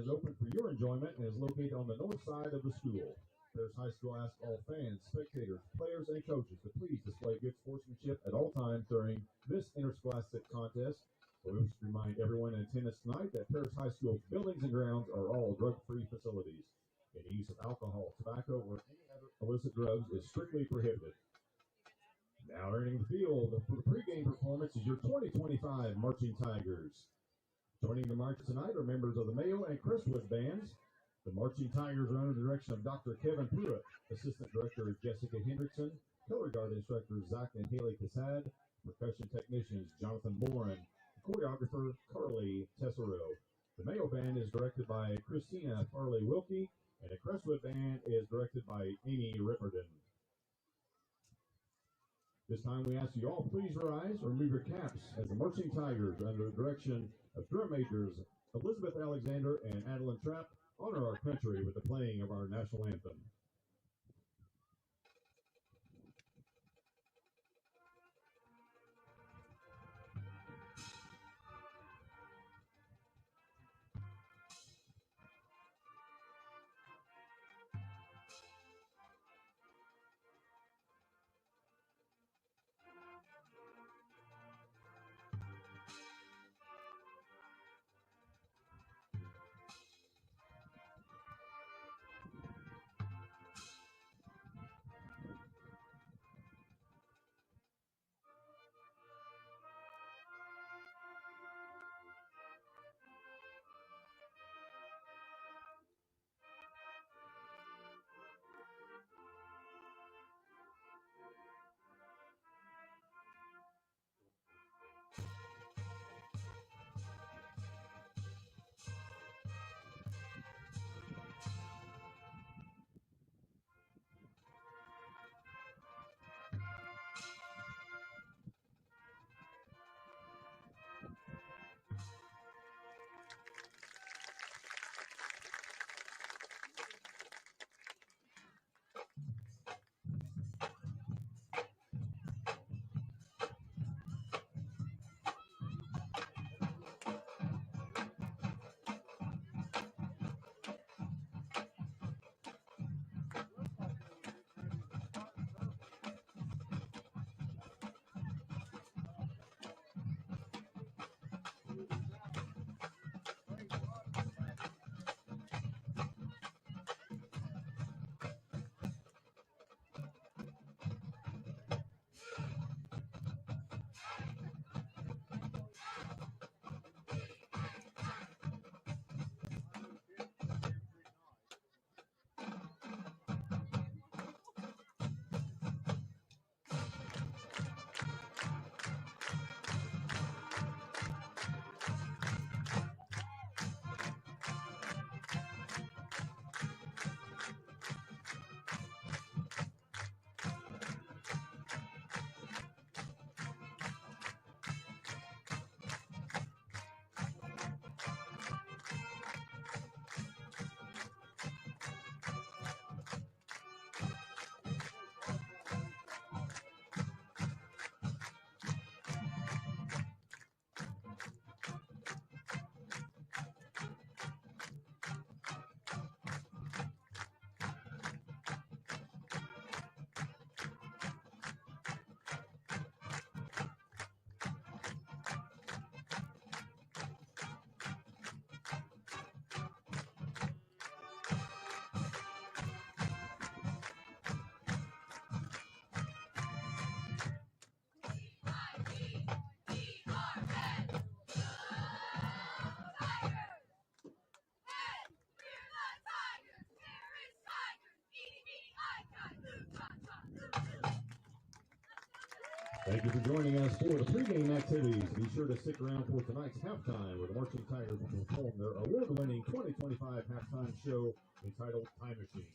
open for your enjoyment and is located on the north side of the school. Paris High School asks all fans, spectators, players, and coaches to please display good sportsmanship at all times during this interscholastic contest. We wish to remind everyone in attendance tonight that Paris High School's buildings and grounds are all drug-free facilities. Any use of alcohol, tobacco, or any other illicit drugs is strictly prohibited. Now entering the field for the pregame performance is your 2025 Marching Tigers. Joining the march tonight are members of the Mayo and Crestwood bands. The Marching Tigers are under the direction of Dr. Kevin Pruitt, Assistant Director Jessica Hendrickson, Color Guard Instructors Zach and Haley Cassad, Percussion Technicians Jonathan Morin, Choreographer Carly Tessero. The Mayo Band is directed by Christina Farley Wilkie, and the Crestwood Band is directed by Amy Ripperdon. This time we ask you all please rise or remove your caps as the Marching Tigers, under the direction of drum majors Elizabeth Alexander and Adeline Trapp, honor our country with the playing of our national anthem. Thank you for joining us for the pregame activities. Be sure to stick around for tonight's halftime, where the Marching Tigers will perform their award-winning 2025 halftime show entitled Time Machine.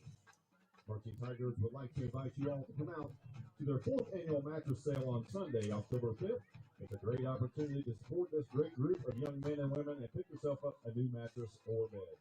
Marching Tigers would like to invite you all to come out to their 4th annual mattress sale on Sunday, October 5th. It's a great opportunity to support this great group of young men and women and pick yourself up a new mattress or bed.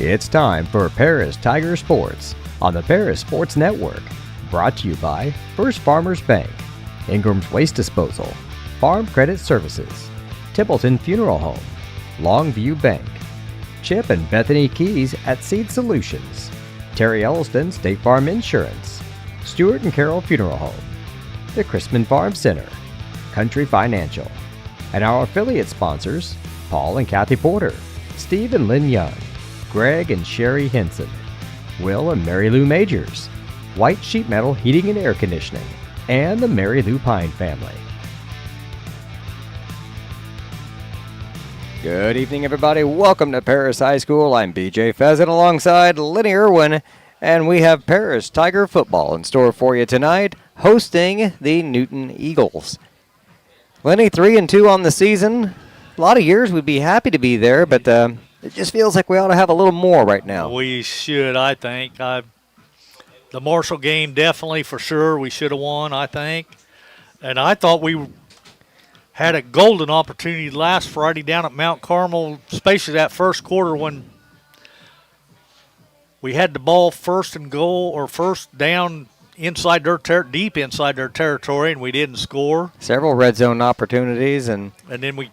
It's time for Paris Tiger Sports on the Paris Sports Network. Brought to you by First Farmers Bank, Ingram's Waste Disposal, Farm Credit Services, Templeton Funeral Home, Longview Bank, Chip and Bethany Keys at Seed Solutions, Terry Elliston State Farm Insurance, Stuart and Carroll Funeral Home, the Chrisman Farm Center, Country Financial, and our affiliate sponsors, Paul and Kathy Porter, Steve and Lynn Young, Greg and Sherry Henson, Will and Mary Lou Majors, White Sheet Metal Heating and Air Conditioning, and the Mary Lou Pine family. Good evening, everybody. Welcome to Paris High School. I'm BJ Pheasant alongside Lenny Irwin, and we have Paris Tiger football in store for you tonight, hosting the Newton Eagles. Lenny, 3-2 on the season. A lot of years we'd be happy to be there, but it just feels like we ought to have a little more right now. We should, I think. The Marshall game, definitely, for sure, we should have won, I think. And I thought we had a golden opportunity last Friday down at Mount Carmel, especially that first quarter when we had the ball first and goal or first down inside their deep inside their territory, and we didn't score. Several red zone opportunities, and then we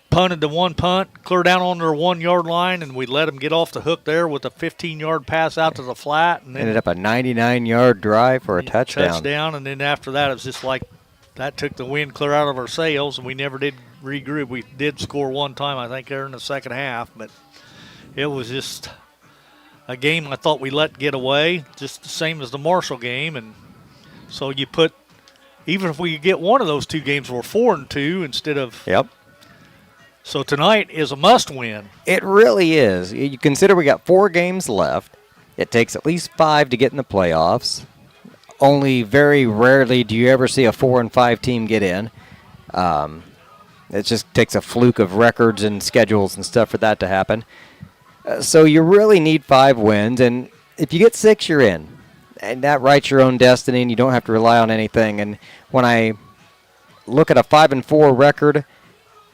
punted the one punt, clear down on their 1 yard line, and we let them get off the hook there with a 15-yard pass out to the flat. And then ended up a 99-yard drive for a touchdown. And then after that, it was just like that took the wind clear out of our sails, and we never did regroup. We did score one time, I think, there in the second half, but it was just a game I thought we let get away, just the same as the Marshall game. And so you put, even if we get one of those two games, we're 4-2 instead of. Yep. So tonight is a must-win. It really is. You consider we got 4 games left. It takes at least 5 to get in the playoffs. Only very rarely do you ever see a 4-5 team get in. It just takes a fluke of records and schedules and stuff for that to happen. So you really need 5 wins, and if you get 6, you're in. And that writes your own destiny, and you don't have to rely on anything. And when I look at a 5-4 record,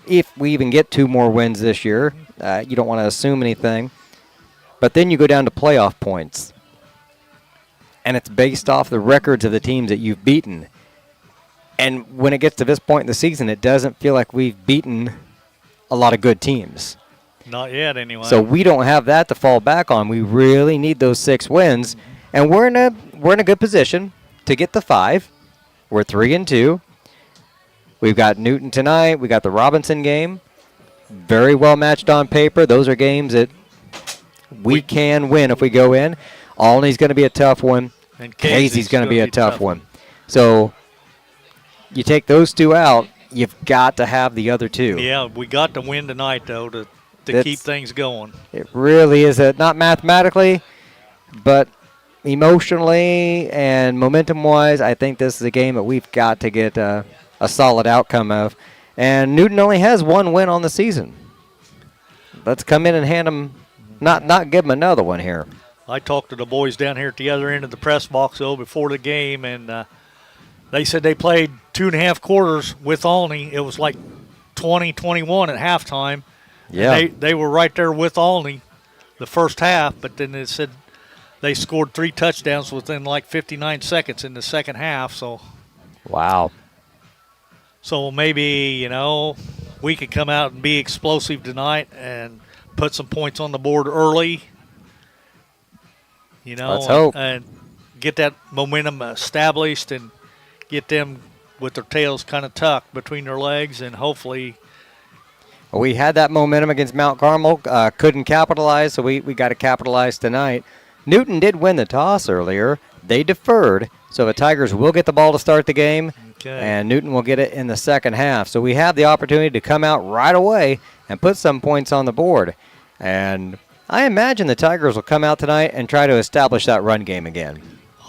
if we even get 2 more wins this year, you don't want to assume anything. But then you go down to playoff points. And it's based off the records of the teams that you've beaten. And when it gets to this point in the season, it doesn't feel like we've beaten a lot of good teams. Not yet, anyway. So we don't have that to fall back on. We really need those 6 wins. And we're in a good position to get the 5. We're 3-2. We've got Newton tonight. We got the Robinson game. Very well matched on paper. Those are games that we can win if we go in. Olney's going to be a tough one. And Casey's going to be a tough one. So you take those 2 out, you've got to have the other 2. Yeah, we got to win tonight, though, to keep things going. It really is, not mathematically, but emotionally and momentum-wise, I think this is a game that we've got to get a solid outcome of. And Newton only has 1 win on the season. Let's come in and hand them, not give them another one here. I talked to the boys down here at the other end of the press box, though, before the game, and they said they played 2.5 quarters with Olney. It was like 20-21 at halftime. Yeah. They were right there with Olney the first half, but then it said they scored 3 touchdowns within like 59 seconds in the second half. So, wow. So maybe, we could come out and be explosive tonight and put some points on the board early. Let's hope. And get that momentum established and get them with their tails kind of tucked between their legs, and hopefully. We had that momentum against Mount Carmel, couldn't capitalize, so we got to capitalize tonight. Newton did win the toss earlier. They deferred, so the Tigers will get the ball to start the game, and Newton will get it in the second half. So we have the opportunity to come out right away and put some points on the board. And I imagine the Tigers will come out tonight and try to establish that run game again.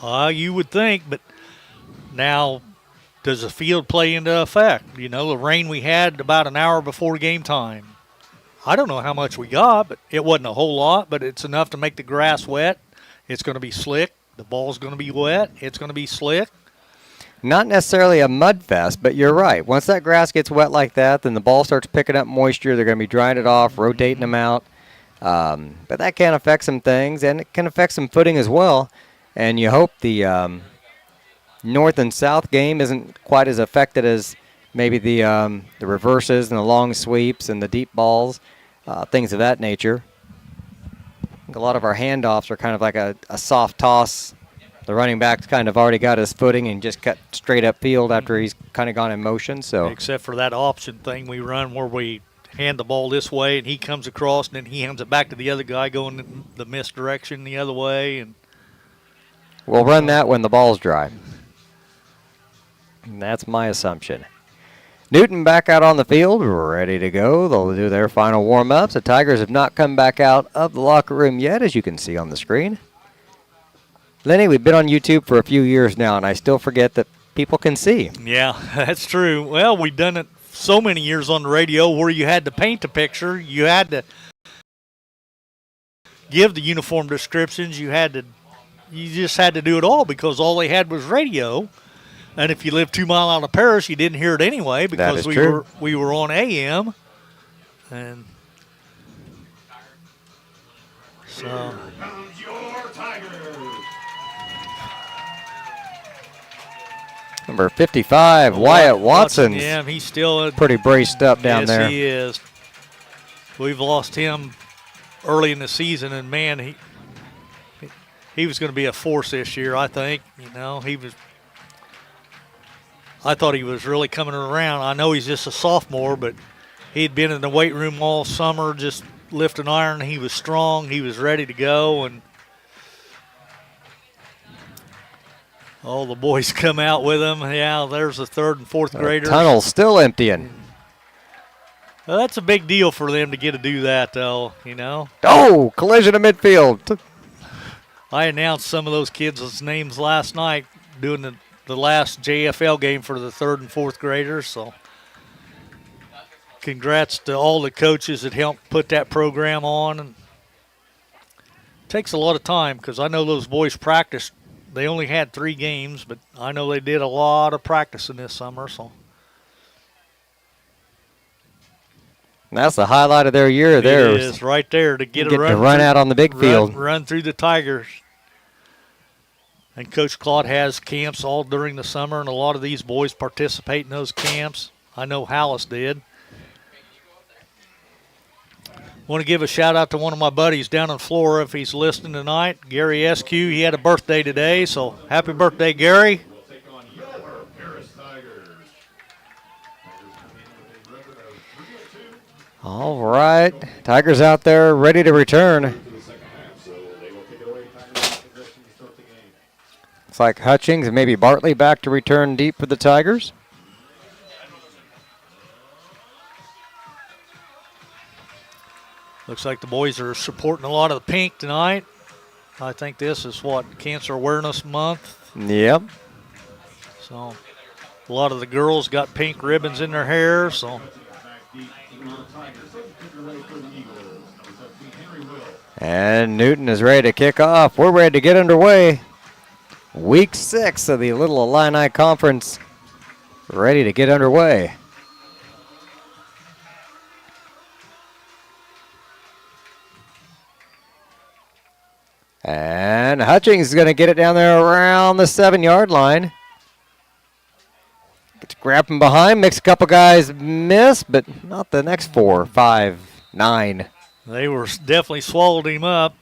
You would think, but now does the field play into effect? The rain we had about an hour before game time. I don't know how much we got, but it wasn't a whole lot, but it's enough to make the grass wet. It's going to be slick. The ball's going to be wet. It's going to be slick. Not necessarily a mud fest, but you're right. Once that grass gets wet like that, then the ball starts picking up moisture. They're going to be drying it off, rotating them out. But that can affect some things, and it can affect some footing as well. And you hope the north and south game isn't quite as affected as maybe the reverses and the long sweeps and the deep balls, things of that nature. I think a lot of our handoffs are kind of like a soft toss. The running back's kind of already got his footing and just cut straight up field after he's kind of gone in motion. So except for that option thing we run where we hand the ball this way and he comes across and then he hands it back to the other guy going in the misdirection the other way. And we'll run that when the ball's dry. And that's my assumption. Newton back out on the field, ready to go. They'll do their final warm-ups. The Tigers have not come back out of the locker room yet, as you can see on the screen. Lenny, we've been on YouTube for a few years now, and I still forget that people can see. Yeah, that's true. Well, we've done it so many years on the radio where you had to paint a picture. You had to give the uniform descriptions. You just had to do it all because all they had was radio. And if you lived 2 miles out of Paris, you didn't hear it anyway because we were on AM. And so number 55, Wyatt Watson. Yeah, he's still pretty braced up down there. Yes, he is. We've lost him early in the season, and man, he was going to be a force this year. I think I thought he was really coming around. I know he's just a sophomore, but he'd been in the weight room all summer, just lifting iron. He was strong. He was ready to go, and all the boys come out with him. Yeah, there's the third and fourth graders. Tunnel's still emptying. Well, that's a big deal for them to get to do that, though, Oh, collision of midfield. I announced some of those kids' names last night doing the last JFL game for the third and fourth graders. So congrats to all the coaches that helped put that program on. And it takes a lot of time because I know those boys practiced. They only had 3 games, but I know they did a lot of practicing this summer. So and that's the highlight of their year. There it is right there to get to run out on the big field, run through the Tigers. And Coach Claude has camps all during the summer, and a lot of these boys participate in those camps. I know Hallis did. Want to give a shout-out to one of my buddies down in Florida if he's listening tonight, Gary Eskew. He had a birthday today, so happy birthday, Gary. All right. Tigers out there ready to return. Looks like Hutchings and maybe Bartley back to return deep for the Tigers. Looks like the boys are supporting a lot of the pink tonight. I think this is Cancer Awareness Month. Yep. So a lot of the girls got pink ribbons in their hair. So. And Newton is ready to kick off. We're ready to get underway. Week 6 of the Little Illini Conference ready to get underway. And Hutchings is going to get it down there around the 7-yard line. Gets grabbed from behind, makes a couple guys miss, but not the next 4, 5, 9. They were definitely swallowed him up.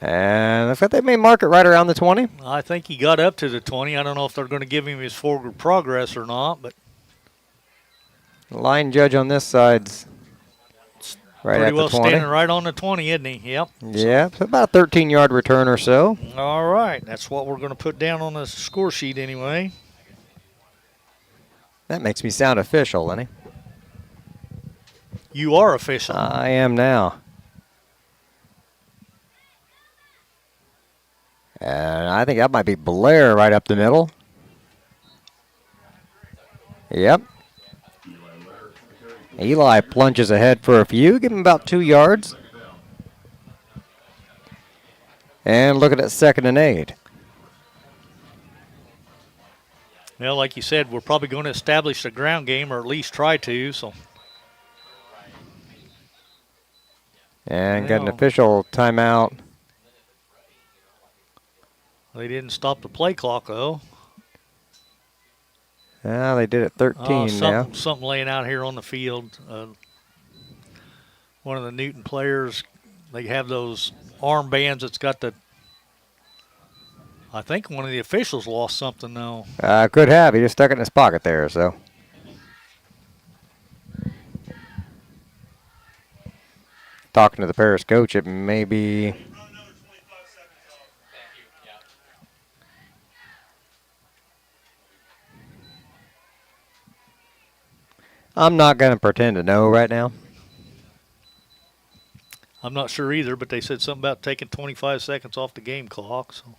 And looks like they may mark it right around the 20. I think he got up to the 20. I don't know if they're going to give him his forward progress or not, but the line judge on this side's right pretty at well the 20. standing right on the 20, isn't he? Yep. Yeah, so about a 13-yard return or so. All right, that's what we're going to put down on the score sheet anyway. That makes me sound official, Lenny. You are official. I am now. And I think that might be Blair right up the middle. Yep. Eli plunges ahead for a few. Give him about 2 yards. And look at that 2nd and 8. Well, like you said, we're probably going to establish a ground game, or at least try to. So. And got an official timeout. They didn't stop the play clock, though. Yeah, they did it 13 now. Something laying out here on the field. One of the Newton players, they have those armbands that's got the, I think one of the officials lost something, though. Could have. He just stuck it in his pocket there, so. Talking to the Paris coach, it may be. I'm not going to pretend to know right now. I'm not sure either, but they said something about taking 25 seconds off the game clock. So.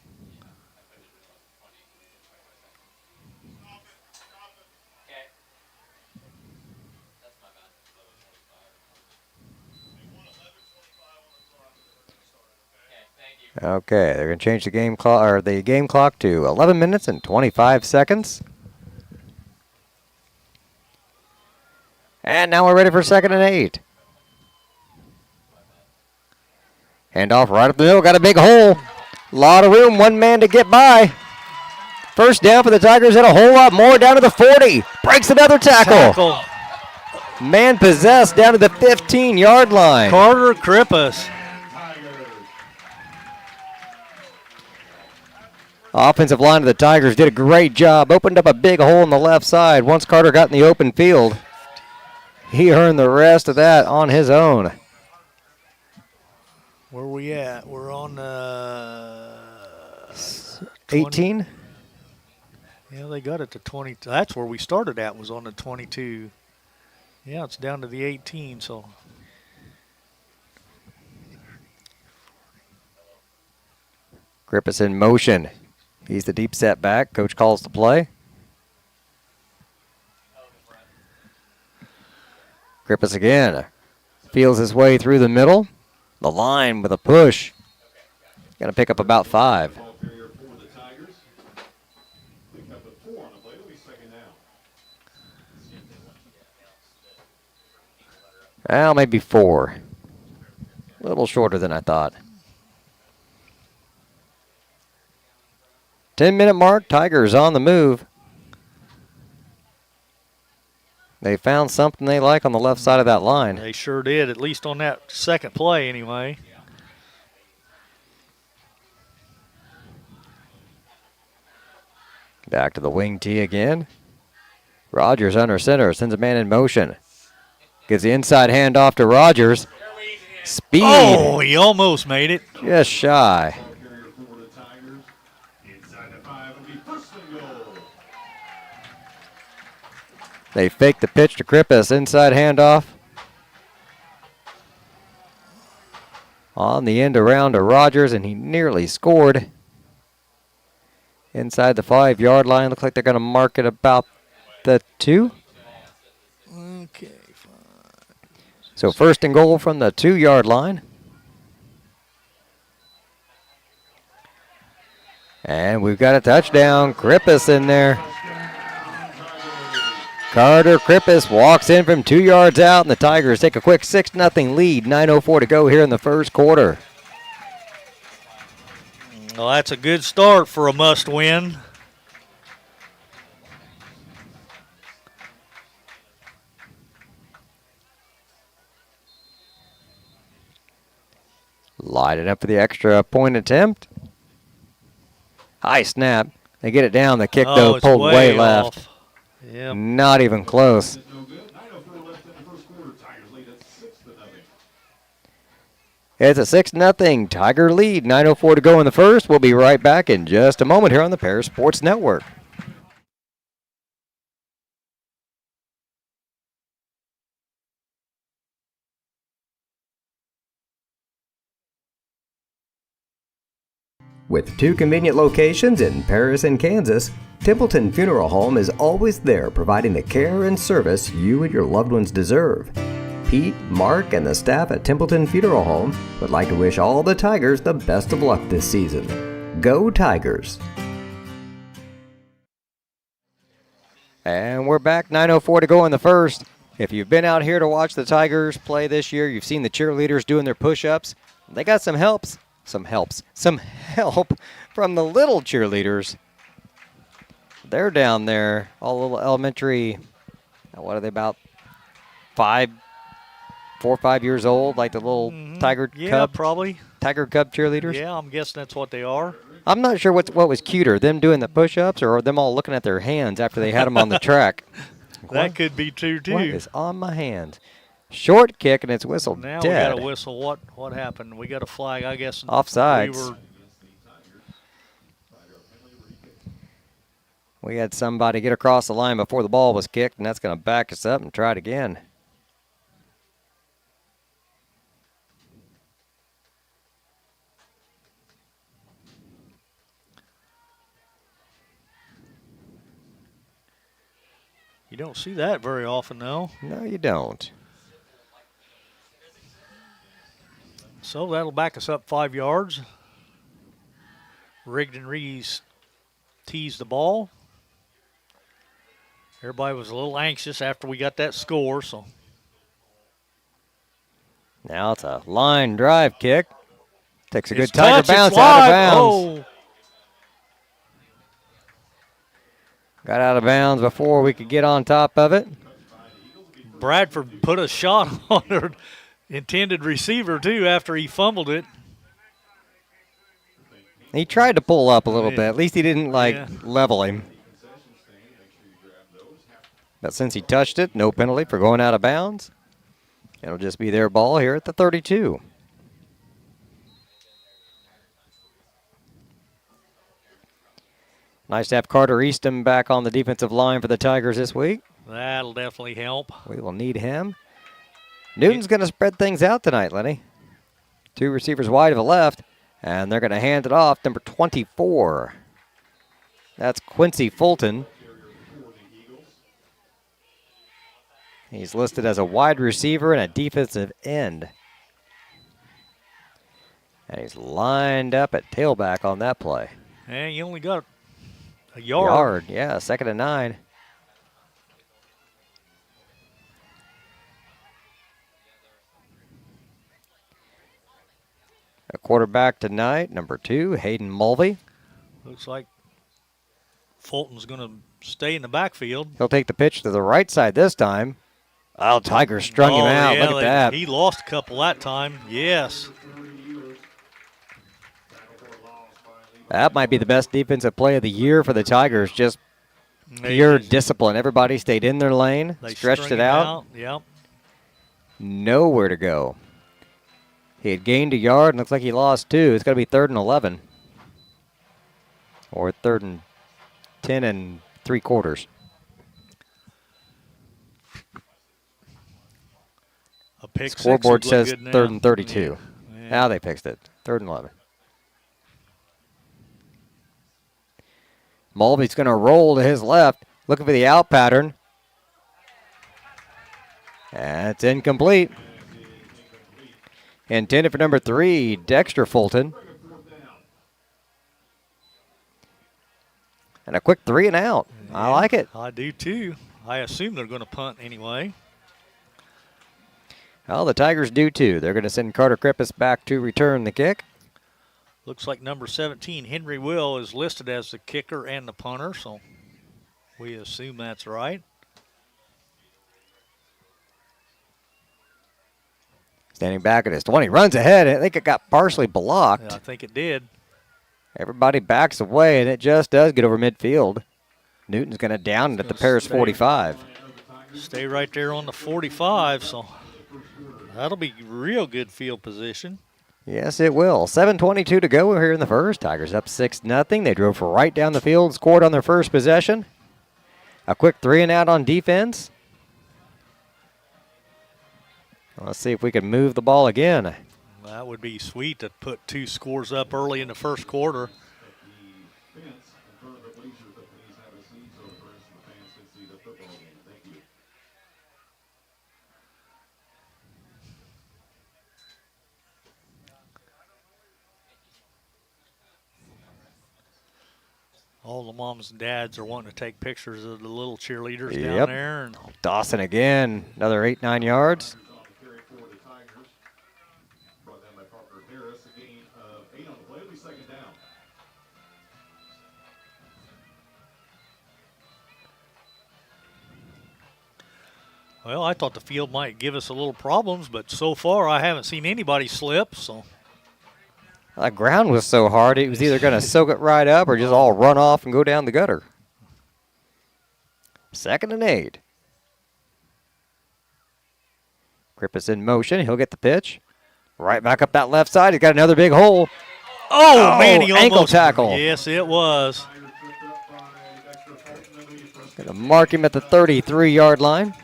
Okay, they're going to change the game clock to 11 minutes and 25 seconds. And now we're ready for 2nd and 8. Handoff right up the middle. Got a big hole. A lot of room. One man to get by. First down for the Tigers and a whole lot more down to the 40. Breaks another tackle. Man possessed down to the 15-yard line. Carter Krippus. Offensive line of the Tigers did a great job. Opened up a big hole in the left side. Once Carter got in the open field, he earned the rest of that on his own. Where are we at? We're on 18? Yeah, they got it to 20. That's where we started at, was on the 22. Yeah, it's down to the 18, so. Krippus in motion. He's the deep set back. Coach calls the play. Krippus again. Feels his way through the middle. The line with a push. Going to pick up about 5. Well, maybe 4. A little shorter than I thought. 10-minute mark. Tigers on the move. They found something they like on the left side of that line. They sure did, at least on that second play anyway. Back to the wing tee again. Rogers under center, sends a man in motion. Gives the inside hand off to Rogers. Speed. Oh, he almost made it. Just shy. They fake the pitch to Krippus. Inside handoff. On the end around to Rogers, and he nearly scored. Inside the 5-yard line. Looks like they're going to mark it about the 2. Okay, fine. So 1st and goal from the 2-yard line. And we've got a touchdown. Krippus in there. Carter Krippus walks in from 2 yards out, and the Tigers take a quick 6-0 lead. 9:04 to go here in the first quarter. Well, that's a good start for a must-win. Lighted up for the extra point attempt. High snap. They get it down. The kick, though, pulled way left. Off. Yep. Not even close. It's a 6-0 Tiger lead. 9:04 to go in the first. We'll be right back in just a moment here on the Paris Sports Network. With 2 convenient locations in Paris and Kansas, Templeton Funeral Home is always there providing the care and service you and your loved ones deserve. Pete, Mark, and the staff at Templeton Funeral Home would like to wish all the Tigers the best of luck this season. Go Tigers! And we're back, 9:04 to go in the first. If you've been out here to watch the Tigers play this year, you've seen the cheerleaders doing their push-ups. They got some help from the little cheerleaders. They're down there, all little elementary, what are they, about 4 or 5 years old, like the little Tiger Cub? Probably. Tiger Cub cheerleaders? Yeah, I'm guessing that's what they are. I'm not sure what was cuter, them doing the push-ups or them all looking at their hands after they had them on the track. That could be true, too. What is on my hand? Short kick, and it's whistled now dead. We got a whistle. What happened? We got a flag, I guess. Offsides. We had somebody get across the line before the ball was kicked, and that's going to back us up and try it again. You don't see that very often, though. No, you don't. So that'll back us up 5 yards. Rigdon Rees teased the ball. Everybody was a little anxious after we got that score, so. Now it's a line drive kick. Takes a good It's Tiger touch, bounce it's out of live. bounds. Oh. Got out of bounds before we could get on top of it. Bradford put a shot on their intended receiver, too, after he fumbled it. He tried to pull up a little bit. At least he didn't, level him. But since he touched it, no penalty for going out of bounds. It'll just be their ball here at the 32. Nice to have Carter Easton back on the defensive line for the Tigers this week. That'll definitely help. We will need him. Newton's going to spread things out tonight, Lenny. 2 receivers wide to the left, and they're going to hand it off, number 24. That's Quincy Fulton. He's listed as a wide receiver and a defensive end. And he's lined up at tailback on that play. And you only got a yard. Yeah, 2nd and 9. A quarterback tonight, number 2, Hayden Mulvey. Looks like Fulton's going to stay in the backfield. He'll take the pitch to the right side this time. Oh, Tiger strung him out. Yeah, Look at that. He lost a couple that time. Yes. That might be the best defensive play of the year for the Tigers. Just pure discipline. Everybody stayed in their lane, They stretched it out. Yep. Nowhere to go. He had gained a yard and looks like he lost 2. It's going to be 3rd and 11. Or 3rd and 10 and 3/4. A pick Scoreboard six would says look good 3rd now. and 32. Yeah. Now they fixed it. 3rd and 11. Mulvey's going to roll to his left, looking for the out pattern. And it's incomplete. Intended for number 3, Dexter Fulton. And a quick 3 and out. I like it. I do too. I assume they're going to punt anyway. Well, the Tigers do too. They're going to send Carter Krippus back to return the kick. Looks like number 17, Henry Will, is listed as the kicker and the punter, so we assume that's right. Standing back at his 20, runs ahead. I think it got partially blocked. Yeah, I think it did. Everybody backs away, and it just does get over midfield. Newton's going to down it at the Paris 45. Stay right there on the 45, so that'll be real good field position. Yes, it will. 7:22 to go here in the first. Tigers up 6-0. They drove right down the field, scored on their first possession. A quick 3 and out on defense. Let's see if we can move the ball again. That would be sweet to put 2 scores up early in the first quarter. All the moms and dads are wanting to take pictures of the little cheerleaders Yep. down there. And Dawson again, another 8-9 yards. well, I thought the field might give us a little problems, but so far I haven't seen anybody slip. So The ground was so hard, it was either going to soak it right up or just all run off and go down the gutter. 2nd and 8. Krippus in motion. He'll get the pitch. Right back up that left side. He's got another big hole. Oh man, he ankle almost, tackle. Yes, it was. Going to mark him at the 33-yard line.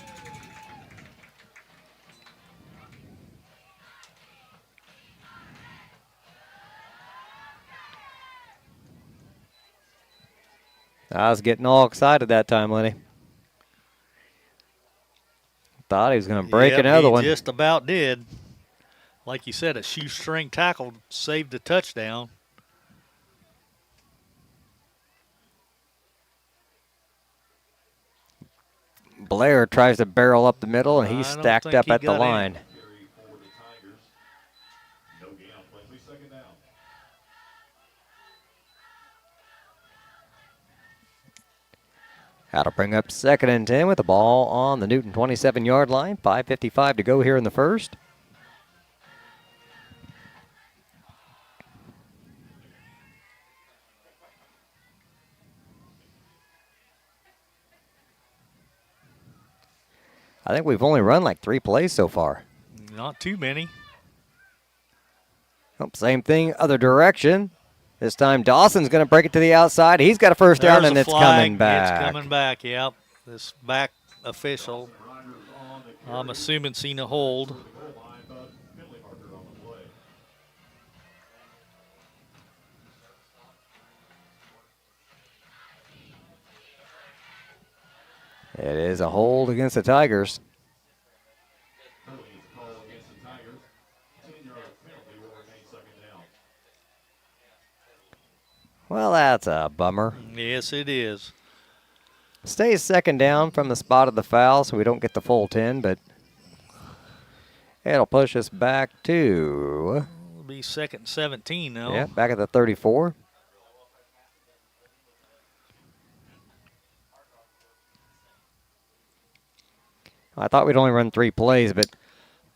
I was getting all excited that time, Lenny. Thought he was going to break another one. He just about did. Like you said, a shoestring tackle saved the touchdown. Blair tries to barrel up the middle, and he's stacked up at the line. How to bring up 2nd and 10 with the ball on the Newton 27-yard line. 5:55 to go here in the first. I think we've only run like 3 plays so far. Not too many. Oh, same thing, other direction. This time Dawson's going to break it to the outside. He's got a first down, and it's coming back. It's coming back, yep. This back official, I'm assuming, seen a hold. It is a hold against the Tigers. Well, that's a bummer. Yes, it is. Stays 2nd down from the spot of the foul, so we don't get the full 10, but it'll push us back to... It'll be 2nd and 17 now. Yeah, back at the 34. I thought we'd only run 3 plays, but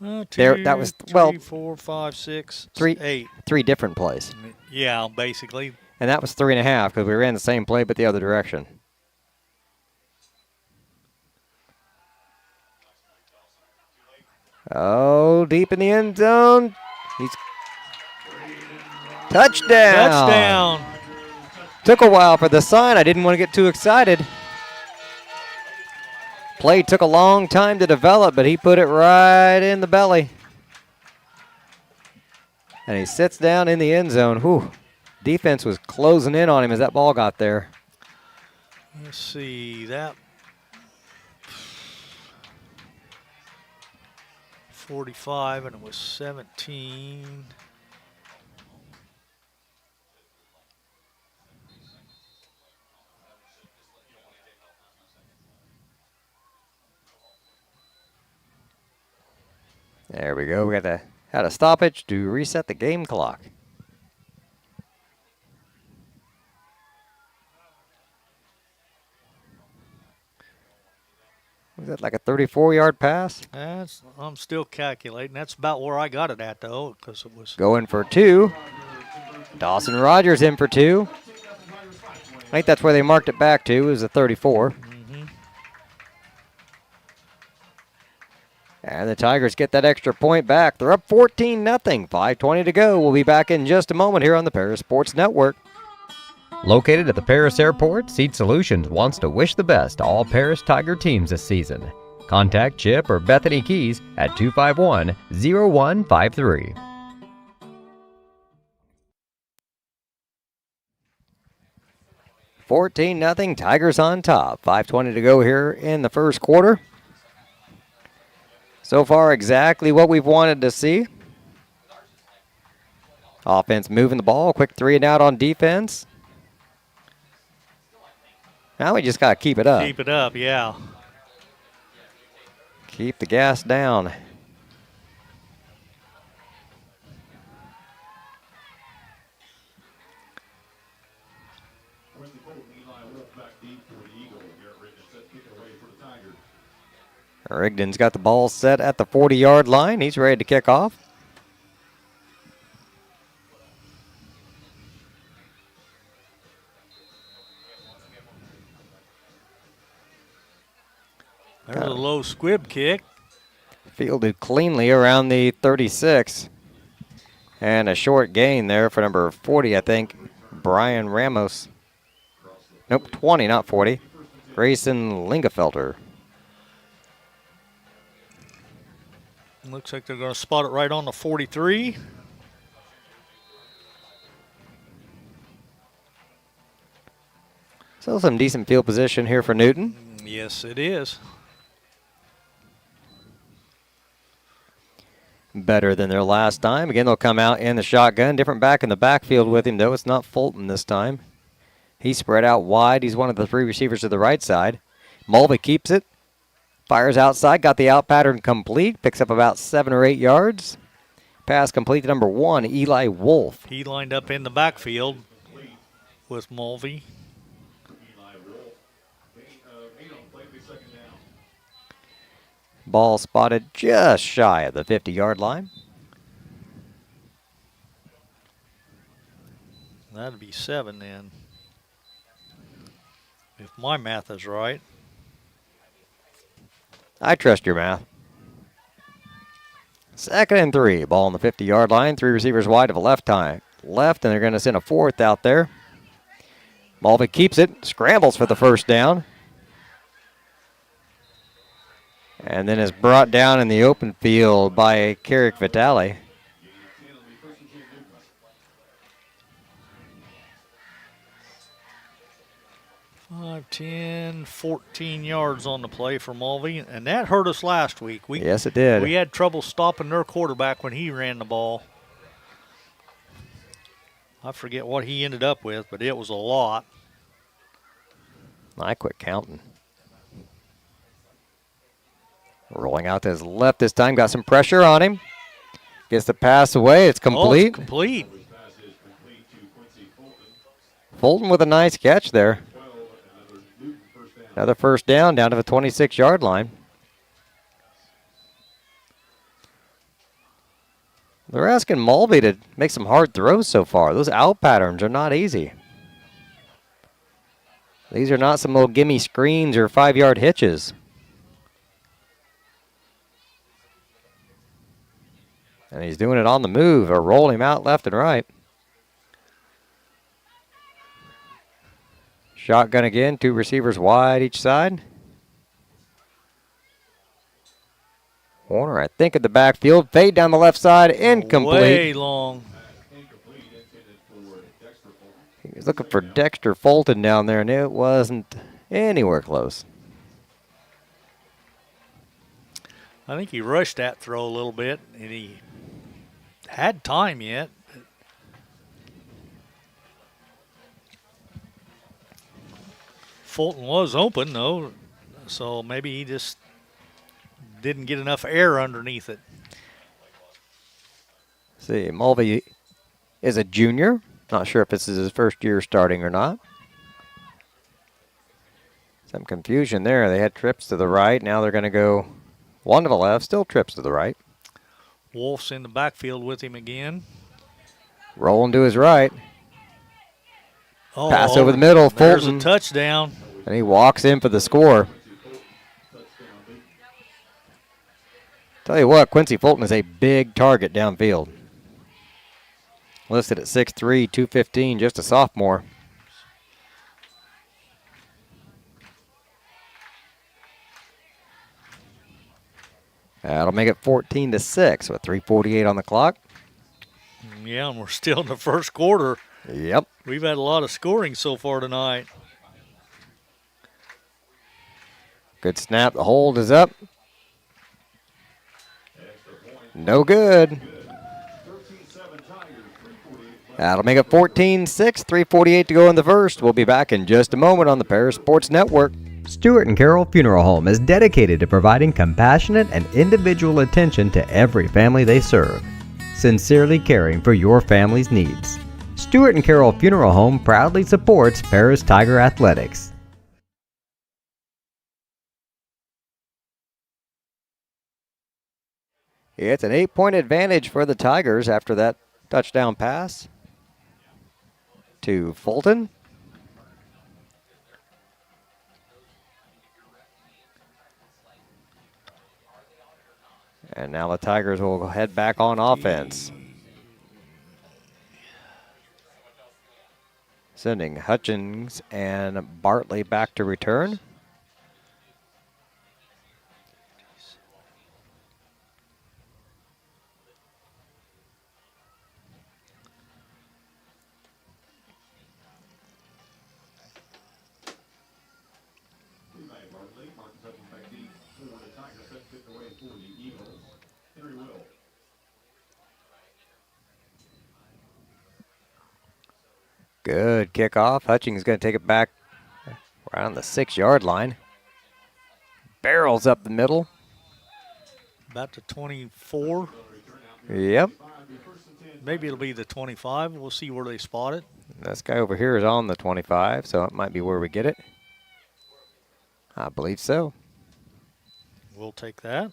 that was, well, 3, 4, 5, 6, 3, 8. 3 different plays. Yeah, basically. And that was 3.5 because we ran the same play but the other direction. Oh, deep in the end zone. He's touchdown. Touchdown. Took a while for the sign. I didn't want to get too excited. Play took a long time to develop, but he put it right in the belly. And he sits down in the end zone. Whew. Defense was closing in on him as that ball got there. Let's see, that 45 and it was 17. There we go. We had a stoppage to reset the game clock. Was that like a 34-yard pass? I'm still calculating. That's about where I got it at, though, because it was going for 2. Dawson Rogers in for 2. I think that's where they marked it back to. It was a 34. And the Tigers get that extra point back. They're up 14-0. 5:20 to go. We'll be back in just a moment here on the Paris Sports Network. Located at the Paris Airport, Seat Solutions wants to wish the best to all Paris Tiger teams this season. Contact Chip or Bethany Keys at 251-0153. $14-0, Tigers on top. 5:20 to go here in the first quarter. So far, exactly what we've wanted to see. Offense moving the ball, quick 3 and out on defense. Now we just got to keep it up. Keep it up, yeah. Keep the gas down. Rigdon's got the ball set at the 40-yard line. He's ready to kick off. There's a low squib kick. Fielded cleanly around the 36. And a short gain there for number 40, I think, Brian Ramos. Nope, 20, not 40. Grayson Lingefelter. Looks like they're going to spot it right on the 43. Still some decent field position here for Newton. Yes, it is. Better than their last time. Again, they'll come out in the shotgun. Different back in the backfield with him, though. It's not Fulton this time. He's spread out wide. He's one of the three receivers to the right side. Mulvey keeps it. Fires outside. Got the out pattern complete. Picks up about 7 or 8 yards. Pass complete to number 1, Eli Wolf. He lined up in the backfield with Mulvey. Ball spotted just shy of the 50-yard line. That'd be 7 then, if my math is right. I trust your math. 2nd and 3. Ball on the 50-yard line. 3 receivers wide of a left, and they're going to send a 4th out there. Mulvey keeps it, scrambles for the first down. And then is brought down in the open field by Carrick Vitale. 5, 10, 14 yards on the play for Mulvey, and that hurt us last week. Yes, it did. We had trouble stopping their quarterback when he ran the ball. I forget what he ended up with, but it was a lot. I quit counting. Rolling out to his left this time. Got some pressure on him. Gets the pass away. It's complete. Oh, it's complete. Fulton with a nice catch there. Another first down to the 26-yard line. They're asking Mulvey to make some hard throws so far. Those out patterns are not easy. These are not some little gimme screens or 5-yard hitches. And he's doing it on the move or rolling him out left and right. Shotgun again, 2 receivers wide each side. Warner, I think, at the backfield. Fade down the left side, incomplete. Way long. He was looking for Dexter Fulton down there, and it wasn't anywhere close. I think he rushed that throw a little bit, and he had time yet. Fulton was open, though, so maybe he just didn't get enough air underneath it. See, Mulvey is a junior. Not sure if this is his first year starting or not. Some confusion there. They had trips to the right. Now they're going to go one to the left, still trips to the right. Wolf's in the backfield with him again. Rolling to his right. Oh, pass over the middle. There's Fulton. a touchdown. And he walks in for the score. Tell you what, Quincy Fulton is a big target downfield. Listed at 6'3", 215, just a sophomore. That'll make it 14-6 with 3:48 on the clock. Yeah, and we're still in the first quarter. Yep. We've had a lot of scoring so far tonight. Good snap. The hold is up. No good. That'll make it 14-6, 3:48 to go in the first. We'll be back in just a moment on the Paris Sports Network. Stewart and Carroll Funeral Home is dedicated to providing compassionate and individual attention to every family they serve, sincerely caring for your family's needs. Stewart and Carroll Funeral Home proudly supports Paris Tiger Athletics. It's an 8-point advantage for the Tigers after that touchdown pass to Fulton. And now the Tigers will head back on offense. Sending Hutchins and Bartley back to return. Good kickoff. Hutchings is going to take it back around the 6-yard line. Barrels up the middle. About to 24. Yep. Maybe it'll be the 25. We'll see where they spot it. This guy over here is on the 25, so it might be where we get it. I believe so. We'll take that.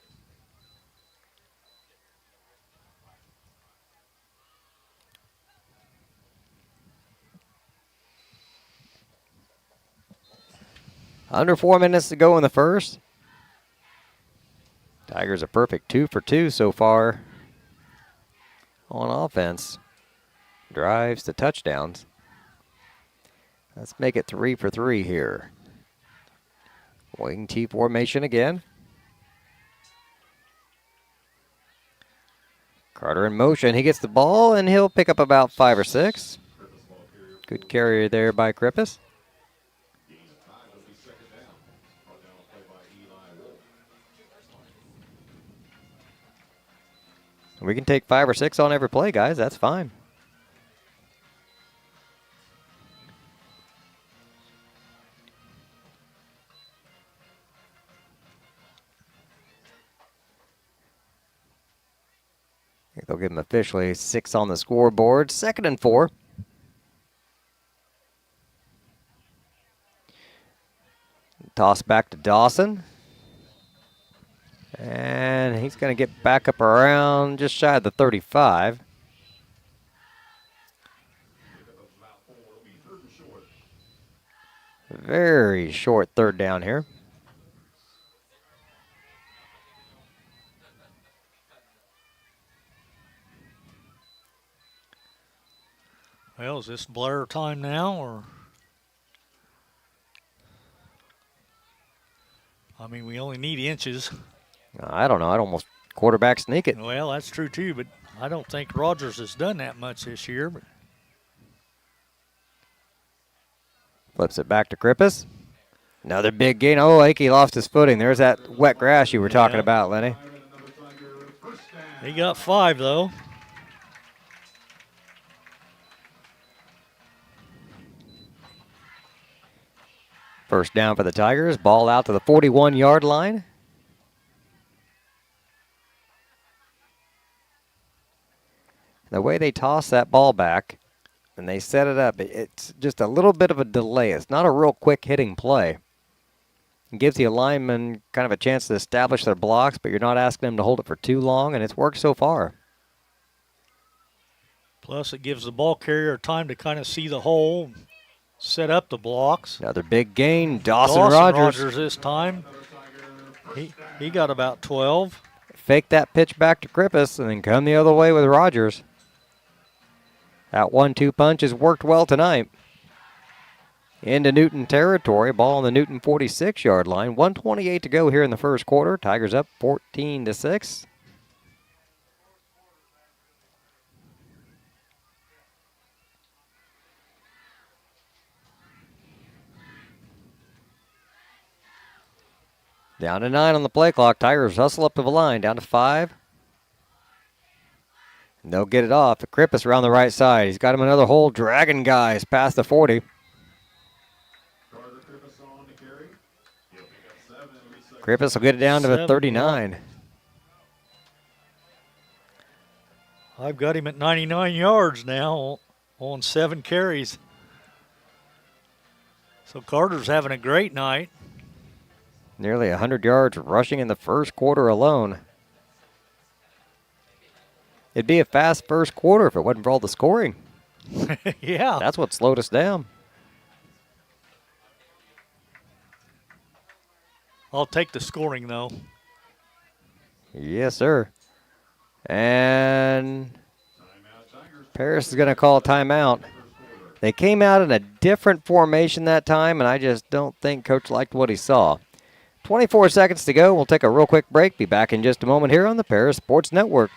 Under 4 minutes to go in the first. Tigers a perfect 2 for 2 so far on offense. Drives to touchdowns. Let's make it 3 for 3 here. Wing T formation again. Carter in motion. He gets the ball, and he'll pick up about 5 or 6. Good carrier there by Krippus. We can take 5 or 6 on every play, guys. That's fine. I think they'll give him officially 6 on the scoreboard. 2nd and 4. Toss back to Dawson. And he's going to get back up around just shy of the 35. Very short 3rd down here. Well, is this Blair time now, or? I mean, we only need inches. I don't know. I'd almost quarterback sneak it. Well, that's true, too, but I don't think Rogers has done that much this year. But Flips it back to Krippus. Another big gain. Oh, Akey lost his footing. There's that wet grass you were talking about, Lenny. He got 5, though. First down for the Tigers. Ball out to the 41-yard line. The way they toss that ball back and they set it up, it's just a little bit of a delay. It's not a real quick hitting play. It gives the linemen kind of a chance to establish their blocks, but you're not asking them to hold it for too long, and it's worked so far. Plus, it gives the ball carrier time to kind of see the hole, set up the blocks. Another big gain. Dawson Rogers this time. He got about 12. Fake that pitch back to Krippus and then come the other way with Rogers. That 1-2 punch has worked well tonight. Into Newton territory. Ball on the Newton 46-yard line. 1:28 to go here in the first quarter. Tigers up 14-6. Down to 9 on the play clock. Tigers hustle up to the line. Down to 5. They'll get it off. Krippus around the right side. He's got him another hole. Dragging guys past the 40. Krippus will get it down to the 39. I've got him at 99 yards now on 7 carries. So Carter's having a great night. Nearly 100 yards rushing in the first quarter alone. It'd be a fast first quarter if it wasn't for all the scoring. Yeah. That's what slowed us down. I'll take the scoring, though. Yes, sir. And Paris is going to call a timeout. They came out in a different formation that time, and I just don't think Coach liked what he saw. 24 seconds to go. We'll take a real quick break. Be back in just a moment here on the Paris Sports Network.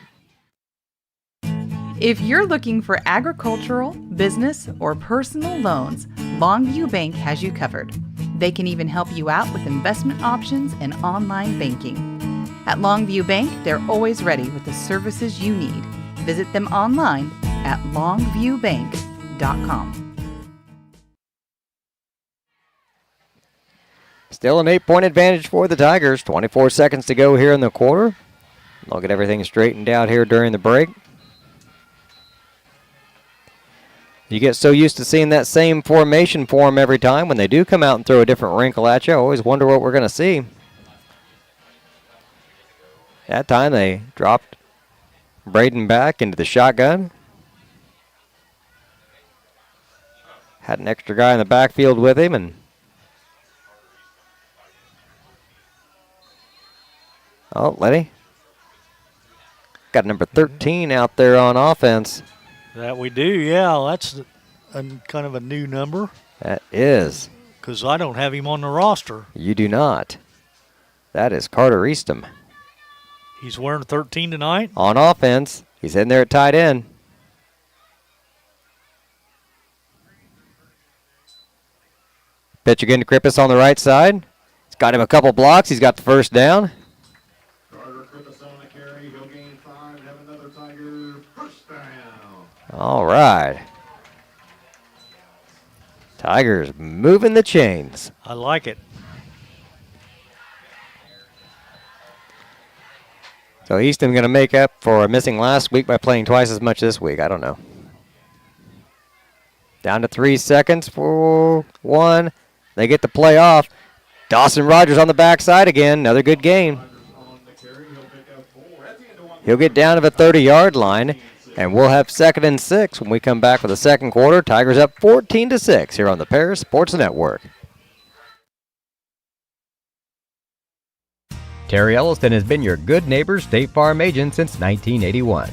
If you're looking for agricultural, business, or personal loans, Longview Bank has you covered. They can even help you out with investment options and online banking. At Longview Bank, they're always ready with the services you need. Visit them online at longviewbank.com. Still an 8-point advantage for the Tigers. 24 seconds to go here in the quarter. They'll get everything straightened out here during the break. You get so used to seeing that same formation for them every time. When they do come out and throw a different wrinkle at you, I always wonder what we're going to see. That time they dropped Braden back into the shotgun. Had an extra guy in the backfield with him, and Lenny got number 13 out there on offense. That we do, yeah. That's kind of a new number. That is. Because I don't have him on the roster. You do not. That is Carter Eastham. He's wearing 13 tonight. On offense. He's in there at tight end. Pitch again to Krippus on the right side. He's got him a couple blocks. He's got the first down. All right. Tigers moving the chains. I like it. So Easton going to make up for missing last week by playing twice as much this week. I don't know. Down to 3 seconds for one. They get the play off. Dawson Rogers on the backside again. Another good game. He'll get down to the 30-yard line. And we'll have 2nd and 6 when we come back for the second quarter. Tigers up 14-6 here on the Paris Sports Network. Terry Elliston has been your good neighbor State Farm agent since 1981.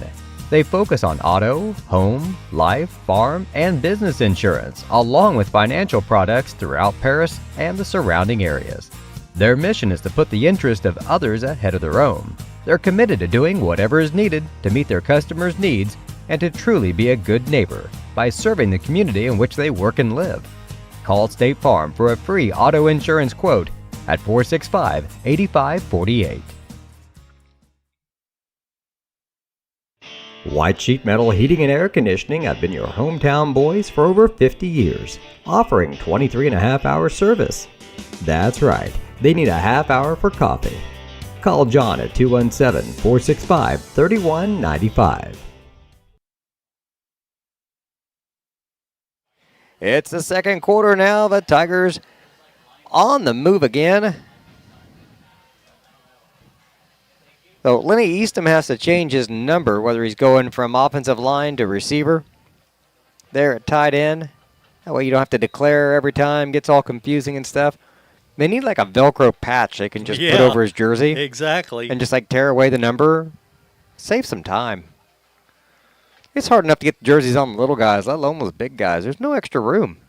They focus on auto, home, life, farm, and business insurance, along with financial products throughout Paris and the surrounding areas. Their mission is to put the interest of others ahead of their own. They're committed to doing whatever is needed to meet their customers' needs and to truly be a good neighbor by serving the community in which they work and live. Call State Farm for a free auto insurance quote at 465-8548. White Sheet Metal Heating and Air Conditioning have been your hometown boys for over 50 years, offering 23.5-hour service. That's right, they need a half hour for coffee. Call John at 217-465-3195. It's the second quarter now. The Tigers on the move again. So Lenny Eastham has to change his number, whether he's going from offensive line to receiver. There at tight end. That way you don't have to declare every time. Gets all confusing and stuff. They need like a Velcro patch they can just put over his jersey. Exactly. And just like tear away the number. Save some time. It's hard enough to get the jerseys on the little guys, let alone those big guys. There's no extra room.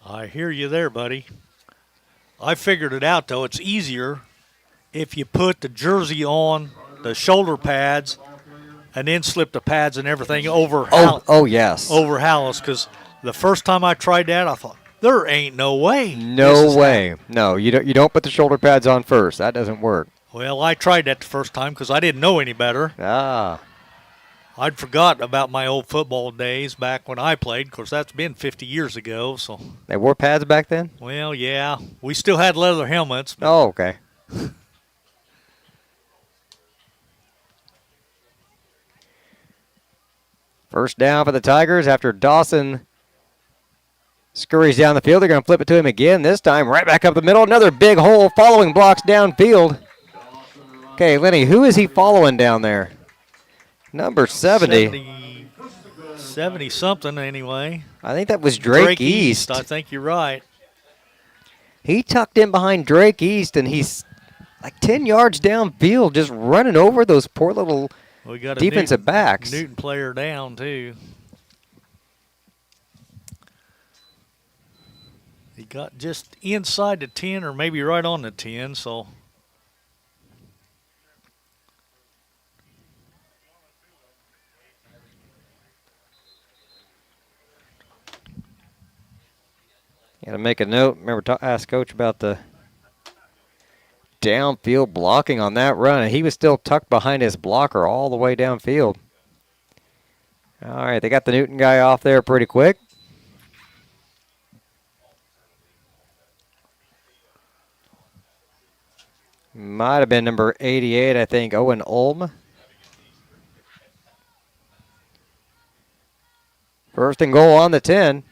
I hear you there, buddy. I figured it out, though. It's easier if you put the jersey on the shoulder pads and then slip the pads and everything over Yes. over Hallis, because the first time I tried that, I thought, there ain't no way. No way. No, you don't put the shoulder pads on first. That doesn't work. Well, I tried that the first time because I didn't know any better. I'd forgotten about my old football days back when I played. Of course, that's been 50 years ago. So, They wore pads back then? well, yeah, we still had leather helmets. Oh, okay. First down for the Tigers after Dawson scurries down the field. They're going to flip it to him again, this time right back up the middle. Another big hole, following blocks downfield. Okay, Lenny, who is he following down there? Number 70. 70-something anyway. I think that was Drake East. I think you're right. He tucked in behind Drake East, and he's like 10 yards downfield, just running over those poor little We got a defensive backs. Newton player down, too. He got just inside the 10 or maybe right on the 10, so. Got to make a note. Remember, ask Coach about the downfield blocking on that run. And he was still tucked behind his blocker all the way downfield. All right, they got the Newton guy off there pretty quick. Might have been number 88, I think, Owen Ulm. First and goal on the 10.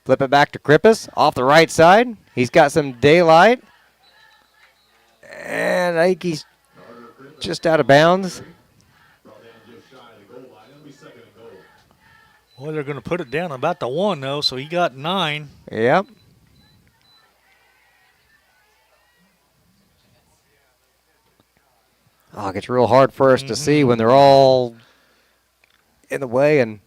Flip it back to Krippus off the right side. He's got some daylight. And I think he's just out of bounds. Well, they're going to put it down about the 1, though, so he got 9. Yep. Oh, it gets real hard for us to see when they're all in the way and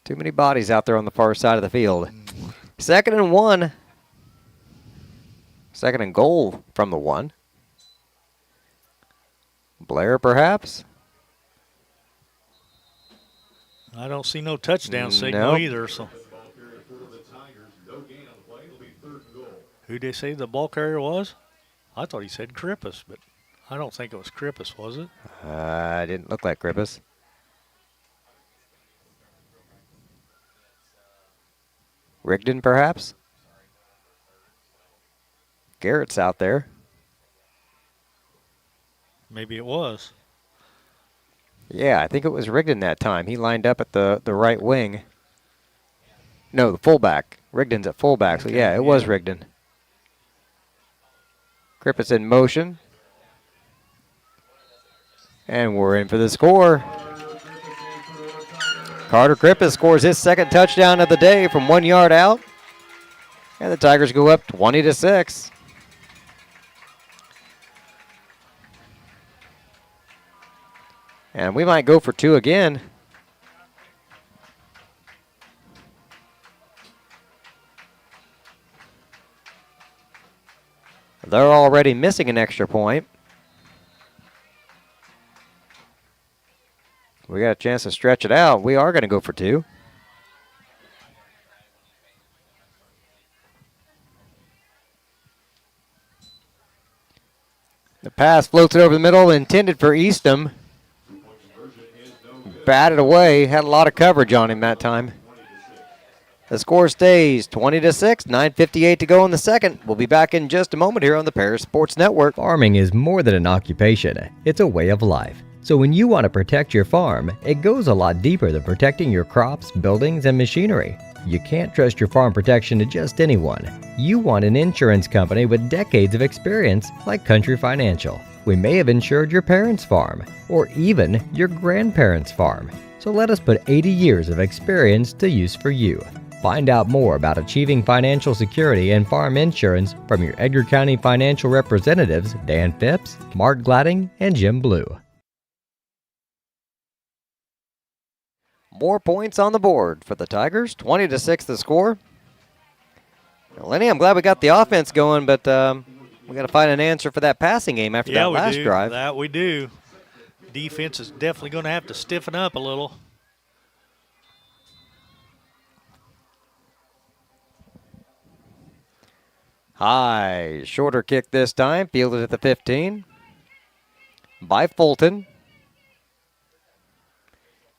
too many bodies out there on the far side of the field. 2nd and 1. 2nd and goal from the 1. Blair, perhaps? I don't see no touchdown signal either. So, who did they say the ball carrier was? I thought he said Krippus, but I don't think it was Krippus, was it? Didn't look like Krippus. Rigdon, perhaps? Garrett's out there. Maybe it was. Yeah, I think it was Rigdon that time. He lined up at the right wing. No, the fullback. Rigdon's at fullback, so yeah, it was Rigdon. Krippus in motion. And we're in for the score. Carter Krippus scores his 2nd touchdown of the day from 1 yard out. And the Tigers go up 20-6. And we might go for 2 again. They're already missing an extra point. We got a chance to stretch it out. We are going to go for 2. The pass floats it over the middle, intended for Eastham. Batted away, had a lot of coverage on him that time. The score stays 20-6, 9:58 to go in the 2nd. We'll be back in just a moment here on the Paris Sports Network. Farming is more than an occupation, it's a way of life. So when you want to protect your farm, it goes a lot deeper than protecting your crops, buildings, and machinery. You can't trust your farm protection to just anyone. You want an insurance company with decades of experience like Country Financial. We may have insured your parents' farm, or even your grandparents' farm. So let us put 80 years of experience to use for you. Find out more about achieving financial security and farm insurance from your Edgar County financial representatives, Dan Phipps, Mark Gladding, and Jim Blue. More points on the board for the Tigers. 20-6 the score. Now, Lenny, I'm glad we got the offense going, but we got to find an answer for that passing game after that last drive. That we do. Defense is definitely going to have to stiffen up a little. High, shorter kick this time, fielded at the 15 by Fulton.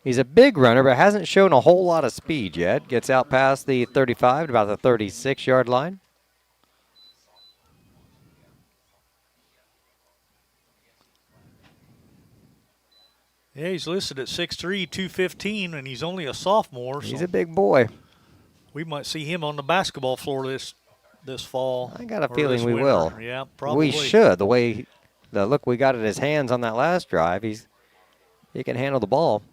He's a big runner, but hasn't shown a whole lot of speed yet. Gets out past the 35 to about the 36-yard line. Yeah, he's listed at 6'3", 215, and he's only a sophomore. He's so a big boy. we might see him on the basketball floor this fall. I got a or feeling this we winter. will. Yeah, probably. We should. The look we got at his hands on that last drive, he can handle the ball.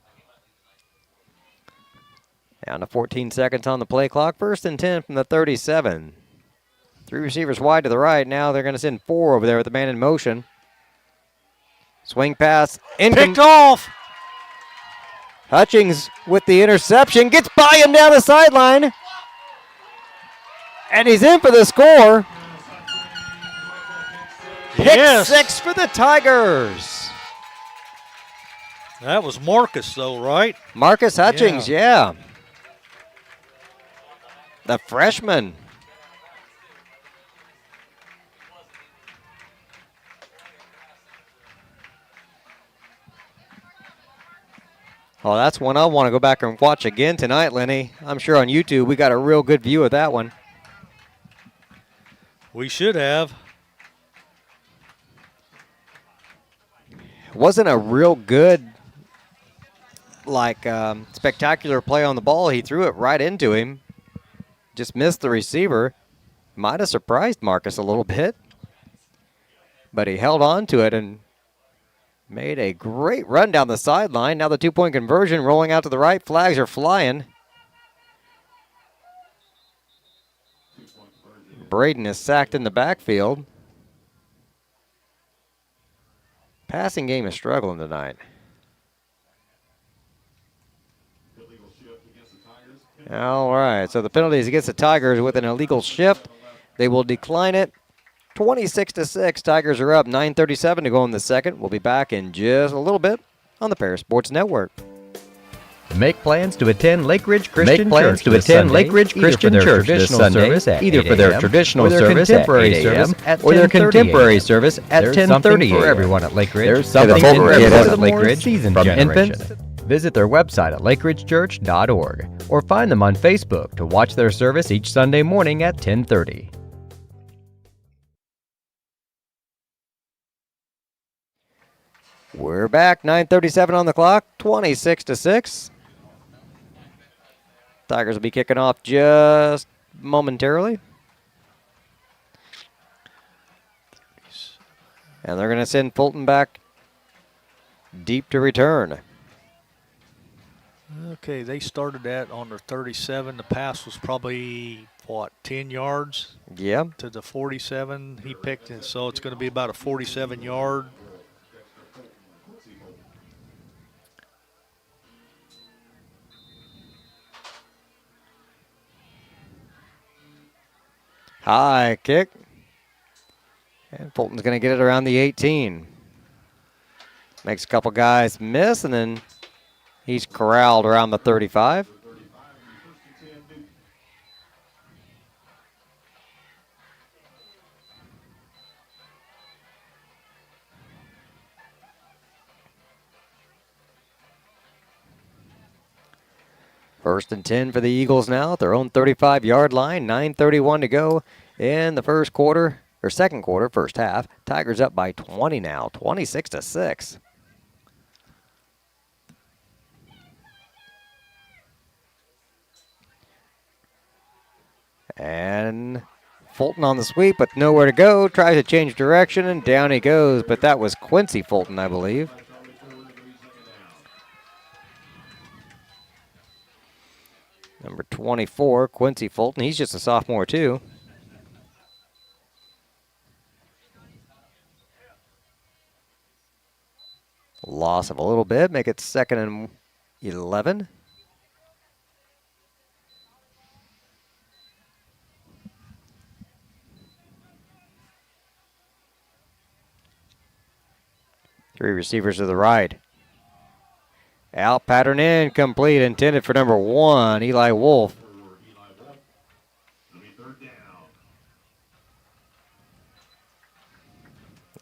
Down to 14 seconds on the play clock. 1st and 10 from the 37. 3 receivers wide to the right. Now they're going to send 4 over there with the man in motion. Swing pass. Picked off. Hutchings with the interception. Gets by him down the sideline. And he's in for the score. Yes. Pick 6 for the Tigers. That was Marcus, though, right? Marcus Hutchings, yeah. The freshman. Oh, that's one I want to go back and watch again tonight, Lenny. I'm sure on YouTube we got a real good view of that one. We should have. Wasn't a real good, spectacular play on the ball. He threw it right into him. Just missed the receiver. Might have surprised Marcus a little bit. But he held on to it and made a great run down the sideline. Now the 2-point conversion rolling out to the right. Flags are flying. Braden is sacked in the backfield. Passing game is struggling tonight. All right, so the penalty is against the Tigers with an illegal shift. They will decline it. 26-6, Tigers are up. 9:37 to go in the second. We'll be back in just a little bit on the Paris Sports Network. Make plans to attend Lake Ridge Christian Church this Sunday, either for their traditional service at 8 a.m. or their contemporary service at 10:30 for everyone at Lake Ridge. There's something for everyone at Lake Ridge, from infants. Visit their website at lakeridgechurch.org or find them on Facebook to watch their service each Sunday morning at 10:30. We're back, 9:37 on the clock, 26-6. Tigers will be kicking off just momentarily. And they're going to send Fulton back deep to return. Okay, they started that on their 37. The pass was probably, 10 yards? Yeah. To the 47 he picked it, so it's going to be about a 47-yard. High kick. And Fulton's going to get it around the 18. Makes a couple guys miss, and then he's corralled around the 35. First and 10 for the Eagles now at their own 35-yard line. 9:31 to go in the first half. Tigers up by 20 now, 26-6. And Fulton on the sweep, but nowhere to go. Tries to change direction, and down he goes. But that was Quincy Fulton, I believe. Number 24, Quincy Fulton. He's just a sophomore, too. Loss of a little bit. Make it 2nd and 11. Three receivers to the right. Out pattern in, complete, intended for number 1, Eli Wolf.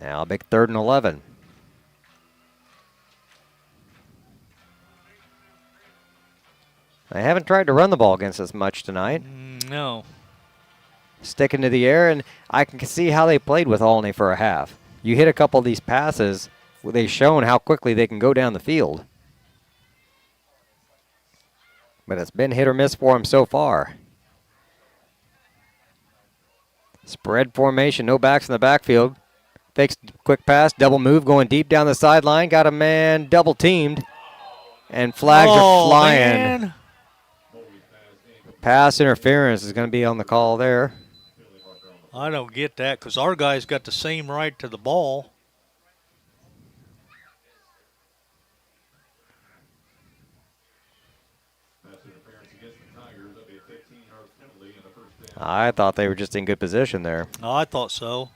Now a big 3rd and 11. They haven't tried to run the ball against us much tonight. No. Sticking to the air, and I can see how they played with Olney for a half. You hit a couple of these passes, they've shown how quickly they can go down the field. But it's been hit or miss for them so far. Spread formation, no backs in the backfield. Fakes quick pass, double move, going deep down the sideline. Got a man double teamed, and flags are flying. Man. Pass interference is going to be on the call there. I don't get that because our guy's got the same right to the ball. I thought they were just in good position there. Oh, I thought so.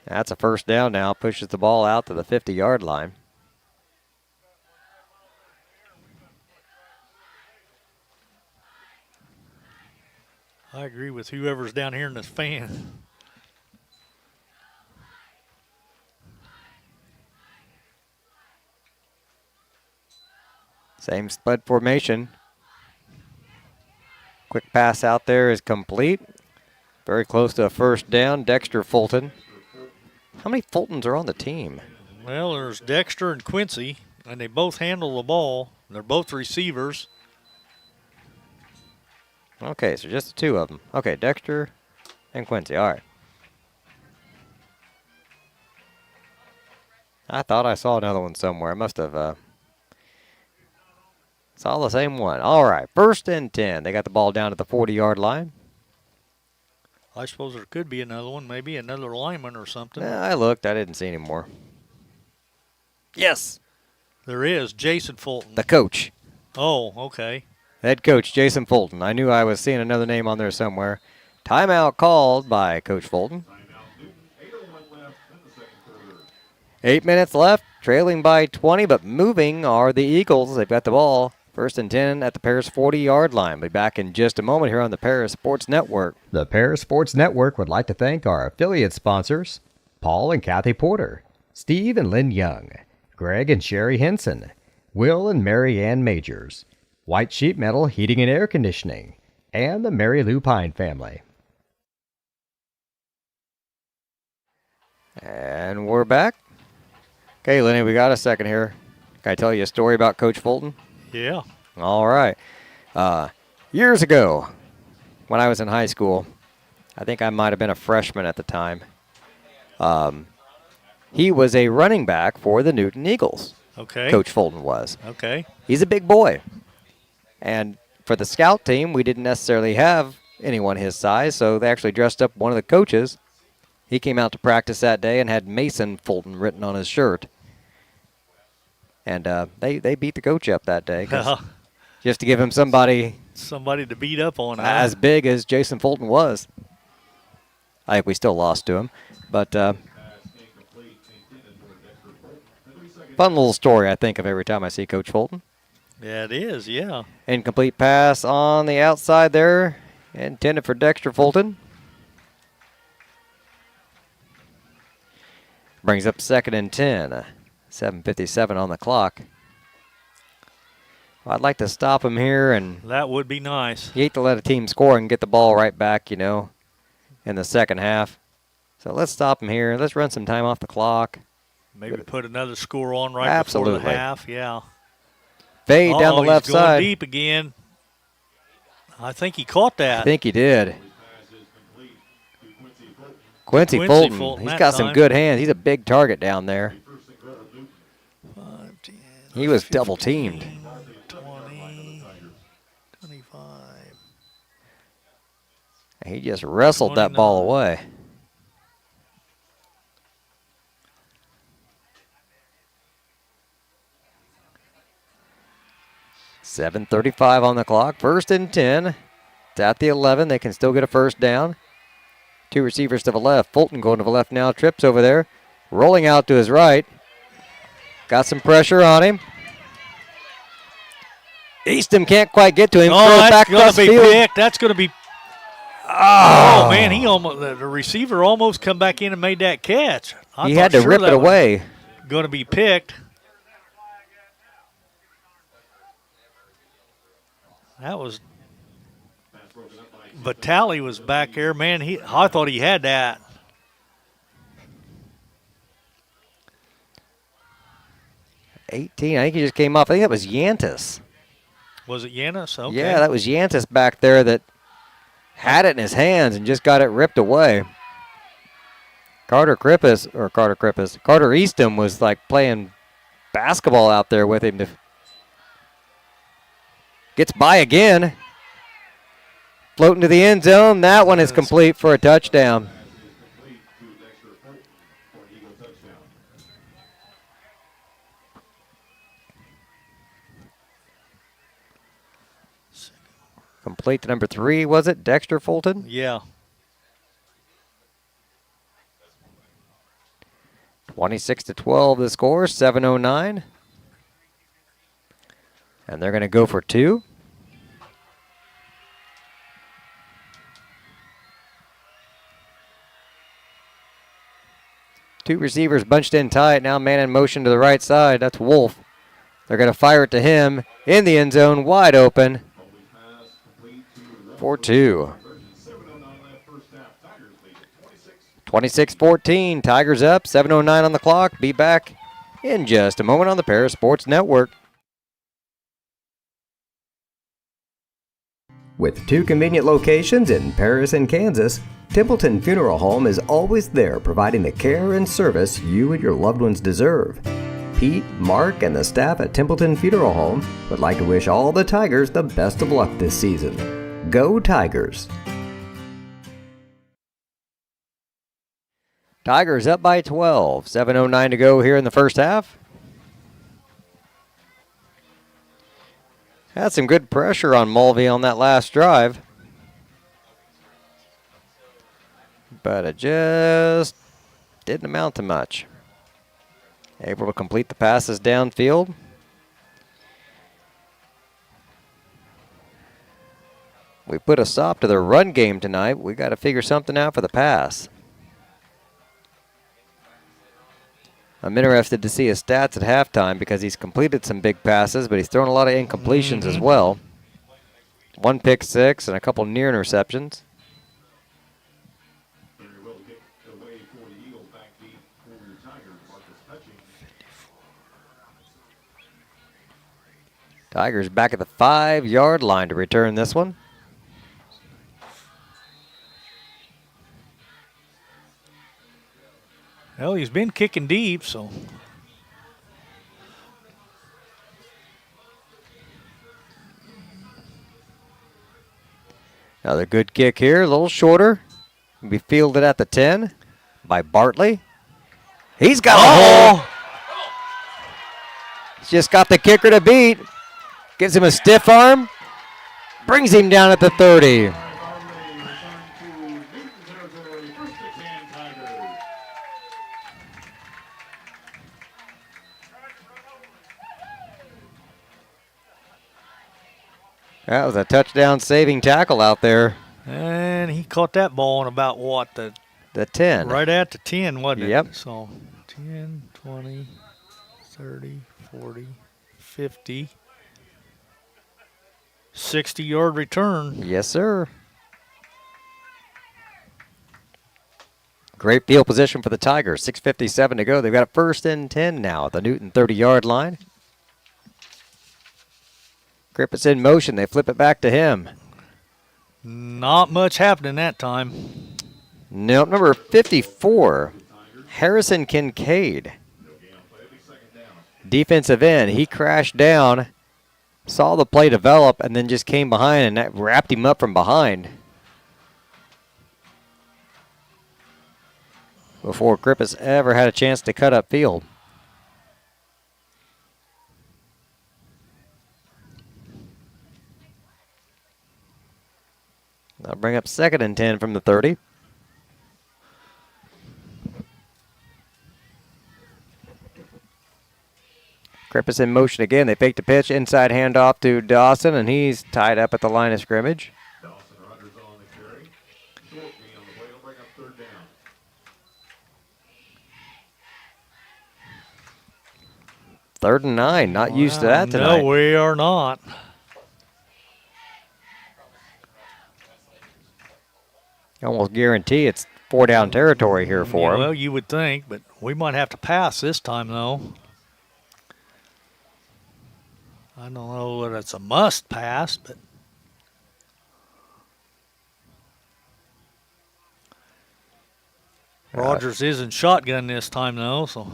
That's a first down now. Pushes the ball out to the 50-yard line. I agree with whoever's down here in this fan. Same spread formation. Quick pass out there is complete. Very close to a first down. Dexter Fulton. How many Fultons are on the team? Well, there's Dexter and Quincy, and they both handle the ball. They're both receivers. Okay, so just the two of them. Okay, Dexter and Quincy. All right. I thought I saw another one somewhere. I must have saw the same one. All right, 1st and 10. They got the ball down to the 40-yard line. I suppose there could be another one, maybe another lineman or something. I looked. I didn't see any more. Yes. There is Jason Fulton. The coach. Oh, okay. Head coach Jason Fulton. I knew I was seeing another name on there somewhere. Timeout called by Coach Fulton. 8 minutes left, trailing by 20, but moving are the Eagles. They've got the ball. 1st and 10 at the Paris 40-yard line. Be back in just a moment here on the Paris Sports Network. The Paris Sports Network would like to thank our affiliate sponsors, Paul and Kathy Porter, Steve and Lynn Young, Greg and Sherry Henson, Will and Mary Ann Majors, White Sheet Metal Heating and Air Conditioning, and the Mary Lou Pine family. And we're back. Okay, Lenny, we got a second here. Can I tell you a story about Coach Fulton? Yeah. All right. Years ago, when I was in high school, I think I might have been a freshman at the time. He was a running back for the Newton Eagles. Okay. Coach Fulton was. Okay. He's a big boy. And for the scout team, we didn't necessarily have anyone his size, so they actually dressed up one of the coaches. He came out to practice that day and had Mason Fulton written on his shirt. And they beat the coach up that day. Just to give him somebody to beat up on. As big as Jason Fulton was. I think we still lost to him. But fun little story I think of every time I see Coach Fulton. Yeah, it is, yeah. Incomplete pass on the outside there. Intended for Dexter Fulton. Brings up 2nd and 10. 7:57 on the clock. Well, I'd like to stop him here, and that would be nice. You hate to let a team score and get the ball right back, you know, in the second half. So let's stop him here. Let's run some time off the clock. Maybe put another score on right Absolutely. before the half. Yeah. Fade down the left he's going side. Deep again. I think he caught that. I think he did. Quincy Fulton. He's got some good hands. He's a big target down there. 5, 10, he was 15, double teamed. 20, 25. He just wrestled 29. that ball away. .35 on the clock. 1st and 10. It's at the 11. They can still get a first down. Two receivers to the left. Fulton going to the left now. Trips over there. Rolling out to his right. Got some pressure on him. Easton can't quite get to him. Oh, that's going to be picked. That's going to be. Oh, man, the receiver almost come back in and made that catch. He had to rip it away. Going to be picked. That was Vitale was back there, man. I thought he had that. I think he just came off. I think that was Yantis. Was it Yanis? Okay. Yeah, that was Yantis back there that had it in his hands and just got it ripped away. Carter Easton was like playing basketball out there with him. Gets by again. Floating to the end zone. That one is complete for a touchdown. Complete to number 3, was it? Dexter Fulton? Yeah. 26-12 the score, 7:09. And they're going to go for 2. Two receivers bunched in tight. Now man in motion to the right side. That's Wolf. They're going to fire it to him in the end zone, wide open. 4-2. 26-14. Tigers up. 7:09 on the clock. Be back in just a moment on the Paris Sports Network. With 2 convenient locations in Paris and Kansas, Templeton Funeral Home is always there providing the care and service you and your loved ones deserve. Pete, Mark, and the staff at Templeton Funeral Home would like to wish all the Tigers the best of luck this season. Go Tigers! Tigers up by 12. 7:09 to go here in the first half. Had some good pressure on Mulvey on that last drive. But it just didn't amount to much. Able to complete the passes downfield. We put a stop to the run game tonight. We got to figure something out for the pass. I'm interested to see his stats at halftime because he's completed some big passes, but he's thrown a lot of incompletions as well. 1 pick six and a couple near interceptions. Tigers back at the 5-yard line to return this one. Well, he's been kicking deep, so. Another good kick here, a little shorter. Will be fielded at the 10 by Bartley. He's got a hole. He's just got the kicker to beat. Gives him a stiff arm. Brings him down at the 30. That was a touchdown-saving tackle out there. And he caught that ball in about what? The 10. Right at the 10, wasn't it? Yep. So 10, 20, 30, 40, 50. 60-yard return. Yes, sir. Great field position for the Tigers. 6:57 to go. They've got a 1st and 10 now at the Newton 30-yard line. Griffith's in motion. They flip it back to him. Not much happening that time. Nope, number 54, Harrison Kincaid. Defensive end. He crashed down, saw the play develop, and then just came behind and that wrapped him up from behind. Before Griffiths ever had a chance to cut up field. They'll bring up 2nd and 10 from the 30. Griffiths in motion again. They fake the pitch, inside handoff to Dawson, and he's tied up at the line of scrimmage. Dawson Rogers on the carry. Short gain on the play. Will bring up 3rd down. 3rd and 9. Not used to that tonight. No, we are not. Almost guarantee it's 4-down territory here for him. Well, you would think, but we might have to pass this time, though. I don't know that it's a must pass, but Rogers isn't shotgun this time, though. So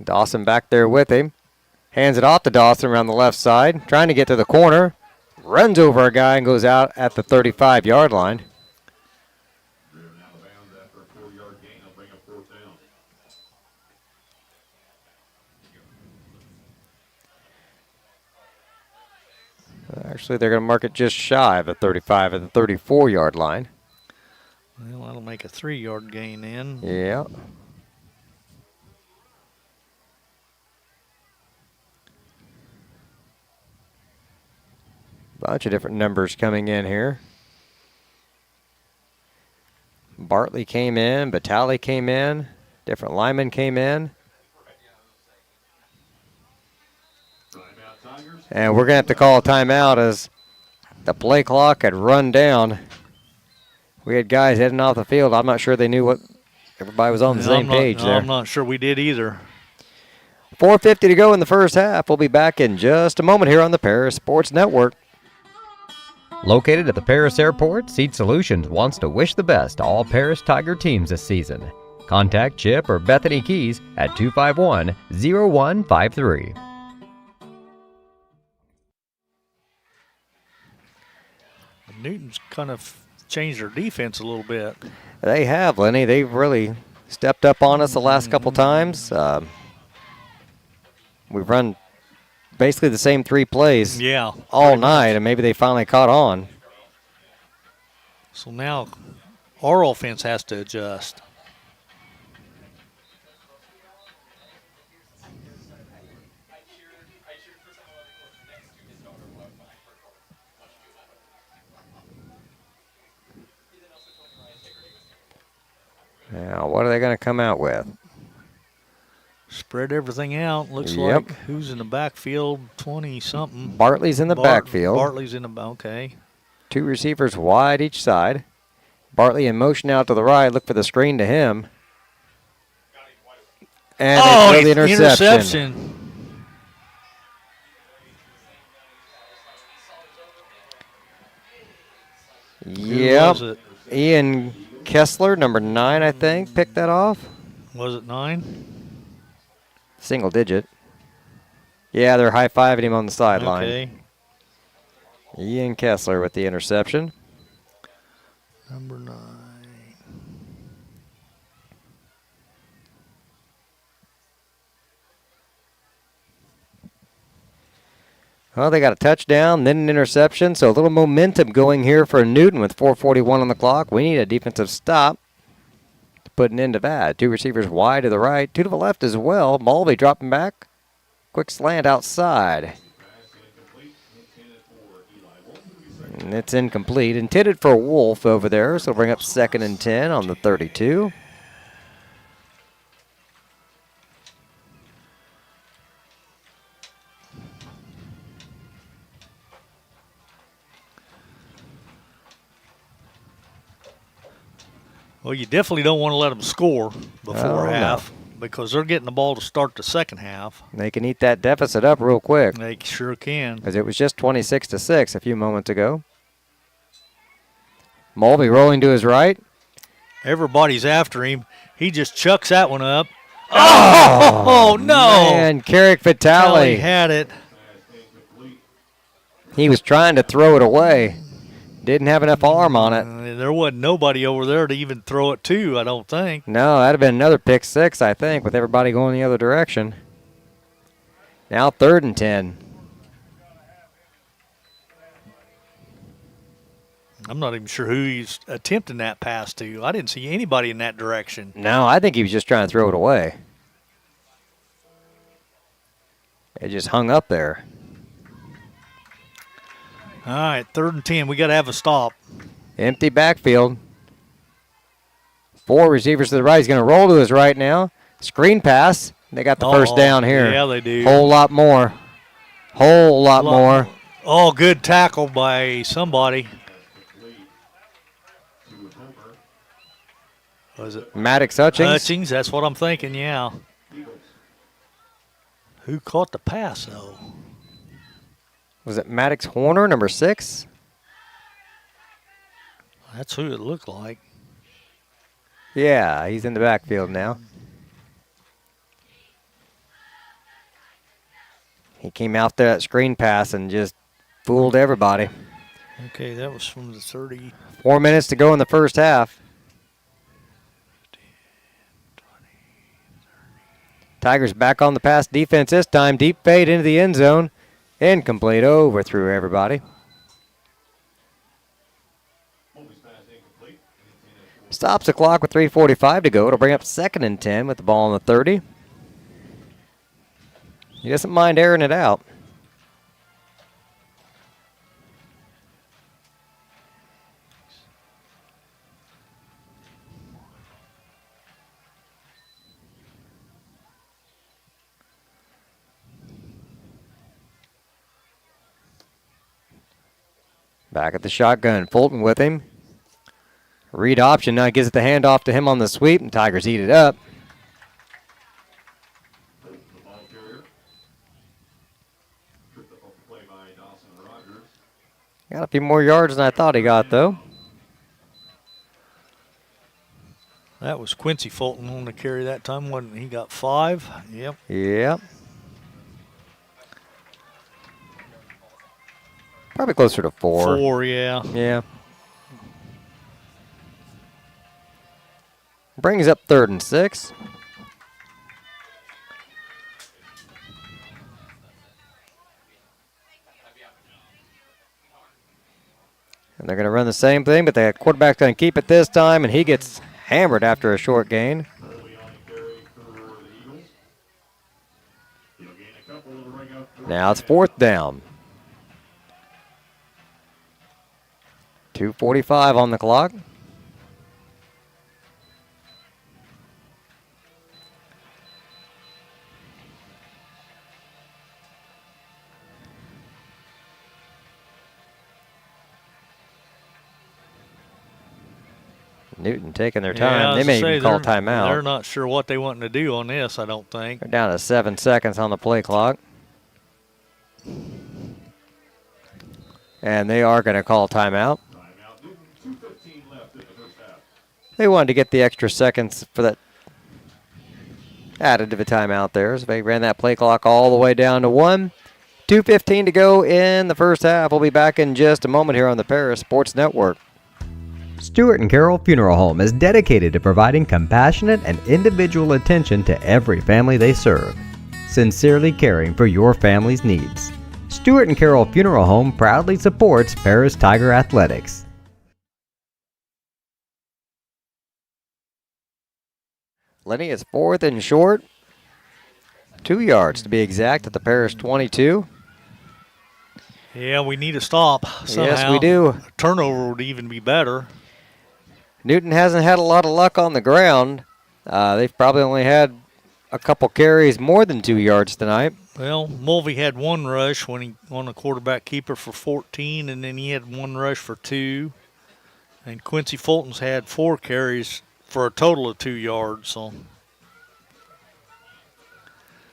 Dawson back there with him. Hands it off to Dawson around the left side. Trying to get to the corner. Runs over a guy and goes out at the 35-yard line. Actually, they're going to mark it just shy of the 35 at the 34-yard line. Well, that'll make a 3-yard gain in. Yeah. Bunch of different numbers coming in here. Bartley came in, Batali came in, different linemen came in. And we're going to have to call a timeout as the play clock had run down. We had guys heading off the field. I'm not sure they knew what everybody was on the same page there. I'm not sure we did either. 4:50 to go in the first half. We'll be back in just a moment here on the Paris Sports Network. Located at the Paris Airport, Seed Solutions wants to wish the best to all Paris Tiger teams this season. Contact Chip or Bethany Keys at 251-0153. Newton's kind of changed their defense a little bit. They have, Lenny. They've really stepped up on us the last couple times. We've run basically the same 3 plays all night, and maybe they finally caught on. So now our offense has to adjust. Now, what are they going to come out with? Spread everything out. Looks like who's in the backfield? 20-something. Bartley's in the backfield. Bartley's in the okay. 2 receivers wide each side. Bartley in motion out to the right. Look for the screen to him. And they throw the interception. Yep. Ian Kessler, number 9, I think, picked that off. Was it 9? Single digit. Yeah, they're high-fiving him on the sideline. Okay. Ian Kessler with the interception. Number 9. Well, they got a touchdown, then an interception, so a little momentum going here for Newton with 4:41 on the clock. We need a defensive stop to put an end to that. 2 receivers wide to the right, 2 to the left as well. Mulvey dropping back. Quick slant outside. And it's incomplete. Intended for Wolf over there, so bring up 2nd and 10 on the 32. Well, you definitely don't want to let them score before half because they're getting the ball to start the second half. They can eat that deficit up real quick. They sure can. Because it was just 26-6 a few moments ago. Mulvey rolling to his right. Everybody's after him. He just chucks that one up. Oh no! And Carrick Vitale had it. He was trying to throw it away. Didn't have enough arm on it. There wasn't nobody over there to even throw it to, I don't think. No, that'd have been another pick 6, I think, with everybody going the other direction. Now 3rd and 10. I'm not even sure who he's attempting that pass to. I didn't see anybody in that direction. No, I think he was just trying to throw it away. It just hung up there. All right, 3rd and 10. We got to have a stop. Empty backfield. 4 receivers to the right. He's going to roll to his right now. Screen pass. They got the first down here. Yeah, they do. Whole lot more. More. Oh, good tackle by somebody. Was it Maddox Hutchings. Hutchings? That's what I'm thinking, yeah. Who caught the pass, though? Was it Maddox Horner, number 6? That's who it looked like. Yeah, he's in the backfield now. He came out there that screen pass and just fooled everybody. Okay, that was from the 30. 4 minutes to go in the first half. Tigers back on the pass defense this time. Deep fade into the end zone. Incomplete. Overthrew everybody. Stops the clock with 3:45 to go. It'll bring up 2nd and 10 with the ball on the 30. He doesn't mind airing it out. Back at the shotgun. Fulton with him. Read option. Now gives it the handoff to him on the sweep, and Tigers eat it up. Got a few more yards than I thought he got, though. That was Quincy Fulton on the carry that time, wasn't he? He got 5. Yep. Yep. Probably closer to 4. 4, yeah. Yeah. Brings up 3rd and 6. And they're going to run the same thing, but the quarterback's going to keep it this time, and he gets hammered after a short gain. Now it's 4th down. 2:45 on the clock. Newton taking their time. They may even call timeout. They're not sure what they want to do on this, I don't think. They're down to 7 seconds on the play clock. And they are going to call timeout. They wanted to get the extra seconds for that added to the timeout there. So they ran that play clock all the way down to 1. 2:15 to go in the first half. We'll be back in just a moment here on the Paris Sports Network. Stewart and Carroll Funeral Home is dedicated to providing compassionate and individual attention to every family they serve, sincerely caring for your family's needs. Stewart and Carroll Funeral Home proudly supports Paris Tiger Athletics. Lenny, it's 4th and short. 2 yards to be exact at the Paris 22. Yeah, we need a stop somehow. Yes, we do. A turnover would even be better. Newton hasn't had a lot of luck on the ground. They've probably only had a couple carries more than 2 yards tonight. Well, Mulvey had 1 rush when he on a quarterback keeper for 14, and then he had 1 rush for 2. And Quincy Fulton's had 4 carries for a total of 2 yards. So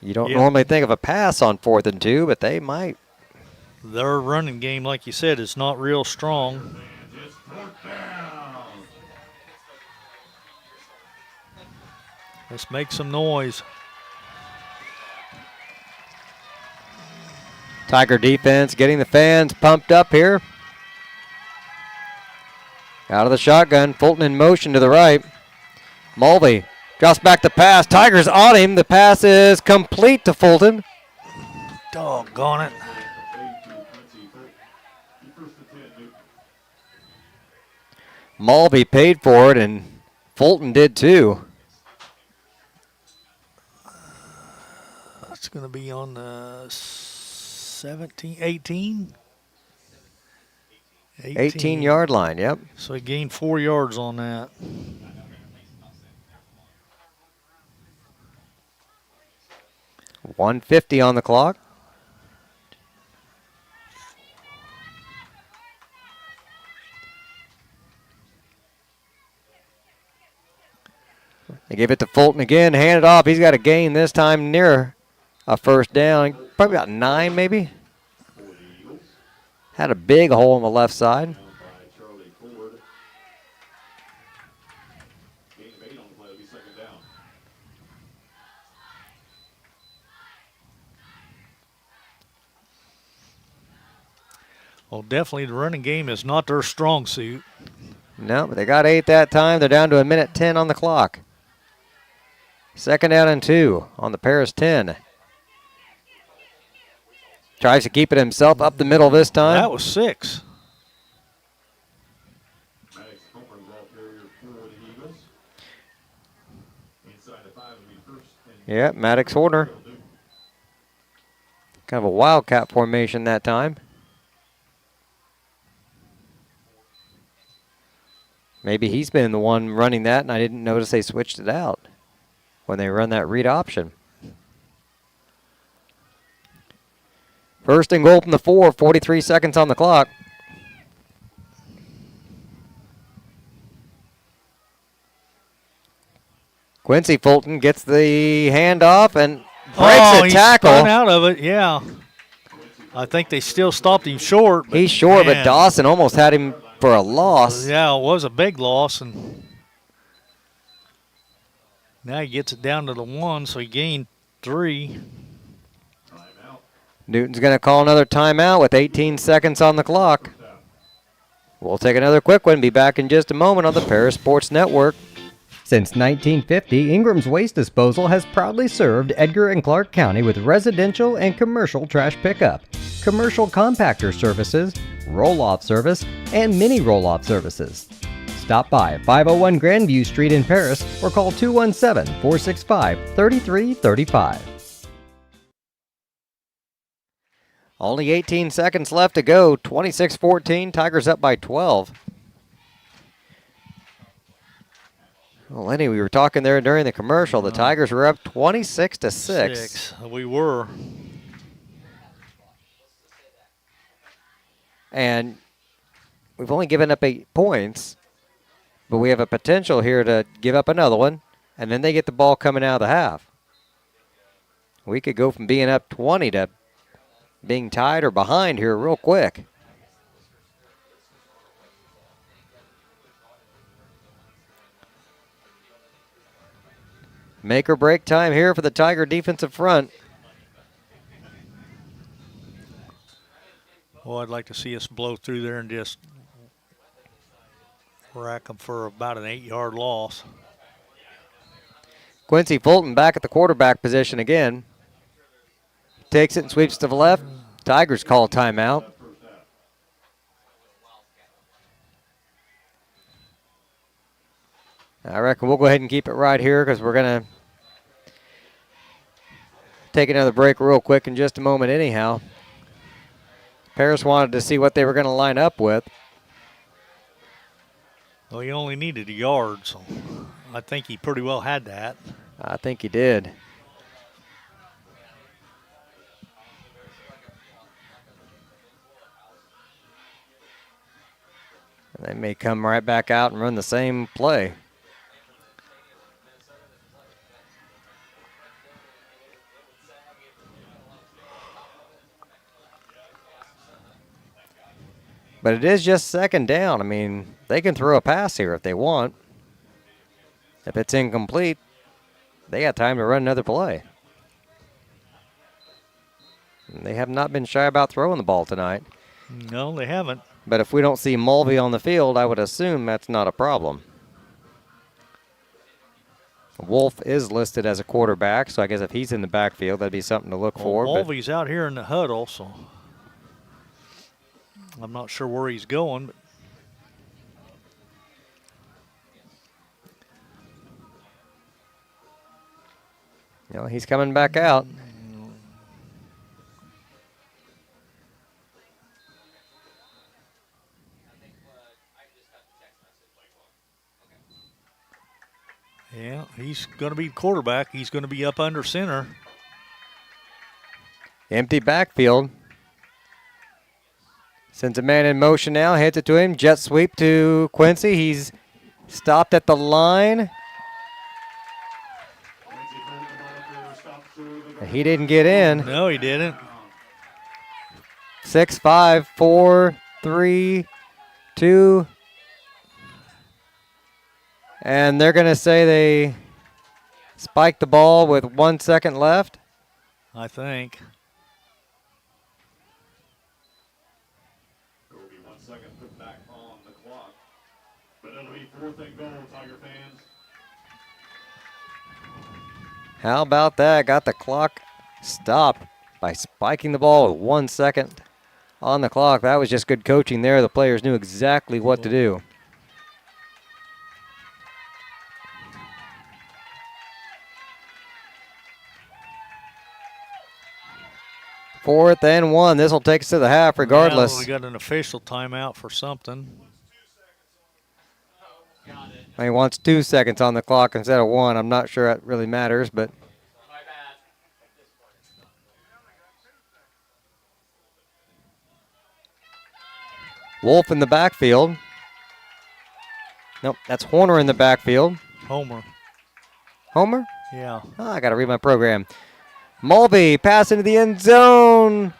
You don't normally think of a pass on 4th and 2, but they might. Their running game, like you said, is not real strong. Let's make some noise. Tiger defense getting the fans pumped up here. Out of the shotgun, Fulton in motion to the right. Mulvey drops back the pass. Tigers on him. The pass is complete to Fulton. Doggone it. Mulvey paid for it, and Fulton did too. It's going to be on the 18? 18-yard line, yep. So he gained 4 yards on that. $150 on the clock. give it to Fulton again, hand it off. He's got a gain this time near a first down. Probably about 9 maybe. Had a big hole on the left side. Well, definitely the running game is not their strong suit. No, but they got 8 that time. They're down to 1:10 on the clock. 2nd down and 2 on the Paris 10. Tries to keep it himself up the middle this time. That was 6. Yeah, Maddox Horner. Kind of a wildcat formation that time. Maybe he's been the one running that, and I didn't notice they switched it out when they run that read option. 1st and goal from the 4, 43 seconds on the clock. Quincy Fulton gets the handoff and breaks a tackle. He spun out of it, yeah. I think they still stopped him short. He's short, but Dawson almost had him for a loss. Yeah, it was a big loss, and now he gets it down to the 1, so he gained 3. Newton's going to call another timeout with 18 seconds on the clock. We'll take another quick one. Be back in just a moment on the Paris Sports Network. Since 1950, Ingram's Waste Disposal has proudly served Edgar and Clark County with residential and commercial trash pickup, commercial compactor services, roll-off service, and mini roll-off services. Stop by at 501 Grandview Street in Paris or call 217-465-3335. Only 18 seconds left to go. 26-14. Tigers up by 12. Well, Lenny, we were talking there during the commercial. The Tigers were up 26-6. We were. And we've only given up 8 points, but we have a potential here to give up another one, and then they get the ball coming out of the half. We could go from being up 20 to being tied or behind here real quick. Make or break time here for the Tiger defensive front. Well, I'd like to see us blow through there and just rack them for about an 8-yard loss. Quincy Fulton back at the quarterback position again. Takes it and sweeps to the left. Tigers call timeout. I reckon we'll go ahead and keep it right here because we're going to take another break real quick in just a moment anyhow. Paris wanted to see what they were going to line up with. Well, he only needed a yard, so I think he pretty well had that. I think he did. They may come right back out and run the same play. But it is just 2nd down. I mean, they can throw a pass here if they want. If it's incomplete, they got time to run another play. And they have not been shy about throwing the ball tonight. No, they haven't. But if we don't see Mulvey on the field, I would assume that's not a problem. Wolf is listed as a quarterback, so I guess if he's in the backfield, that'd be something to look for. Mulvey's out here in the huddle, so I'm not sure where he's going. But you know, he's coming back out. yeah, he's going to be quarterback. He's going to be up under center. Empty backfield. Sends a man in motion now, hands it to him. Jet sweep to Quincy. He's stopped at the line. He didn't get in. No, he didn't. 6, 5, 4, 3, 2. And they're going to say they spiked the ball with 1 second left. I think. There will be 1 second put back on the clock. But it'll be 4th and goal, Tiger fans. How about that? Got the clock stopped by spiking the ball with 1 second on the clock. That was just good coaching there. The players knew exactly what to do. Fourth and 1. This will take us to the half regardless. Now we got an official timeout for something. He wants 2 seconds on the clock instead of 1. I'm not sure that really matters, but. Wolf in the backfield. Nope, that's Horner in the backfield. Homer. Homer? Yeah. Oh, I got to read my program. Mulvey, pass into the end zone.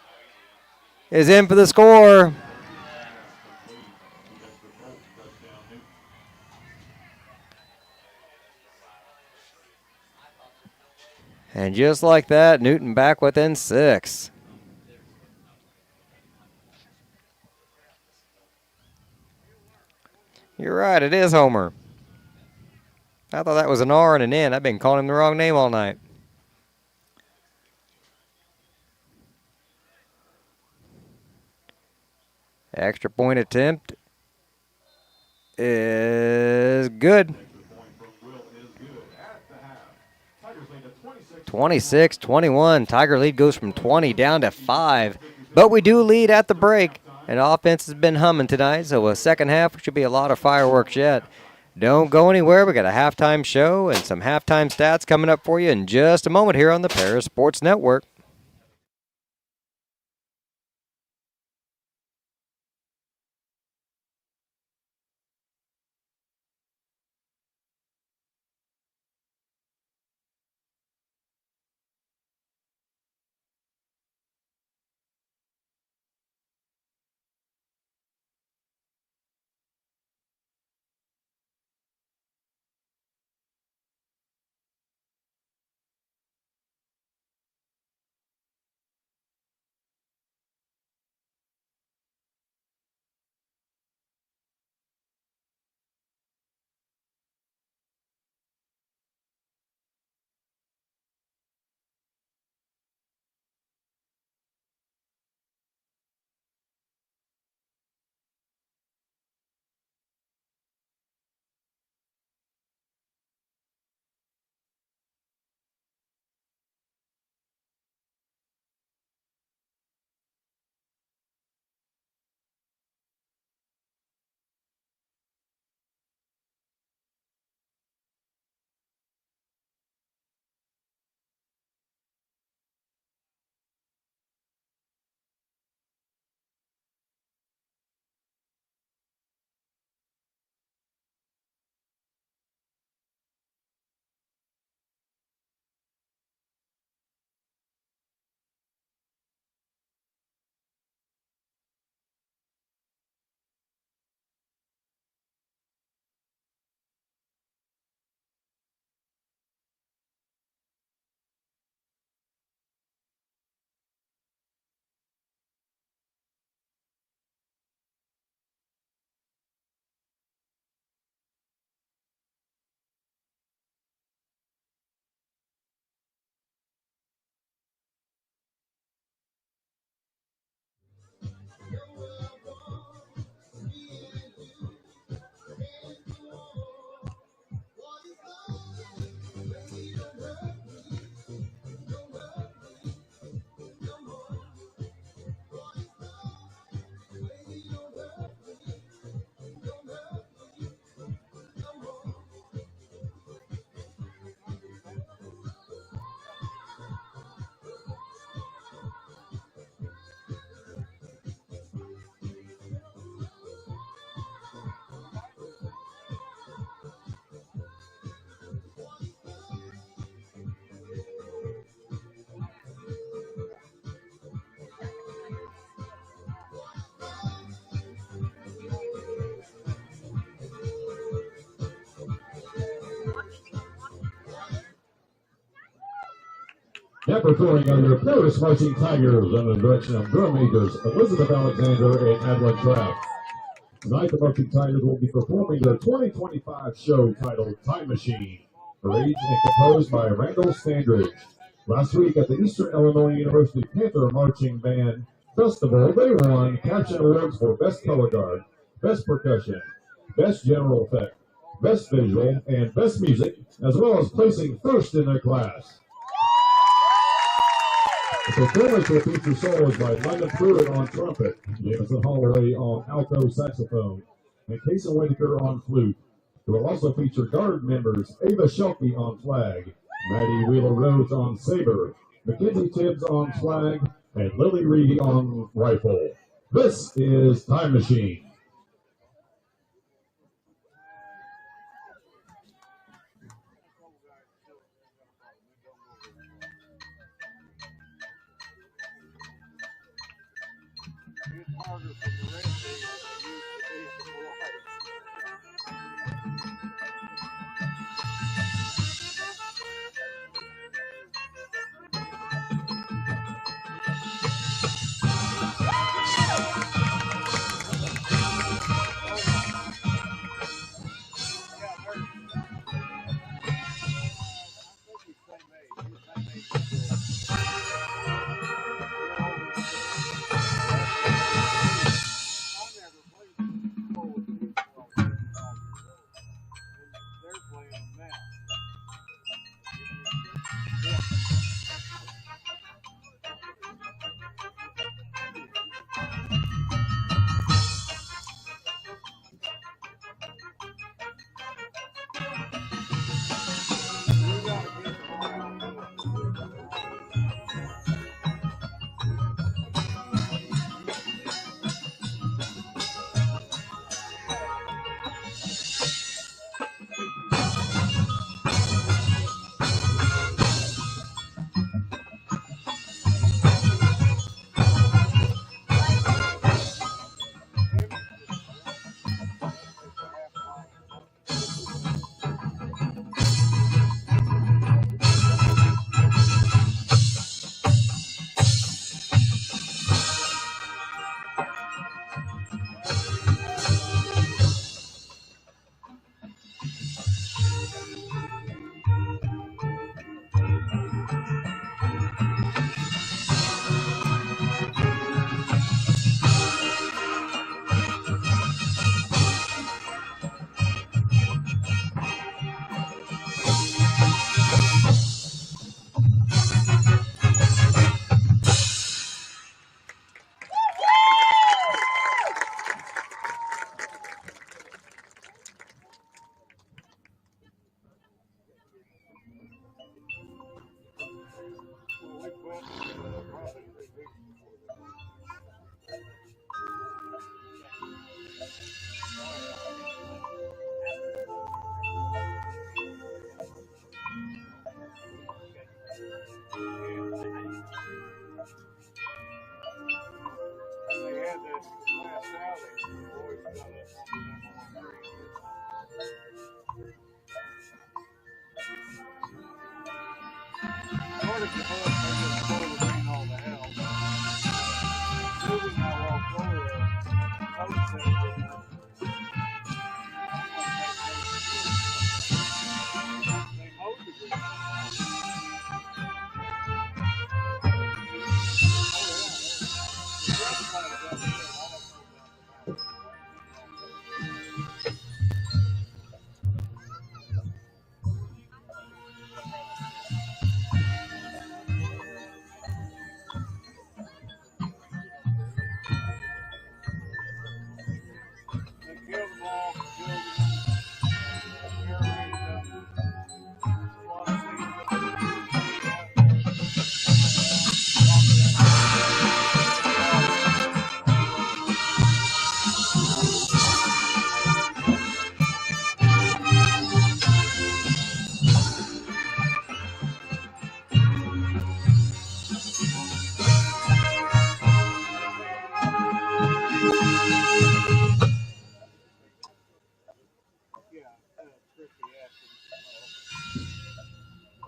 Is in for the score. And just like that, Newton back within 6. You're right, it is Homer. I thought that was an R and an N. I've been calling him the wrong name all night. Extra point attempt is good. 26-21. Tiger lead goes from 20 down to 5. But we do lead at the break. And offense has been humming tonight, so a second half should be a lot of fireworks yet. Don't go anywhere. We got a halftime show and some halftime stats coming up for you in just a moment here on the Paris Sports Network. Now performing under the Paris Marching Tigers under the direction of drum majors Elizabeth Alexander and Evelyn Trapp. Tonight, the Marching Tigers will be performing their 2025 show titled Time Machine, arranged and composed by Randall Standridge. Last week at the Eastern Illinois University Panther Marching Band Festival, they won caption awards for Best Color Guard, Best Percussion, Best General Effect, Best Visual, and Best Music, as well as placing first in their class. The performance will feature solos by London Pruitt on trumpet, Jameson Holloway on alto saxophone, and Kason Whitaker on flute. It will also feature guard members Ava Shelkey on flag, Maddie Wheeler-Rhodes on saber, Mackenzie Tibbs on flag, and Lily Reedy on rifle. This is Time Machine.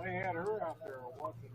They had her out there watching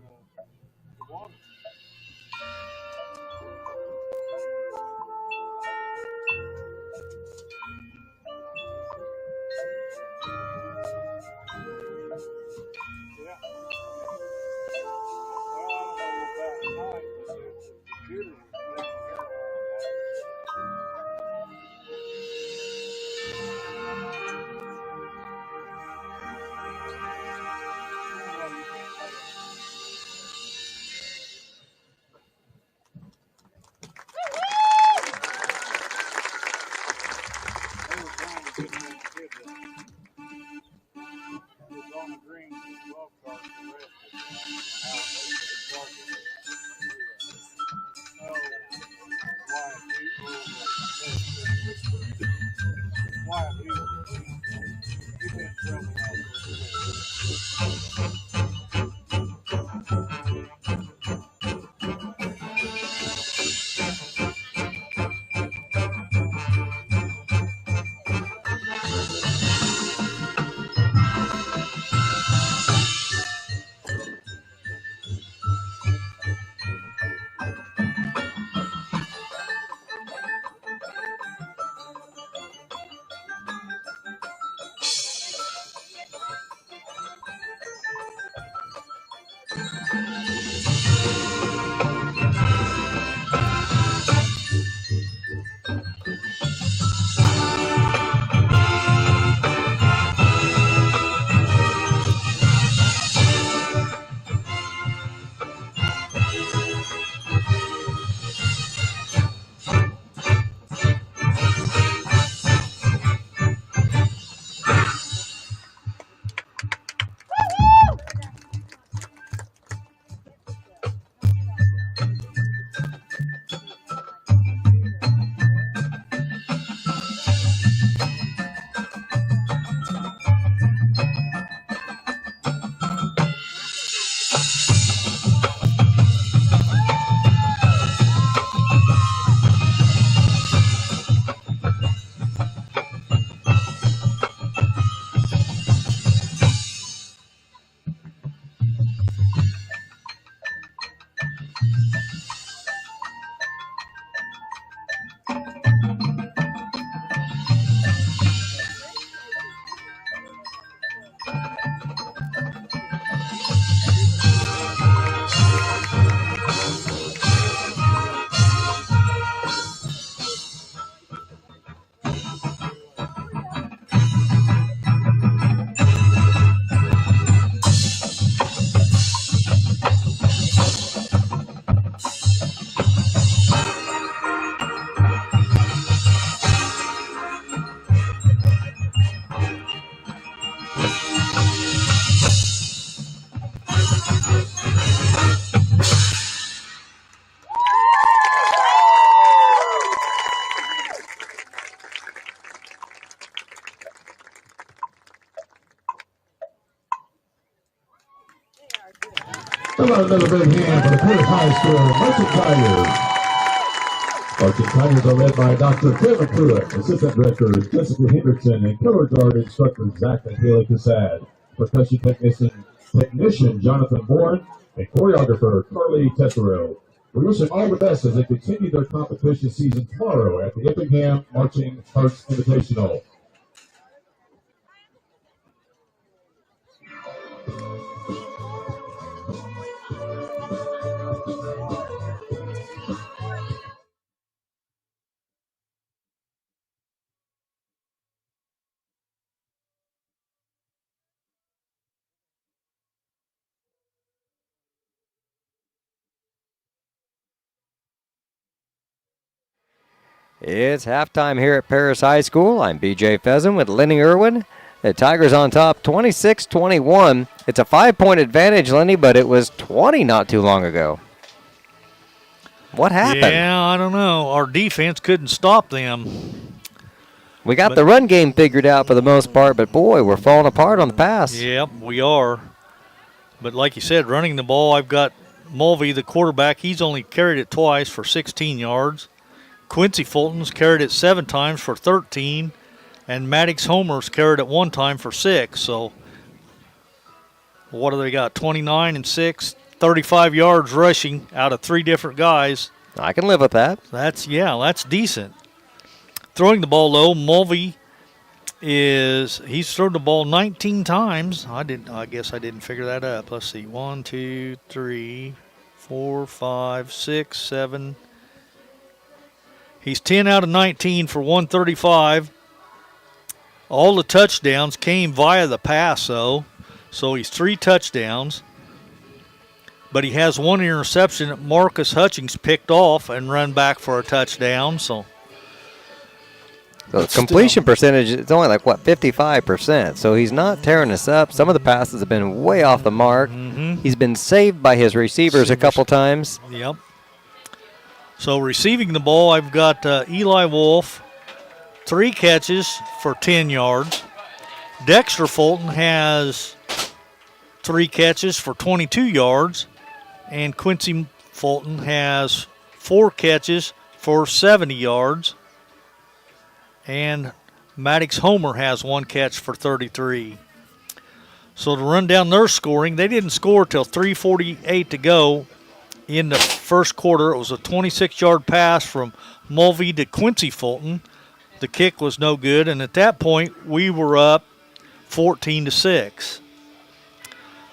How about another big hand for the Pierce High School Merchant Tigers? Merchant Tigers are led by Dr. Kevin Pruitt, Assistant Director Jessica Hendrickson, and Color Guard Instructor Zach and Haley Cassad, Percussion Technician Jonathan Bourne, and Choreographer Carly Tesoro. We wish them all the best as they continue their competition season tomorrow at the Effingham Marching Arts Invitational. It's halftime here at Paris High School. I'm BJ Pheasant with Lenny Irwin. The Tigers on top 26-21. It's a 5-point advantage, Lenny, but it was 20 not too long ago. What happened? Yeah, I don't know. Our defense couldn't stop them. We got the run game figured out for the most part, but boy, we're falling apart on the pass. Yep, we are. But like you said, running the ball, I've got Mulvey, the quarterback. He's only carried it twice for 16 yards. Quincy Fulton's carried it 7 times for 13, and Maddox Homer's carried it 1 time for 6. So what do they got? 29 and 6, 35 yards rushing out of 3 different guys. I can live with that. That's decent. Throwing the ball low, Mulvey he's thrown the ball 19 times. I guess I didn't figure that up. Let's see. 1, 2, 3, 4, 5, 6, 7. He's 10 out of 19 for 135. All the touchdowns came via the pass, though. So he's 3 touchdowns. But he has 1 interception that Marcus Hutchings picked off and run back for a touchdown. So the completion percentage is only 55%. So he's not tearing us up. Some of the passes have been way off the mark. Mm-hmm. He's been saved by his receivers a couple times. Yep. So receiving the ball, I've got Eli Wolf, 3 catches for 10 yards. Dexter Fulton has 3 catches for 22 yards. And Quincy Fulton has 4 catches for 70 yards. And Maddox Homer has 1 catch for 33. So to run down their scoring, they didn't score till 3:48 to go in the first quarter. It was a 26-yard pass from Mulvey to Quincy Fulton. The kick was no good, and at that point, we were up 14-6.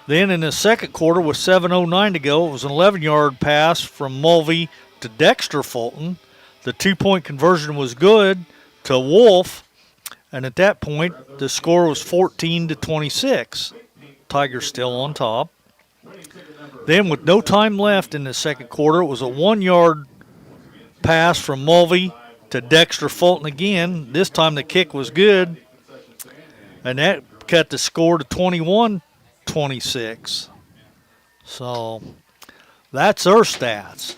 Then in the second quarter, with 7:09 to go, it was an 11-yard pass from Mulvey to Dexter Fulton. The 2-point conversion was good to Wolf, and at that point, the score was 14-26. Tigers still on top. Then with no time left in the second quarter, it was a 1-yard pass from Mulvey to Dexter Fulton again. This time the kick was good, and that cut the score to 21-26. So that's our stats.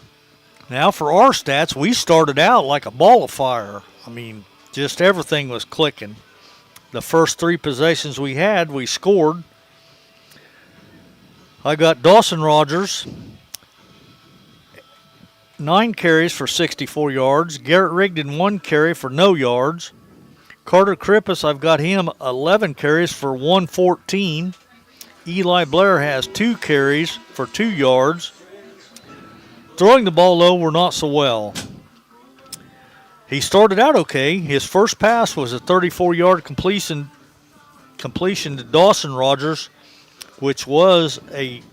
Now for our stats, we started out like a ball of fire. I mean, just everything was clicking. The first 3 possessions we had, we scored. I got Dawson Rogers, 9 carries for 64 yards. Garrett Rigdon, 1 carry for no yards. Carter Krippus, I've got him 11 carries for 114. Eli Blair has 2 carries for 2 yards. Throwing the ball low, we're not so well. He started out okay. His first pass was a 34-yard completion to Dawson Rogers, which was a,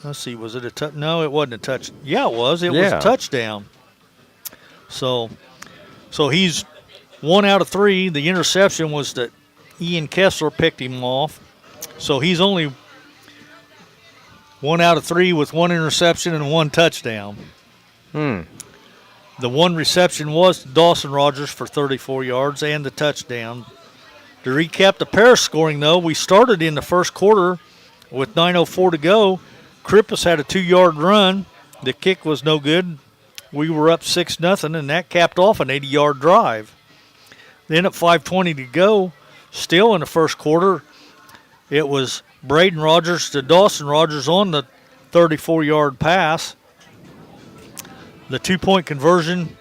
let's see, was it a touch? No, it wasn't a touch. Yeah, it was. It was a touchdown. So he's 1 out of 3. The interception was that Ian Kessler picked him off. So he's only 1 out of 3 with 1 interception and 1 touchdown. The 1 reception was to Dawson Rogers for 34 yards and the touchdown. To recap the pair scoring, though, we started in the first quarter with 9:04 to go. Krippus had a 2-yard run. The kick was no good. We were up 6-0, and that capped off an 80-yard drive. Then at 5:20 to go, still in the first quarter, it was Braden Rogers to Dawson Rogers on the 34-yard pass. The 2-point conversion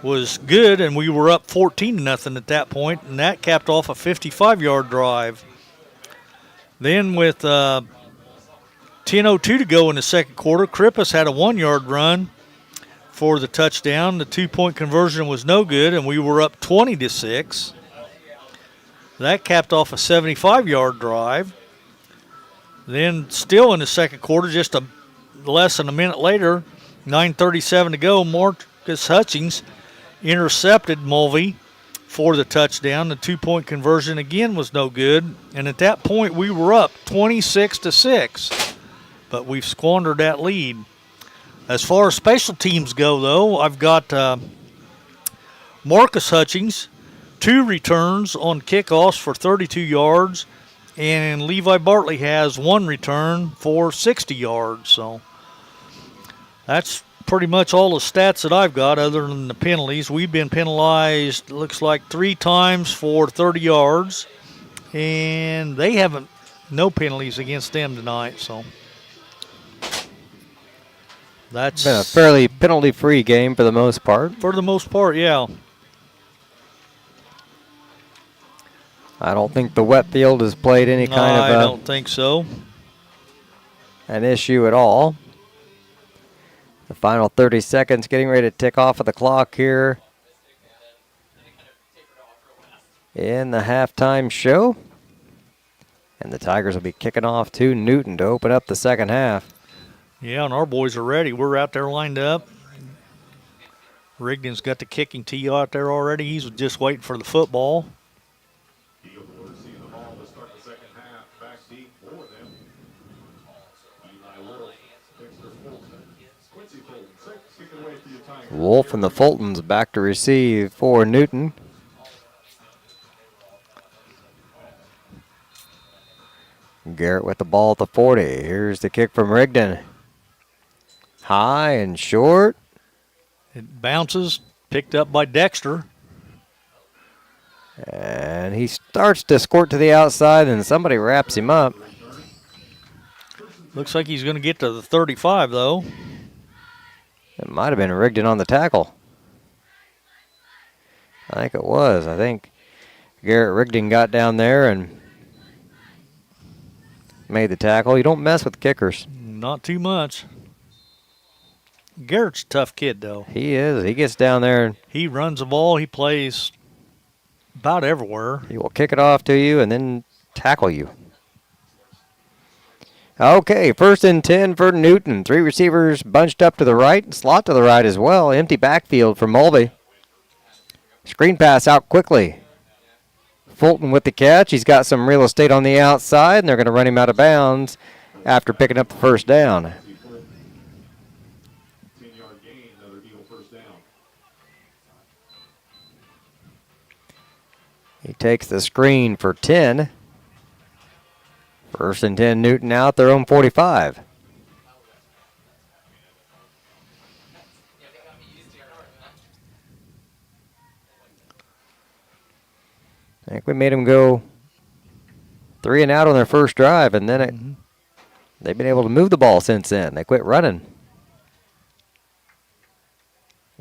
was good, and we were up 14-0 at that point, and that capped off a 55-yard drive. Then with 10:02 to go in the second quarter, Krippus had a 1-yard run for the touchdown. The 2-point conversion was no good, and we were up 20-6. That capped off a 75-yard drive. Then still in the second quarter, just less than a minute later, 9:37 to go, Marcus Hutchings intercepted Mulvey for the touchdown. The 2-point conversion again was no good, and at that point we were up 26-6, but we've squandered that lead. As far as special teams go, though, I've got Marcus Hutchings, 2 returns on kickoffs for 32 yards, and Levi Bartley has 1 return for 60 yards. So that's pretty much all the stats that I've got other than the penalties. We've been penalized, looks like 3 times for 30 yards, and they haven't, no penalties against them tonight. So that's been a fairly penalty-free game for the most part. For the most part, yeah. I don't think the wet field has played any kind of I don't think so. an issue at all. The final 30 seconds getting ready to tick off of the clock here in the halftime show. And the Tigers will be kicking off to Newton to open up the second half. Yeah, and our boys are ready. We're out there lined up. Rigdon's got the kicking tee out there already. He's just waiting for the football. Field will receive the ball to start the second half. Back deep for them. Eli Wolf, Dexter Fulton, Quincy Fulton, six, kicking away for your Tigers. Wolf and the Fultons back to receive for Newton. Garrett with the ball at the 40. Here's the kick from Rigdon. High and short. It bounces, picked up by Dexter. And he starts to squirt to the outside, and somebody wraps him up. Looks like he's going to get to the 35, though. It might have been Rigdon on the tackle. I think it was. I think Garrett Rigdon got down there and made the tackle. You don't mess with kickers. Not too much. Garrett's a tough kid, though. He is. He gets down there. He runs the ball. He plays about everywhere. He will kick it off to you and then tackle you. Okay, 1st and 10 for Newton. 3 receivers bunched up to the right, slot to the right as well. Empty backfield for Mulvey. Screen pass out quickly. Fulton with the catch. He's got some real estate on the outside, and they're going to run him out of bounds after picking up the first down. 10-yard gain, another Eagle first down. He takes the screen for 10. 1st and 10, Newton out their own 45. I think we made them go 3 and out on their first drive, and then they've been able to move the ball since then. They quit running.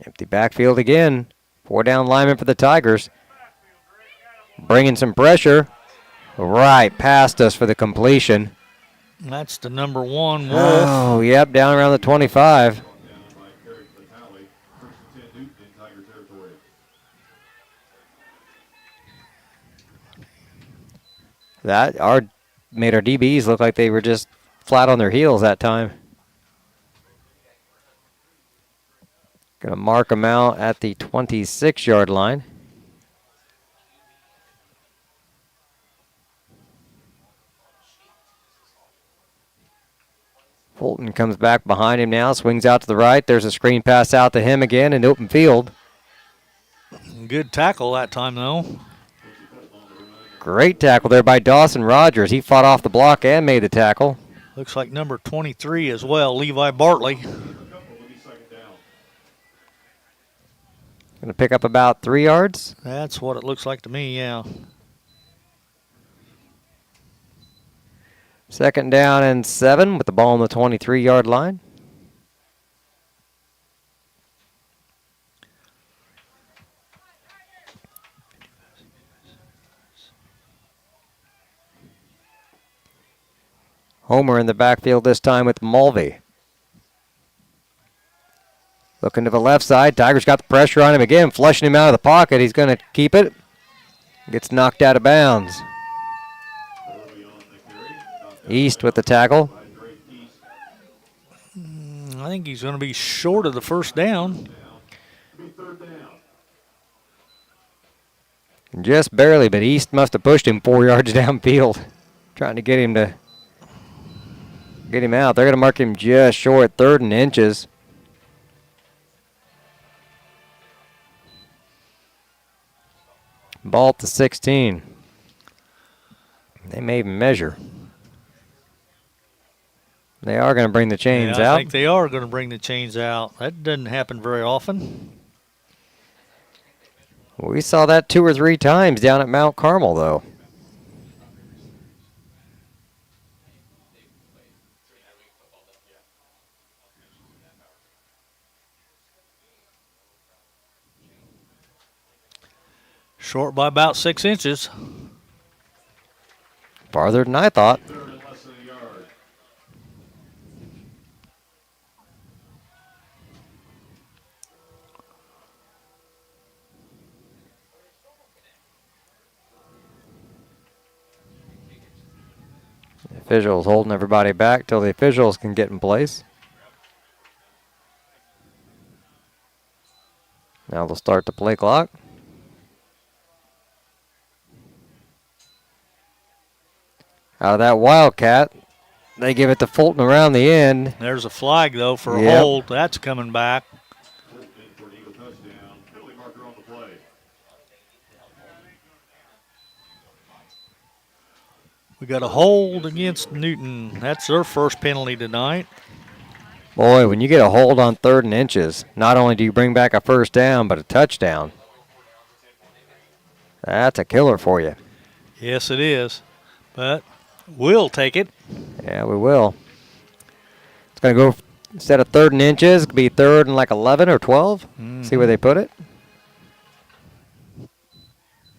Empty backfield again. 4 down lineman for the Tigers. Bringing some pressure. Right past us for the completion. That's the number 1, Wolf. Oh, yep, down around the 25. Down by Eric Vitale, 1st and 10, Newton in Tiger territory. That made our DBs look like they were just flat on their heels that time. Going to mark them out at the 26-yard line. Fulton comes back behind him now, swings out to the right. There's a screen pass out to him again in open field. Good tackle that time, though. Great tackle there by Dawson Rogers. He fought off the block and made the tackle. Looks like number 23 as well, Levi Bartley. Going to pick up about 3 yards. That's what it looks like to me, yeah. 2nd down and 7 with the ball on the 23-yard line. Homer in the backfield this time with Mulvey. Looking to the left side. Tigers got the pressure on him again, flushing him out of the pocket. He's going to keep it. Gets knocked out of bounds. East with the tackle. I think he's going to be short of the first down. Just barely, but East must have pushed him 4 yards downfield, trying to get him out. They're going to mark him just short, 3rd and inches. Ball at the 16. They may even measure. They are going to bring the chains out. I think they are going to bring the chains out. That doesn't happen very often. We saw that 2 or 3 times down at Mount Carmel, though. Short by about 6 inches. Farther than I thought. Officials holding everybody back till the officials can get in place. Now they'll start the play clock. Out of that Wildcat, they give it to Fulton around the end. There's a flag, though, for a hold. That's coming back. We got a hold against Newton. That's their first penalty tonight. Boy, when you get a hold on 3rd and inches, not only do you bring back a first down, but a touchdown. That's a killer for you. Yes, it is. But we'll take it. Yeah, we will. It's going to go, instead of 3rd and inches, it could be 3rd and like 11 or 12. See where they put it.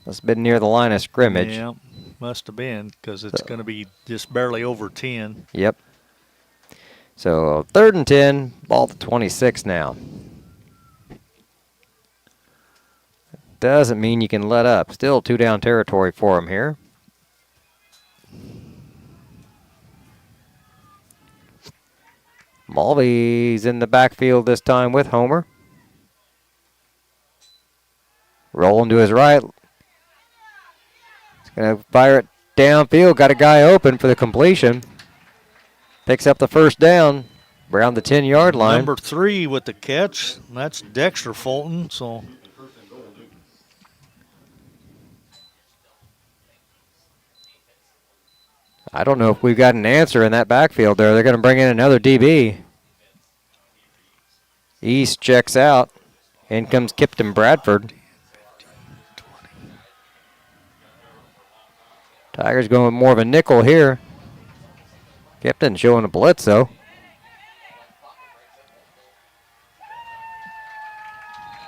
Must have been near the line of scrimmage. Yeah, must have been, because it's going to be just barely over 10. Yep. So 3rd and 10, ball to 26 now. Doesn't mean you can let up. Still 2-down territory for him here. Mulvey's in the backfield this time with Homer. Rolling to his right. He's going to fire it downfield. Got a guy open for the completion. Picks up the first down around the 10-yard line. Number 3 with the catch. That's Dexter Fulton. So I don't know if we've got an answer in that backfield there. They're going to bring in another DB. East checks out. In comes Kipton Bradford. Tigers going with more of a nickel here. Kipton showing a blitz, though.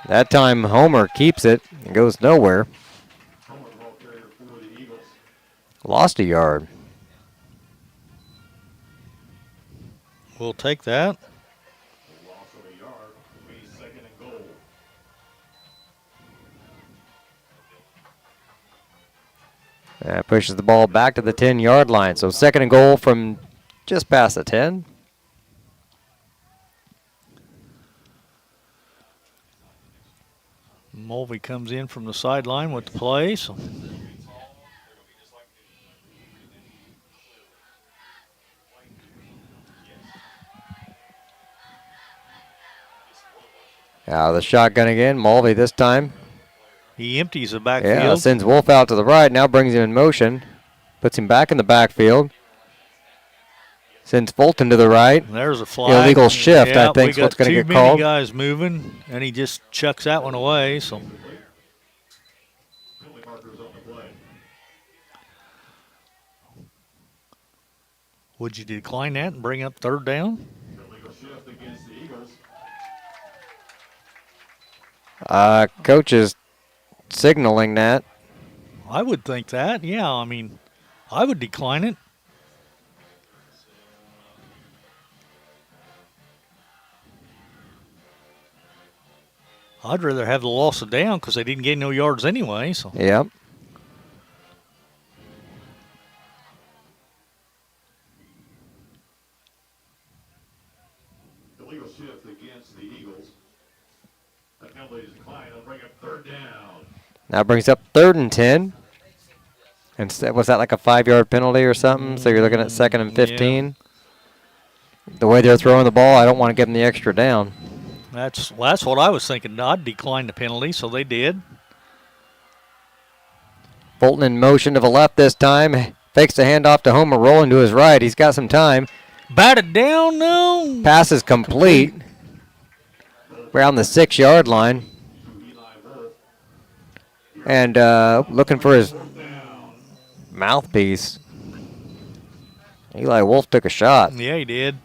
That time Homer keeps it and goes nowhere. Lost a yard. we'll take that. That pushes the ball back to the 10-yard line. So 2nd and goal from just past the 10. Mulvey comes in from the sideline with the play. So. Out of the shotgun again. Mulvey this time. He empties the backfield. Yeah, sends Wolf out to the right. Now brings him in motion. Puts him back in the backfield. Sends Fulton to the right. There's a flag. Illegal shift, I think, is what's going to get called. Too many guys moving, and he just chucks that one away. So. Would you decline that and bring up 3rd down? Coach is signaling that. I would think that. Yeah, I mean, I would decline it. I'd rather have the loss of down because they didn't get no yards anyway. So. Yep. Illegal shift against the Eagles. That penalty is declined. They'll bring up 3rd down. Now brings up 3rd and 10. And was that like a 5-yard penalty or something? So you're looking at 2nd and 15. Yeah. The way they're throwing the ball, I don't want to give them the extra down. That's what I was thinking. I'd decline the penalty, so they did. Fulton in motion to the left this time. Fakes the handoff to Homer, rolling to his right. He's got some time. Batted down, no. Pass is complete. Around the 6-yard line. And looking for his mouthpiece. Eli Wolf took a shot. Yeah, he did.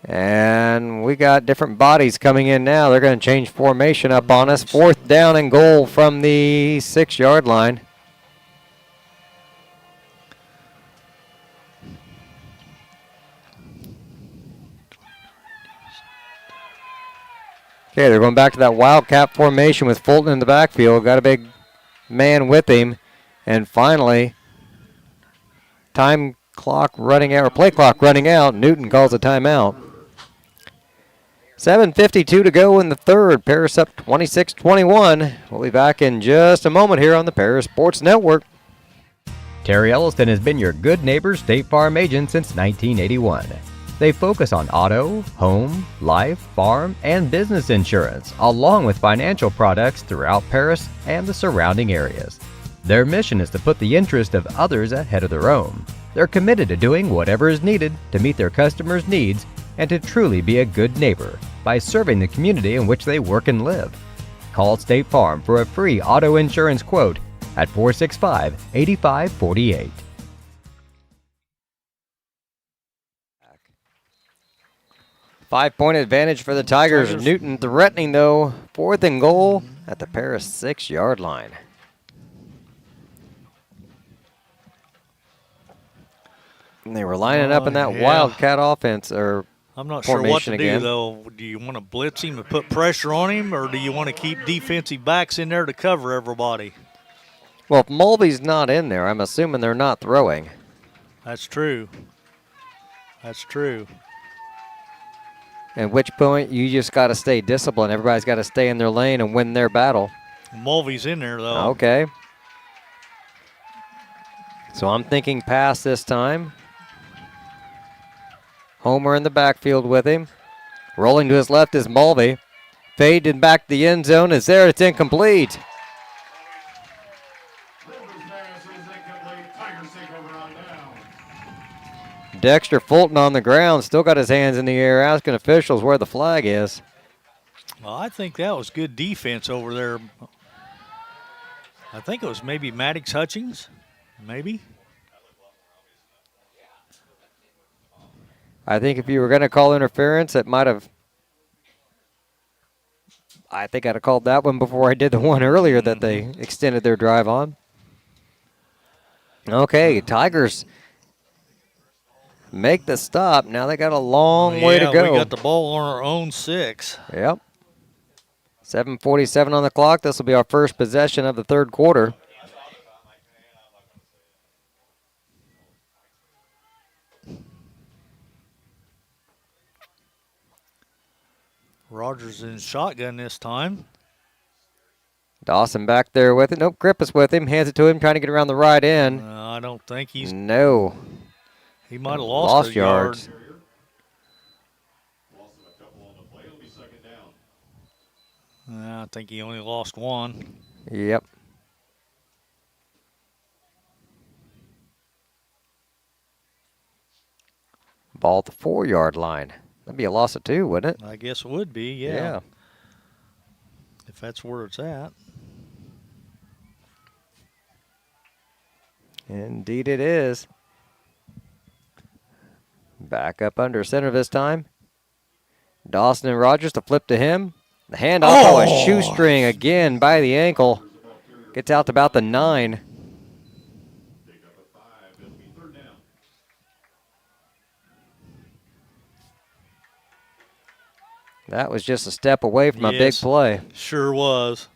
And we got different bodies coming in now. They're going to change formation up on us. 4th down and goal from the 6-yard line. Okay, they're going back to that wildcat formation with Fulton in the backfield. Got a big man with him. And finally, time clock running out, or play clock running out. Newton calls a timeout. 7:52 to go in the third. Paris up 26-21. We'll be back in just a moment here on the Paris Sports Network. Terry Elliston has been your good neighbor State Farm agent since 1981. They focus on auto, home, life, farm, and business insurance, along with financial products throughout Paris and the surrounding areas. Their mission is to put the interest of others ahead of their own. They're committed to doing whatever is needed to meet their customers' needs and to truly be a good neighbor by serving the community in which they work and live. Call State Farm for a free auto insurance quote at 465-8548. 5-point advantage for the Tigers. Newton threatening, though, 4th and goal at the Paris 6-yard line. And they were lining up in that wildcat offense, or I'm not sure what to again. do, though. Do you want to blitz him and put pressure on him, or do you want to keep defensive backs in there to cover everybody? Well, if Mulvey's not in there, I'm assuming they're not throwing. That's true. That's true. At which point, you just got to stay disciplined. Everybody's got to stay in their lane and win their battle. Mulvey's in there, though. Okay. So I'm thinking pass this time. Homer in the backfield with him. Rolling to his left is Mulvey. Fade back to the end zone is there. It's incomplete. Dexter Fulton on the ground, still got his hands in the air, asking officials where the flag is. Well, I think that was good defense over there. I think it was maybe Maddox Hutchings, maybe. I think if you were going to call interference, it might have. I think I'd have called that one before I did the one earlier that they extended their drive on. Okay, Tigers make the stop. Now they got a long way to go. We got the ball on our own 6. Yep. 7:47 on the clock. This will be our first possession of the third quarter. Rogers in shotgun this time. Dawson back there with it. Nope, Grippus with him. Hands it to him, trying to get around the right end. I don't think he's. No. He might have lost a yards. Yard. I think he only lost 1. Yep. Ball at the 4-yard line. That'd be a loss of 2, wouldn't it? I guess it would be, yeah. If that's where it's at. Indeed it is. Back up under center this time. Dawson and Rogers to flip to him. The handoff, a shoestring again by the ankle. Gets out to about the 9. That was just a step away from a big play. Sure was.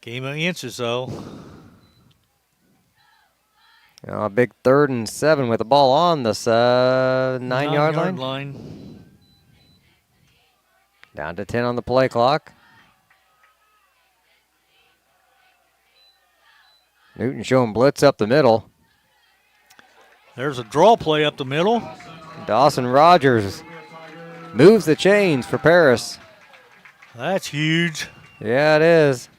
Game of inches, though. A big 3rd and 7 with the ball on this 9-yard line. Down to 10 on the play clock. Newton showing blitz up the middle. There's a draw play up the middle. Dawson Rogers moves the chains for Paris. That's huge. Yeah, it is.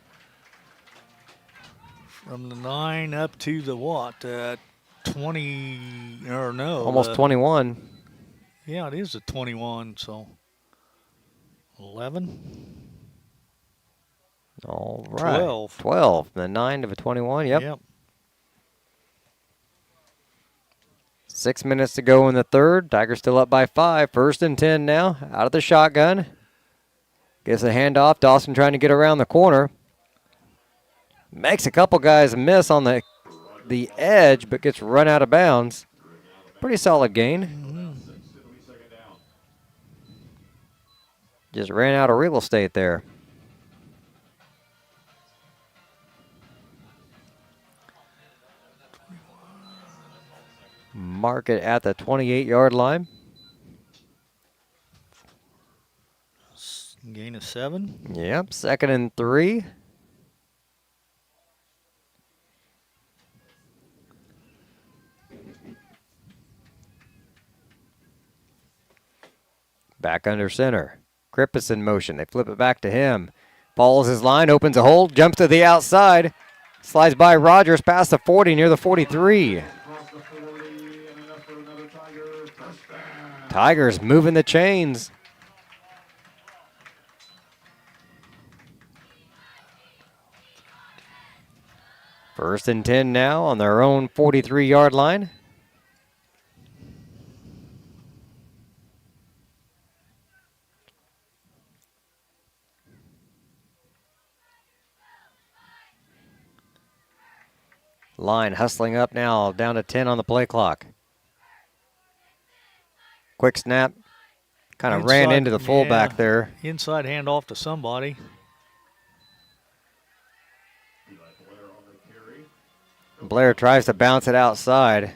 From the 9 up to the what? 20 or no? Almost 21. Yeah, it is a 21. So 11. All right. 12. 12. The 9 to the 21. Yep. 6 minutes to go in the third. Tigers still up by 5. 1st and 10 now. Out of the shotgun. Gets a handoff. Dawson trying to get around the corner. Makes a couple guys miss on the edge, but gets run out of bounds. Pretty solid gain. Just ran out of real estate there. Mark it at the 28-yard line. Gain of 7. Yep, 2nd and 3. Back under center. Krippus in motion. They flip it back to him. Follows his line, opens a hole, jumps to the outside. Slides by Rogers past the 40 near the 43. Tigers moving the chains. First and 10 now on their own 43-yard line. Line hustling up now, down to 10 on the play clock. Quick snap. Kind of ran into the fullback there. Inside handoff to somebody. Blair tries to bounce it outside.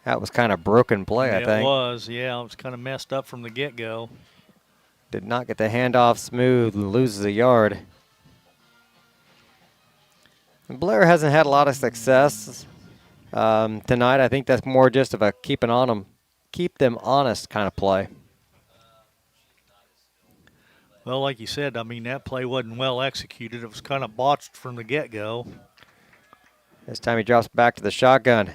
That was kind of broken play, I think. It was, yeah. It was kind of messed up from the get-go. Did not get the handoff smooth and loses a yard. Blair hasn't had a lot of success tonight. I think that's more just of a keep them honest kind of play. Well, like you said, I mean, that play wasn't well executed. It was kind of botched from the get-go. This time he drops back to the shotgun.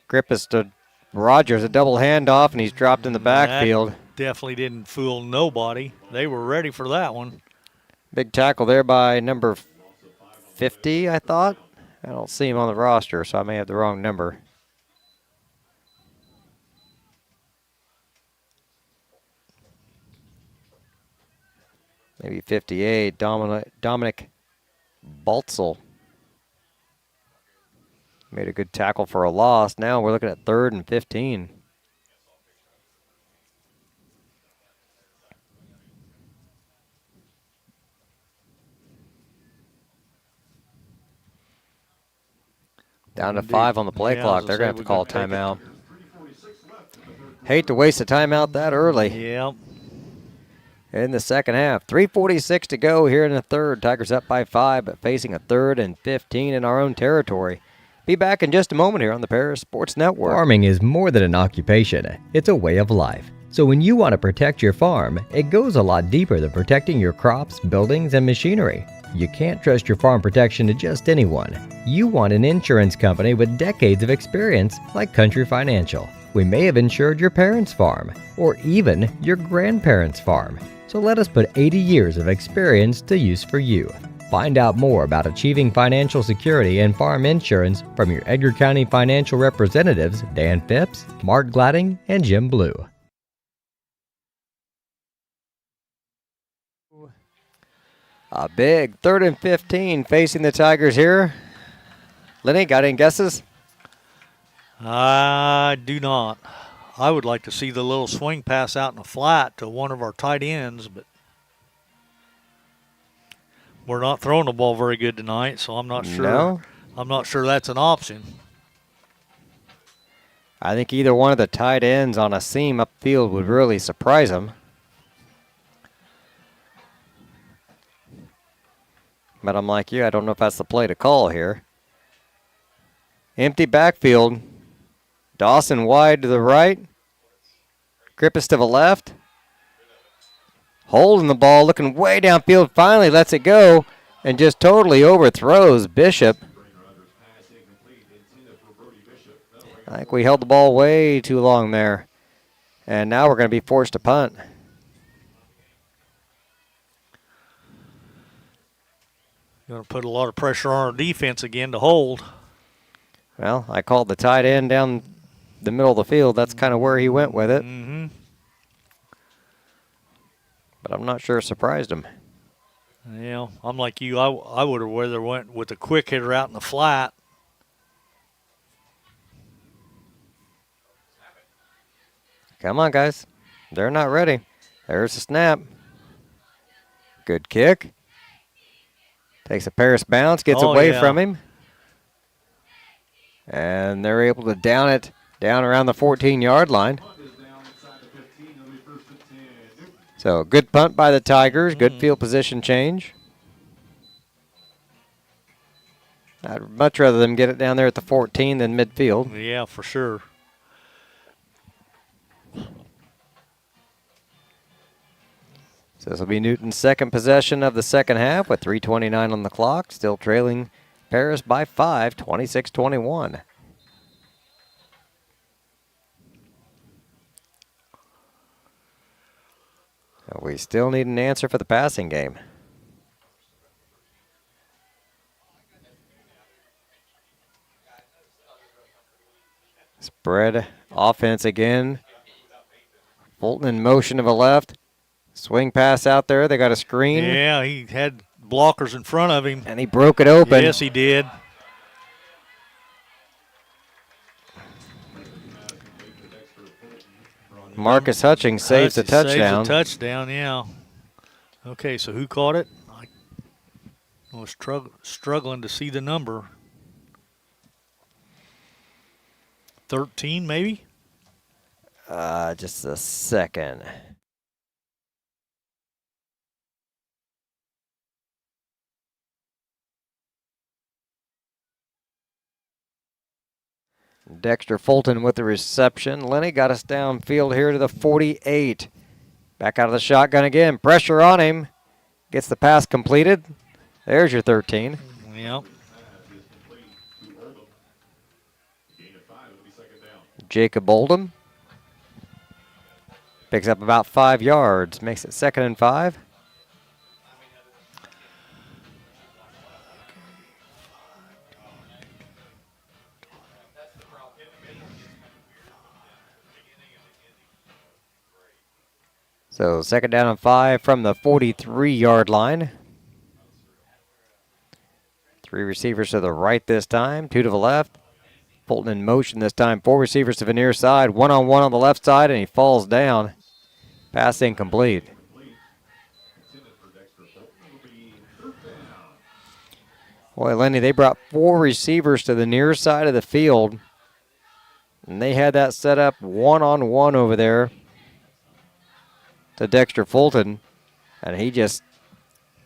Krippus to Rogers, a double handoff, and he's dropped in the backfield. That definitely didn't fool nobody. They were ready for that one. Big tackle there by number 50, I thought. I don't see him on the roster, so I may have the wrong number. Maybe 58, Dominic Baltzel. Made a good tackle for a loss. Now we're looking at 3rd and 15. Down to 5 on the play clock. They're going to have to call a timeout. Hate to waste a timeout that early. Yep. In the second half. 3:46 to go here in the third. Tigers up by 5, but facing a 3rd and 15 in our own territory. Be back in just a moment here on the Paris Sports Network. Farming is more than an occupation. It's a way of life. So when you want to protect your farm, it goes a lot deeper than protecting your crops, buildings, and machinery. You can't trust your farm protection to just anyone. You want an insurance company with decades of experience like Country Financial. We may have insured your parents' farm or even your grandparents' farm. So let us put 80 years of experience to use for you. Find out more about achieving financial security and farm insurance from your Edgar County financial representatives, Dan Phipps, Mark Gladding, and Jim Blue. A big 3rd and 15 facing the Tigers here. Lenny, got any guesses? I do not. I would like to see the little swing pass out in the flat to one of our tight ends, but we're not throwing the ball very good tonight, so I'm not sure. No? I'm not sure that's an option. I think either one of the tight ends on a seam upfield would really surprise them. But I'm like you, I don't know if that's the play to call here. Empty backfield. Dawson wide to the right. Krippus to the left. Holding the ball, looking way downfield, finally lets it go and just totally overthrows Bishop. I think we held the ball way too long there. And now we're going to be forced to punt. Going to put a lot of pressure on our defense again to hold. Well, I called the tight end down the middle of the field. That's kind of where he went with it. Mm-hmm. But I'm not sure it surprised him. Yeah, I'm like you. I would have rather went with a quick hitter out in the flat. Come on, guys. They're not ready. There's the snap. Good kick. Takes a Paris bounce, gets away from him. And they're able to down it down around the 14-yard line. So good punt by the Tigers. Good field position change. I'd much rather them get it down there at the 14 than midfield. Yeah, for sure. So this will be Newton's second possession of the second half with 3:29 on the clock. Still trailing Paris by 5, 26-21. We still need an answer for the passing game. Spread offense again. Fulton in motion to the left. Swing pass out there. They got a screen. Yeah, he had blockers in front of him. And he broke it open. Yes, he did. Marcus Hutchings saves a touchdown. Saves a touchdown, yeah. Okay, so who caught it? I was struggling to see the number. 13, maybe? Just a second. Dexter Fulton with the reception. Lenny got us downfield here to the 48. Back out of the shotgun again. Pressure on him. Gets the pass completed. There's your 13. Yep. Jacob Oldham picks up about 5 yards. Makes it 2nd and 5. So 2nd down and 5 from the 43-yard line. 3 receivers to the right this time, 2 to the left. Fulton in motion this time, 4 receivers to the near side, 1-on-1 on the left side, and he falls down. Pass incomplete. Boy, Lenny, they brought 4 receivers to the near side of the field, and they had that set up 1-on-1 over there to Dexter Fulton, and he just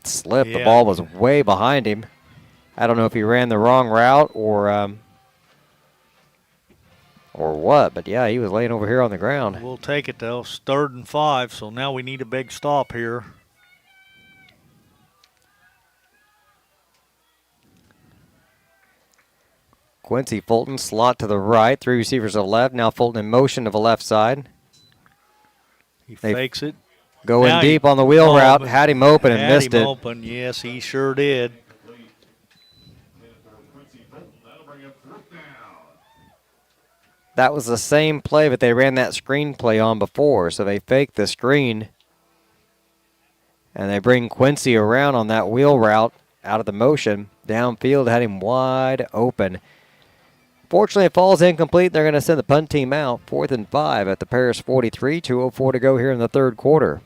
slipped. Yeah. The ball was way behind him. I don't know if he ran the wrong route or what, but yeah, he was laying over here on the ground. We'll take it, though. It's 3rd and 5, so now we need a big stop here. Quincy Fulton, slot to the right, 3 receivers to the left. Now Fulton in motion to the left side. He fakes it. Going Now deep on the wheel route, had him open and missed it. Open. Yes, he sure did. That was the same play, but they ran that screen play on before, so they faked the screen. And they bring Quincy around on that wheel route out of the motion. Downfield, had him wide open. Fortunately, it falls incomplete. They're going to send the punt team out. 4th and 5 at the Paris 43. 2:04 to go here in the 3rd quarter.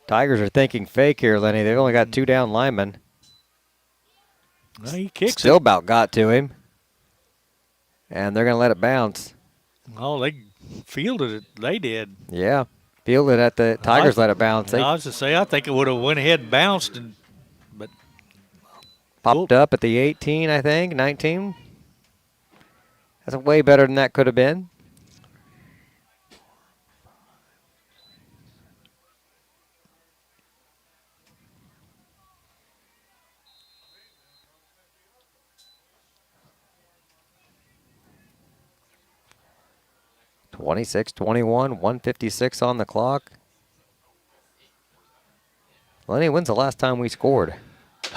Tigers are thinking fake here, Lenny. They've only got 2 down linemen. Well, he kicks Still it. about got to him. And they're going to let it bounce. Oh, they fielded it. They did. Yeah. Fielded at the Tigers let it bounce. They I was to say, I think it would have went ahead and bounced, but popped up at the 18, I think, 19. That's way better than that could have been. (26-21), 1:56 on the clock. Lenny, when's the last time we scored?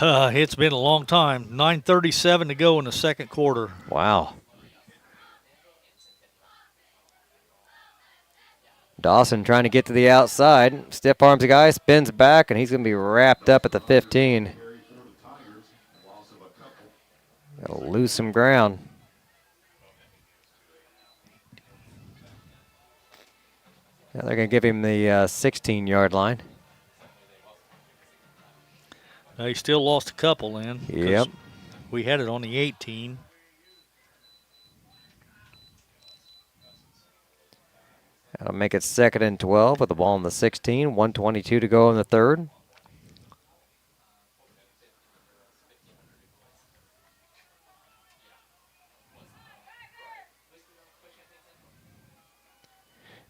It's been a long time. 9:37 to go in the 2nd quarter. Wow. Dawson trying to get to the outside. Stiff arms the guy, spins back, and he's going to be wrapped up at the 15. They'll lose some ground. Now they're going to give him the 16-yard line. He still lost a couple then. Yep. We had it on the 18. That'll make it 2nd and 12 with the ball on the 16. 1:22 to go in the third.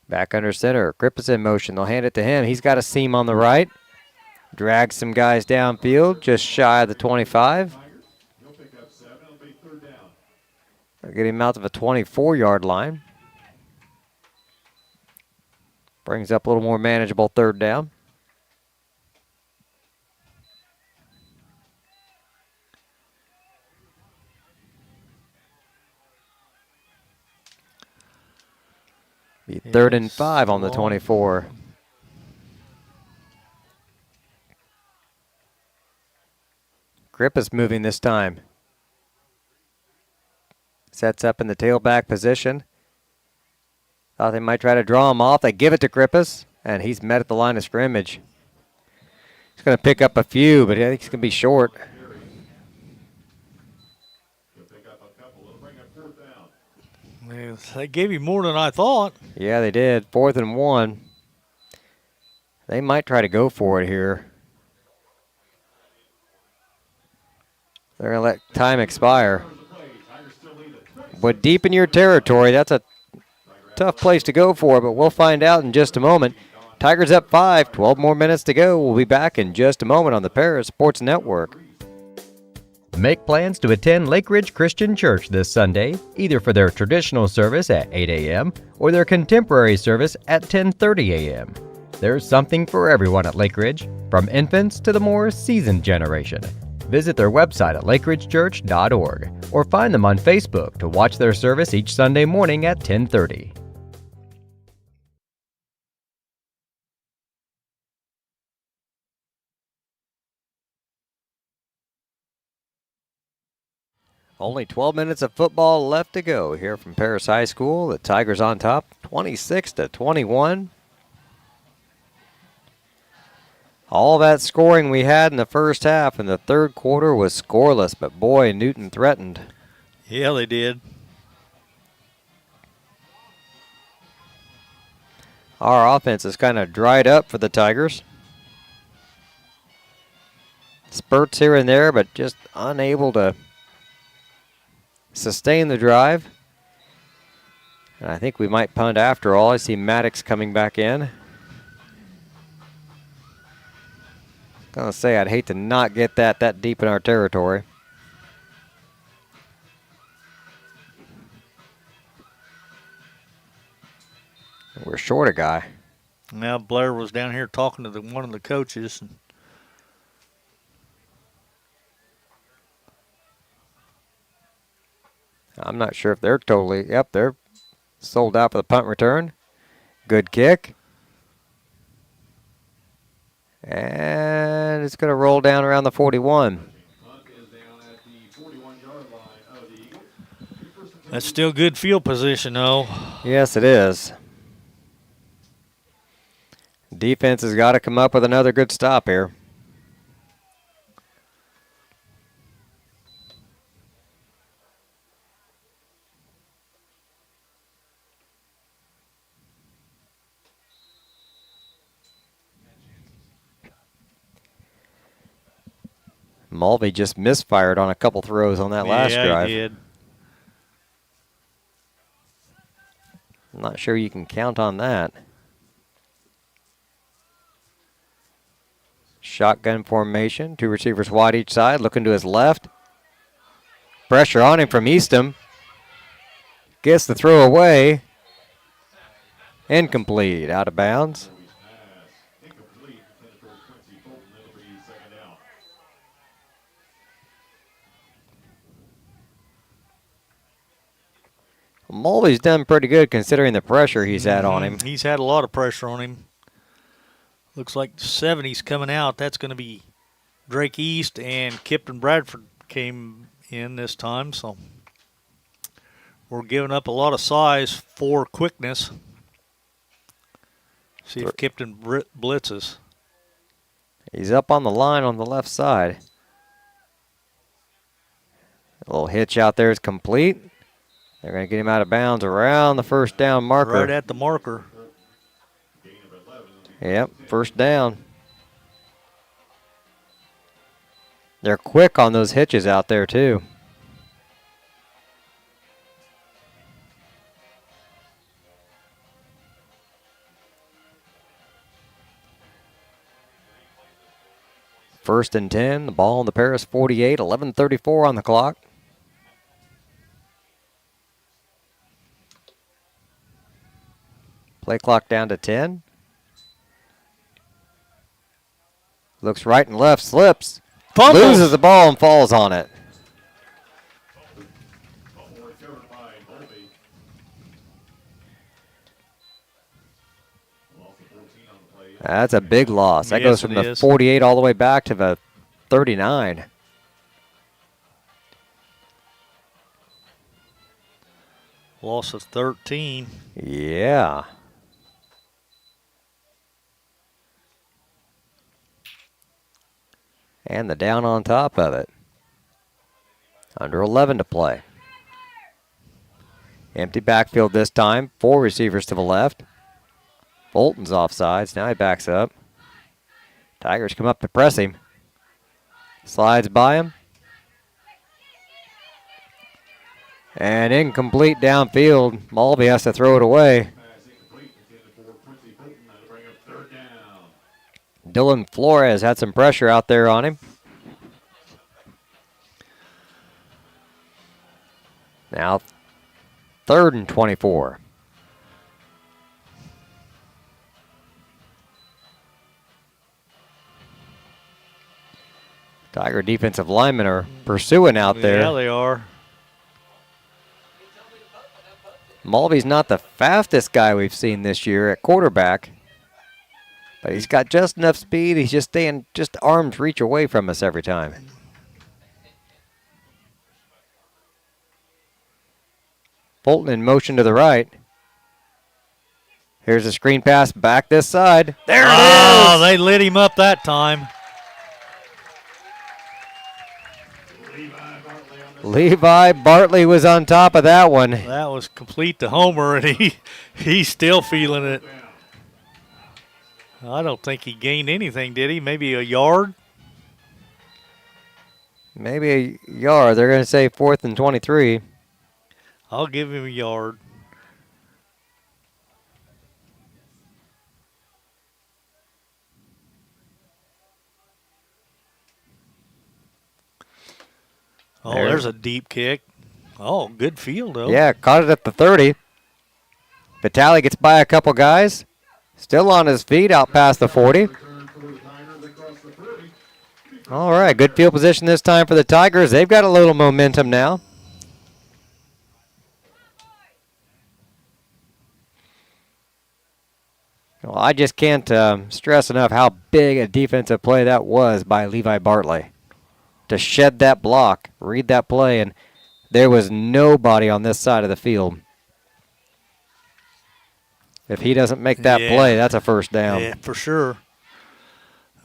Back under center. Grip is in motion. They'll hand it to him. He's got a seam on the right. Drags some guys downfield, just shy of the 25. They'll get him out to the 24-yard line. Brings up a little more manageable 3rd down. Be 3rd and 5 on the 24. Grip is moving this time. Sets up in the tailback position. Thought they might try to draw him off. They give it to Grippus, and he's met at the line of scrimmage. He's going to pick up a few, but I think he's going to be short. They gave him more than I thought. Yeah, they did. 4th and 1. They might try to go for it here. They're going to let time expire. But deep in your territory, that's a tough place to go for, but we'll find out in just a moment. Tigers up 5, 12 more minutes to go. We'll be back in just a moment on the Paris Sports Network. Make plans to attend Lake Ridge Christian Church this Sunday, either for their traditional service at 8 a.m. or their contemporary service at 10:30 a.m. There's something for everyone at Lake Ridge, from infants to the more seasoned generation. Visit their website at lakeridgechurch.org or find them on Facebook to watch their service each Sunday morning at 10:30. Only 12 minutes of football left to go here from Paris High School. The Tigers on top, 26-21. All that scoring we had in the first half in the third quarter was scoreless, but boy, Newton threatened. Yeah, they did. Our offense is kind of dried up for the Tigers. Spurts here and there, but just unable to sustain the drive. And I think we might punt after all. I see Maddox coming back in. Gonna say I'd hate to not get that deep in our territory. We're short a guy. Now Blair was down here talking to one of the coaches. I'm not sure if they're totally, yep, they're sold out for the punt return. Good kick. And it's going to roll down around the 41. That's still good field position, though. Yes, it is. Defense has got to come up with another good stop here. Mulvey just misfired on a couple throws on that last drive. Yeah, he did. I'm not sure you can count on that. Shotgun formation, 2 receivers wide each side, looking to his left. Pressure on him from Eastham. Gets the throw away. Incomplete, out of bounds. Mulvey's done pretty good considering the pressure he's had on him. He's had a lot of pressure on him. Looks like 70's coming out. That's going to be Drake East, and Kipton Bradford came in this time, so we're giving up a lot of size for quickness. See if Kipton blitzes. He's up on the line on the left side. A little hitch out there is complete. They're going to get him out of bounds around the first down marker. Right at the marker. Yep, first down. They're quick on those hitches out there, too. First and 10, the ball on the Paris 48, 11:34 on the clock. Play clock down to 10. Looks right and left, slips. Fumbles. Loses the ball and falls on it. That's a big loss. That goes from the 48 all the way back to the 39. Loss of 13. Yeah. And the down on top of it. Under 11 to play. Empty backfield this time. 4 receivers to the left. Bolton's offsides. Now he backs up. Tigers come up to press him. Slides by him. And incomplete downfield. Mulvey has to throw it away. Dylan Flores had some pressure out there on him. Now 3rd and 24. Tiger defensive linemen are pursuing out there. Yeah, they are. Mulvey's not the fastest guy we've seen this year at quarterback. But he's got just enough speed. He's just staying just arm's reach away from us every time. Bolton in motion to the right. Here's a screen pass back this side. There it is! Oh, they lit him up that time. Levi Bartley was on top of that one. That was complete to homer, and he's still feeling it. I don't think he gained anything, did he? Maybe a yard? Maybe a yard. They're going to say 4th and 23. I'll give him a yard. Oh, there's a deep kick. Oh, good field, though. Yeah, caught it at the 30. Vitale gets by a couple guys. Still on his feet out past the 40. All right, good field position this time for the Tigers. They've got a little momentum now. Well, I just can't stress enough how big a defensive play that was by Levi Bartley. To shed that block, read that play, and there was nobody on this side of the field. If he doesn't make that play, that's a first down. Yeah, for sure.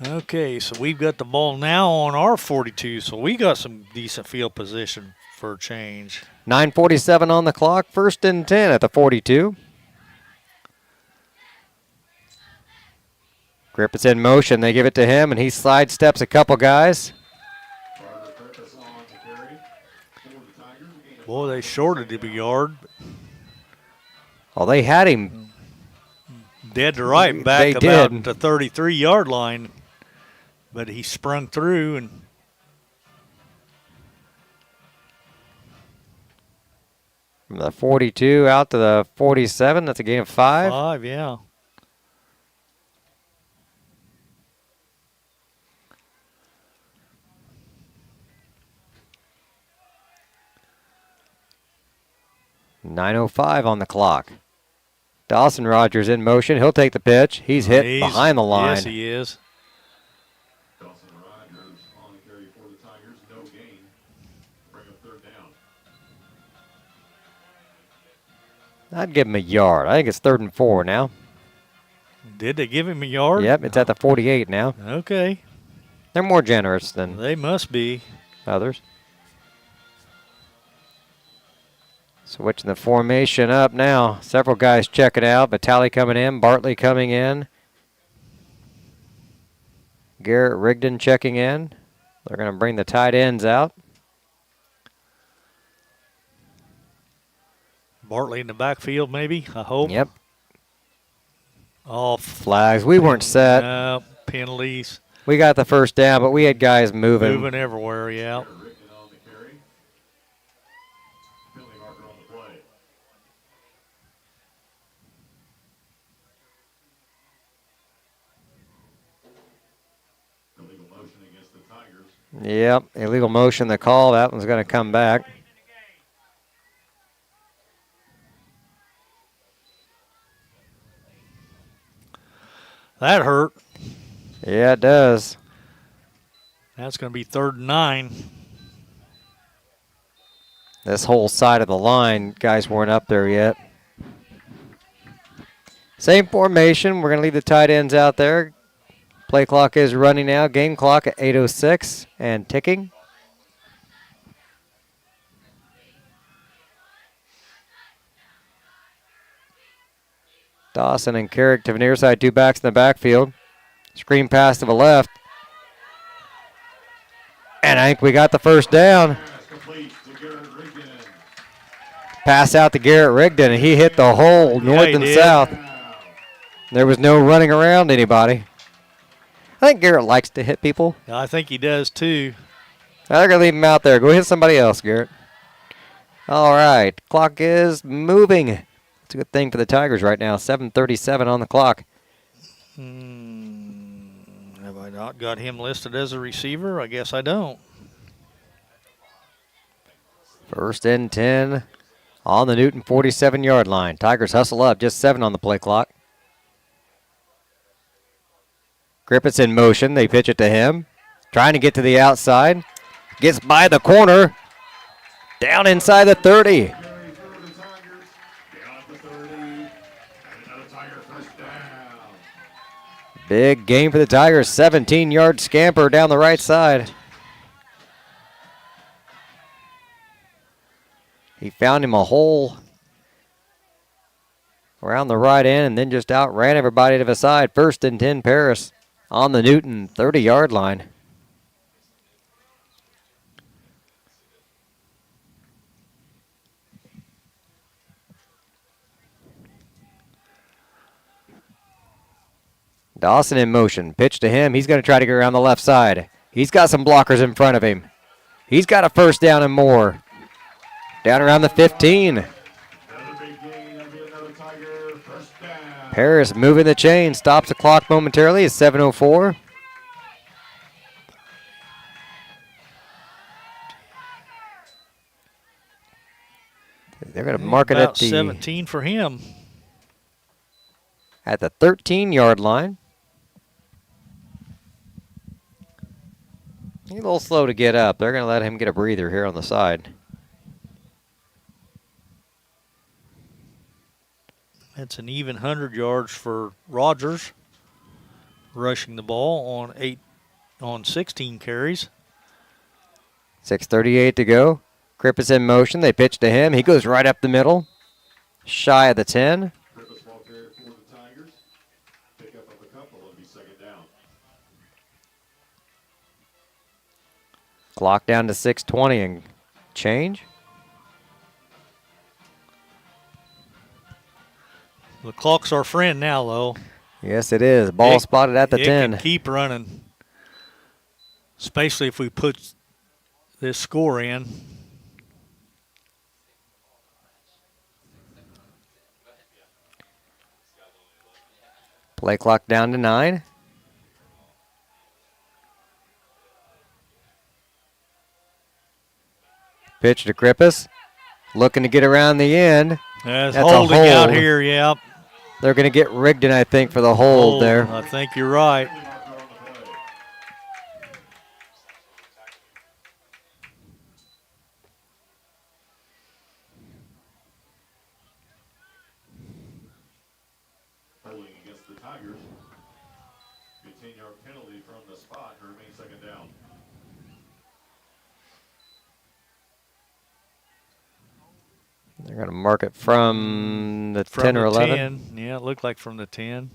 Okay, so we've got the ball now on our 42, so we got some decent field position for a change. 9:47 on the clock, 1st and 10 at the 42. Grippett's in motion. They give it to him, and he sidesteps a couple guys. Boy, they shorted him a yard. Well, they had him dead to right back about the 33-yard line, but he sprung through and from the 42 out to the 47. That's a gain of 5. 5, yeah. .905 on the clock. Dawson Rogers in motion. He'll take the pitch. He's hit behind the line. Yes, he is. Dawson Rogers on the carry for the Tigers. No gain. Bring up I'd give him a yard. I think it's 3rd and 4 now. Did they give him a yard? Yep, it's at the 48 now. Okay. They're more generous than They must be. others. Switching the formation up now. Several guys checking out. Vitale coming in. Bartley coming in. Garrett Rigdon checking in. They're going to bring the tight ends out. Bartley in the backfield, maybe, I hope. Yep. Off. Flags. We weren't set. Penalties. We got the first down, but we had guys moving. Moving everywhere, yeah. Yep, illegal motion, the call. That one's going to come back. That hurt. Yeah, it does. That's going to be 3rd and 9. This whole side of the line, guys weren't up there yet. Same formation. We're going to leave the tight ends out there. Play clock is running now. Game clock at 8:06 and ticking. Dawson and Carrick to the near side, 2 backs in the backfield. Screen pass to the left. And I think we got the first down. Pass out to Garrett Rigdon, and he hit the hole north and south. There was no running around anybody. I think Garrett likes to hit people. I think he does, too. Now they're going to leave him out there. Go hit somebody else, Garrett. All right. Clock is moving. It's a good thing for the Tigers right now. 7:37 on the clock. Have I not got him listed as a receiver? I guess I don't. 1st and 10 on the Newton 47-yard line. Tigers hustle up. Just 7 on the play clock. Griffith's in motion. They pitch it to him. Trying to get to the outside. Gets by the corner. Down inside the 30. Big game for the Tigers. 17-yard scamper down the right side. He found him a hole around the right end and then just outran everybody to the side. 1st and 10 Paris on the Newton 30-yard line. Dawson in motion. Pitch to him. He's going to try to get around the left side. He's got some blockers in front of him. He's got a first down and more. Down around the 15. Paris moving the chain. Stops the clock momentarily. It's 7:04. They're going to mark it at the 17 for him. At the 13-yard line. He's a little slow to get up. They're going to let him get a breather here on the side. It's an even 100 yards for Rogers, rushing the ball on 16 carries. 6:38 to go. Kripp is in motion. They pitch to him. He goes right up the middle, shy of the 10. Clock down to 6:20 and change. The clock's our friend now, though. Yes, it is. Ball spotted at the 10. Can keep running, especially if we put this score in. Play clock down to 9. Pitch to Krippus. Looking to get around the end. That's a holding hold. out here, yep. They're going to get Rigdon, I think, for the hold there. I think you're right. 5-yard penalty from the spot to remain second down. They're going to mark it from the 10 or 11. 10. Yeah, it looked like from the 10.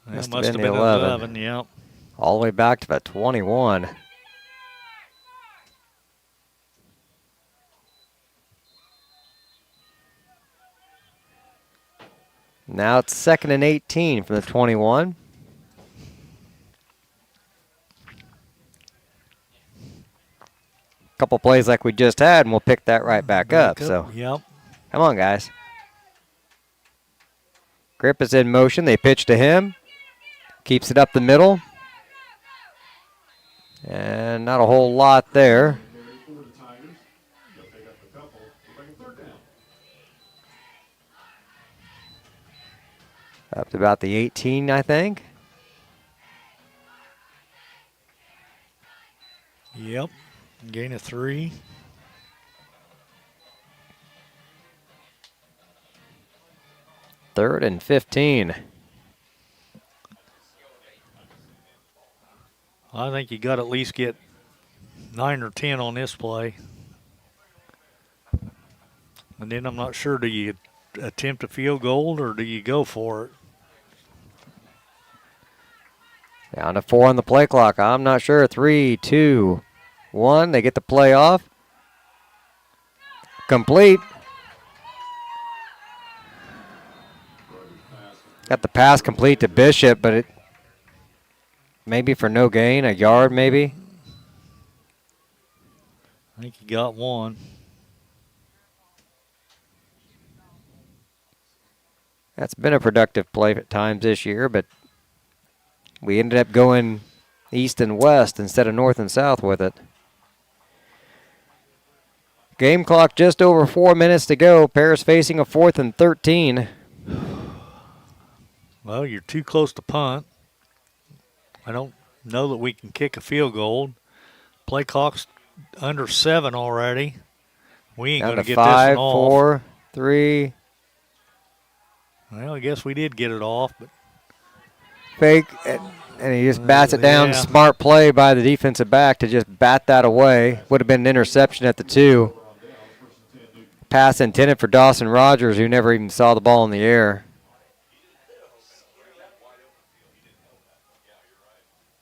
It must have been the 11. Yep. All the way back to the 21. Now it's 2nd and 18 from the 21. Couple plays like we just had, and we'll pick that right back up. So, yep. Come on, guys. Grip is in motion. They pitch to him. Keeps it up the middle. And not a whole lot there. Up to about the 18, I think. Yep. Gain of 3. Third and 15. I think you got to at least get 9 or 10 on this play. And then I'm not sure, do you attempt a field goal or do you go for it? Down to 4 on the play clock. I'm not sure. 3, 2, 1. They get the play off. Complete. Got the pass complete to Bishop, but it maybe for no gain, a yard maybe. I think he got 1. That's been a productive play at times this year, but we ended up going east and west instead of north and south with it. Game clock just over 4 minutes to go. Paris facing a 4th and 13. Well, you're too close to punt. I don't know that we can kick a field goal. Play clock's under 7 already. We ain't going to get 5, this one off. 4, 3. Well, I guess we did get it off, but Fake, and he just bats it down. Yeah. Smart play by the defensive back to just bat that away. Would have been an interception at the 2. Pass intended for Dawson Rogers, who never even saw the ball in the air.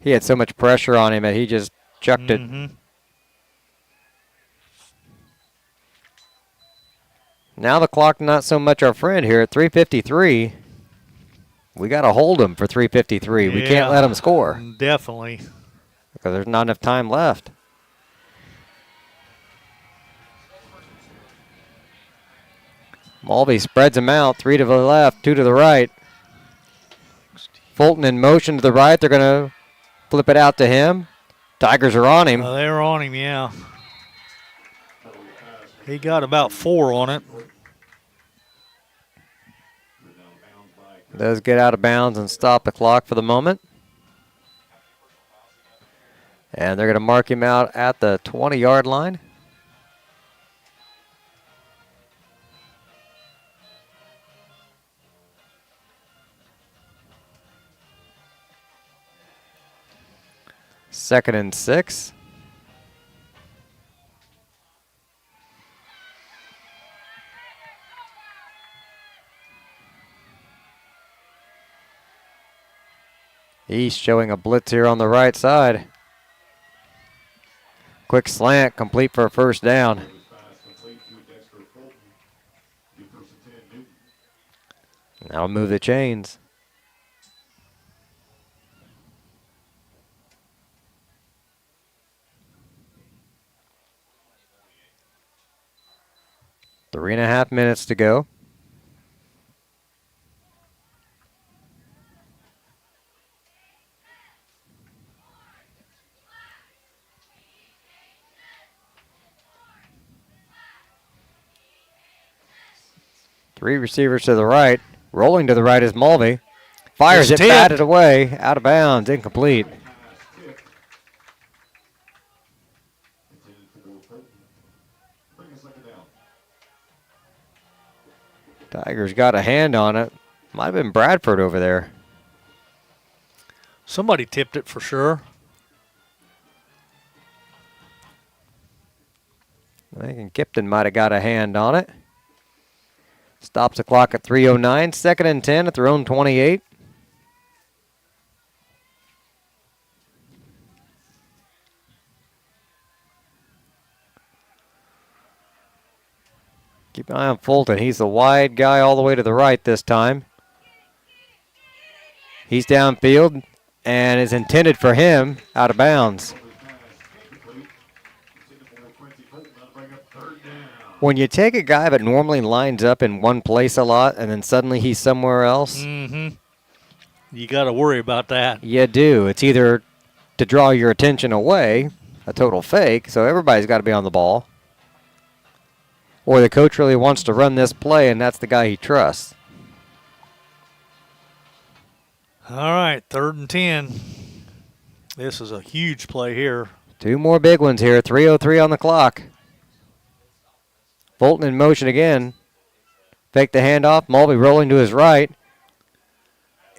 He had so much pressure on him that he just chucked it. Now the clock not so much our friend here at 3:53. We got to hold him for 3:53. We can't let him score. Definitely. Because there's not enough time left. Mulvey spreads them out. 3 to the left, 2 to the right. Fulton in motion to the right. They're going to flip it out to him. Tigers are on him. They're on him, yeah. He got about 4 on it. Does get out of bounds and stop the clock for the moment. And they're going to mark him out at the 20-yard line. Second and 6. East showing a blitz here on the right side. Quick slant, complete for a first down. That'll move the chains. Three and a half minutes to go. Three receivers to the right. Rolling to the right is Mulvey. Fires it, batted away, out of bounds, incomplete. Tigers got a hand on it. Might have been Bradford over there. Somebody tipped it for sure. I think Kipton might have got a hand on it. Stops the clock at 3:09. 2nd and 10 at their own 28. Keep an eye on Fulton. He's the wide guy all the way to the right this time. He's downfield and is intended for him out of bounds. When you take a guy that normally lines up in one place a lot and then suddenly he's somewhere else, you got to worry about that. you do. It's either to draw your attention away, a total fake, so everybody's got to be on the ball, or the coach really wants to run this play and that's the guy he trusts. All right, 3rd and 10. This is a huge play here. 2 more big ones here. 3:03 on the clock. Fulton in motion again. Fake the handoff. Mulvey rolling to his right.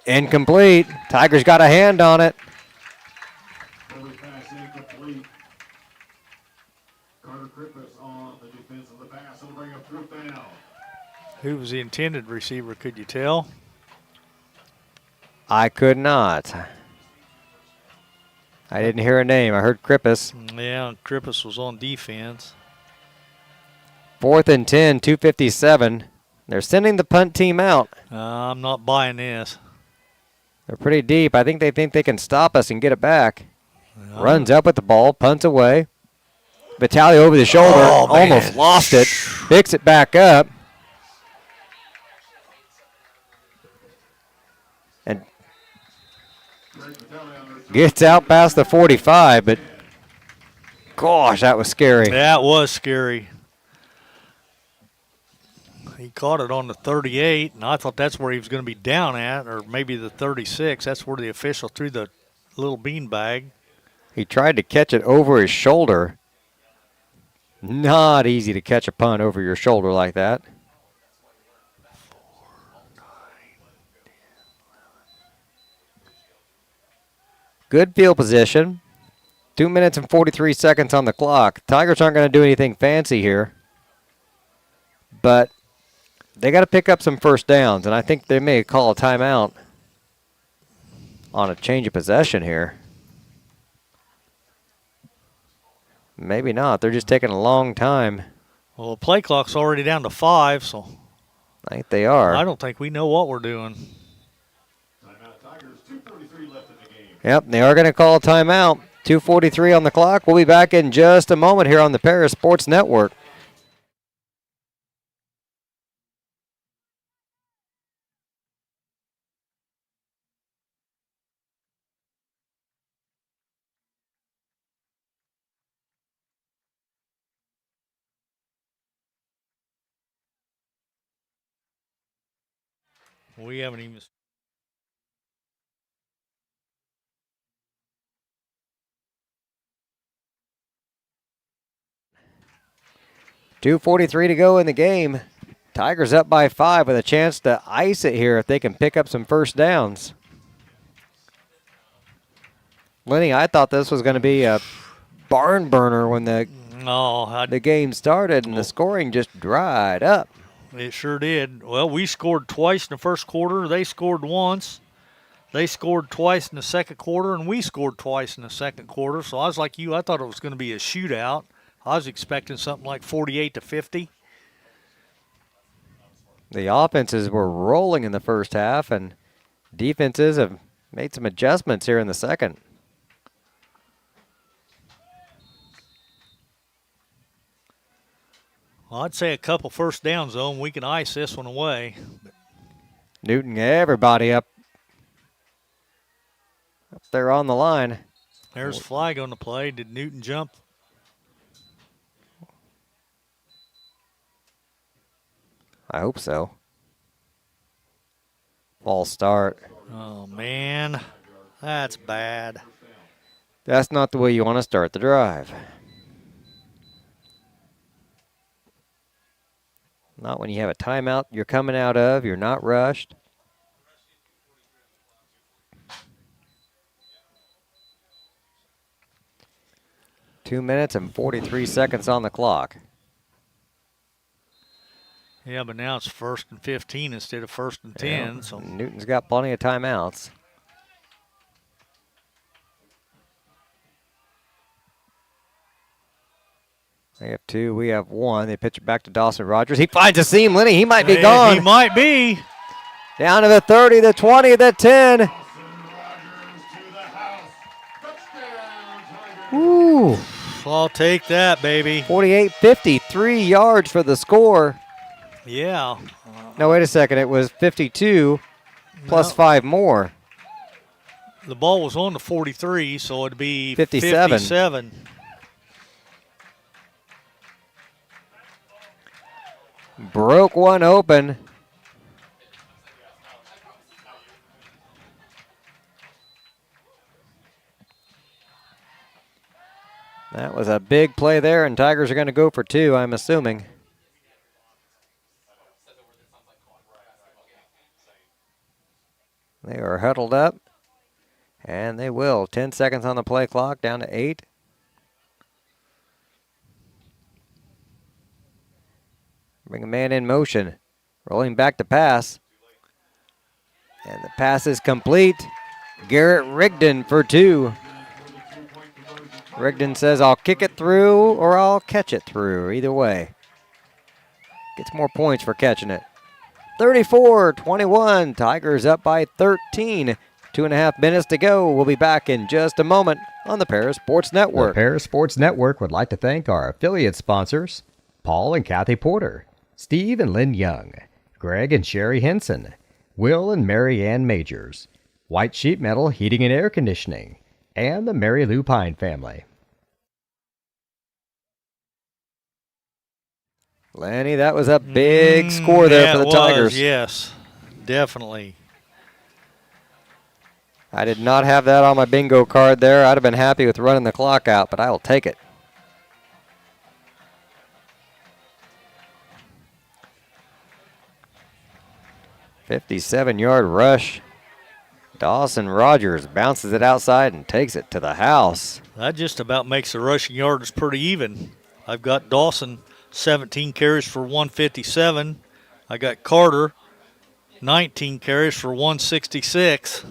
Incomplete. Tigers got a hand on it. Who was the intended receiver, could you tell? I could not. I didn't hear a name. I heard Krippus. Yeah, Krippus was on defense. 4th and 10, 2:57. They're sending the punt team out. I'm not buying this. They're pretty deep. I think they can stop us and get it back. Runs up with the ball, punts away. Vitale over the shoulder, almost lost it. Picks it back up. And gets out past the 45, but gosh, that was scary. That was scary. He caught it on the 38, and I thought that's where he was going to be down at, or maybe the 36. That's where the official threw the little beanbag. He tried to catch it over his shoulder. Not easy to catch a punt over your shoulder like that. 4, 9, 10, 11. Good field position. 2 minutes and 43 seconds on the clock. Tigers aren't going to do anything fancy here, but they got to pick up some first downs, and I think they may call a timeout on a change of possession here. Maybe not. They're just taking a long time. Well, the play clock's already down to 5, so I think they are. I don't think we know what we're doing. Timeout Tigers, 2:43 left in the game. Yep, they are going to call a timeout. 2:43 on the clock. We'll be back in just a moment here on the Paris Sports Network. We haven't even. 2:43 to go in the game. Tigers up by 5 with a chance to ice it here if they can pick up some first downs. Lenny, I thought this was going to be a barn burner when the game started and the scoring just dried up. It sure did. Well, we scored twice in the first quarter. They scored once. They scored twice in the second quarter, and we scored twice in the second quarter. So I was like you. I thought it was going to be a shootout. I was expecting something like 48-50. The offenses were rolling in the first half, and defenses have made some adjustments here in the second. Well, I'd say a couple first downs, though, and we can ice this one away. Newton, everybody up there on the line. There's flag on the play. Did Newton jump? I hope so. False start. Oh, man. That's bad. That's not the way you want to start the drive. Not when you have a timeout you're coming out of. You're not rushed. 2 minutes and 43 seconds on the clock. Yeah, but now it's 1st and 15 instead of 1st and 10. Yeah, So Newton's got plenty of timeouts. They have 2, we have 1. They pitch it back to Dawson Rogers. He finds a seam, Lenny. He might be gone. He might be. Down to the 30, the 20, the 10. Ooh. I'll take that, baby. 48-50, 3 yards for the score. Yeah. No, wait a second. It was 52 plus 5 more. The ball was on the 43, so it'd be 57. 57. Broke one open. That was a big play there, and Tigers are going to go for 2, I'm assuming. They are huddled up, and they will. 10 seconds on the play clock, down to 8. Bring a man in motion. Rolling back to pass. And the pass is complete. Garrett Rigdon for 2. Rigdon says, I'll kick it through or I'll catch it through. Either way. Gets more points for catching it. 34-21. Tigers up by 13. 2.5 minutes to go. We'll be back in just a moment on the Paris Sports Network. The Paris Sports Network would like to thank our affiliate sponsors, Paul and Kathy Porter, Steve and Lynn Young, Greg and Sherry Henson, Will and Mary Ann Majors, White Sheet Metal Heating and Air Conditioning, and the Mary Lou Pine family. Lanny, that was a big score there for the Tigers. Yes, definitely. I did not have that on my bingo card there. I'd have been happy with running the clock out, but I will take it. "57-yard rush. Dawson Rogers bounces it outside and takes it to the house. That just about makes the rushing yards pretty even. I've got Dawson, 17 carries for 157. I got Carter, 19 carries for 166.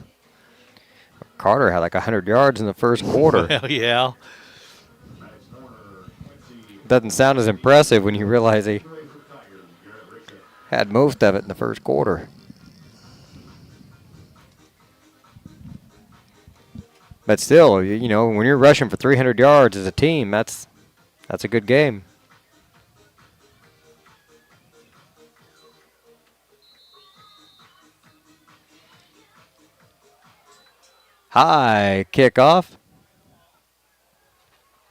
Carter had like 100 yards in the first quarter. Well, yeah. Doesn't sound as impressive when you realize he had most of it in the first quarter. But still, you know, when you're rushing for 300 yards as a team, that's a good game. High kickoff.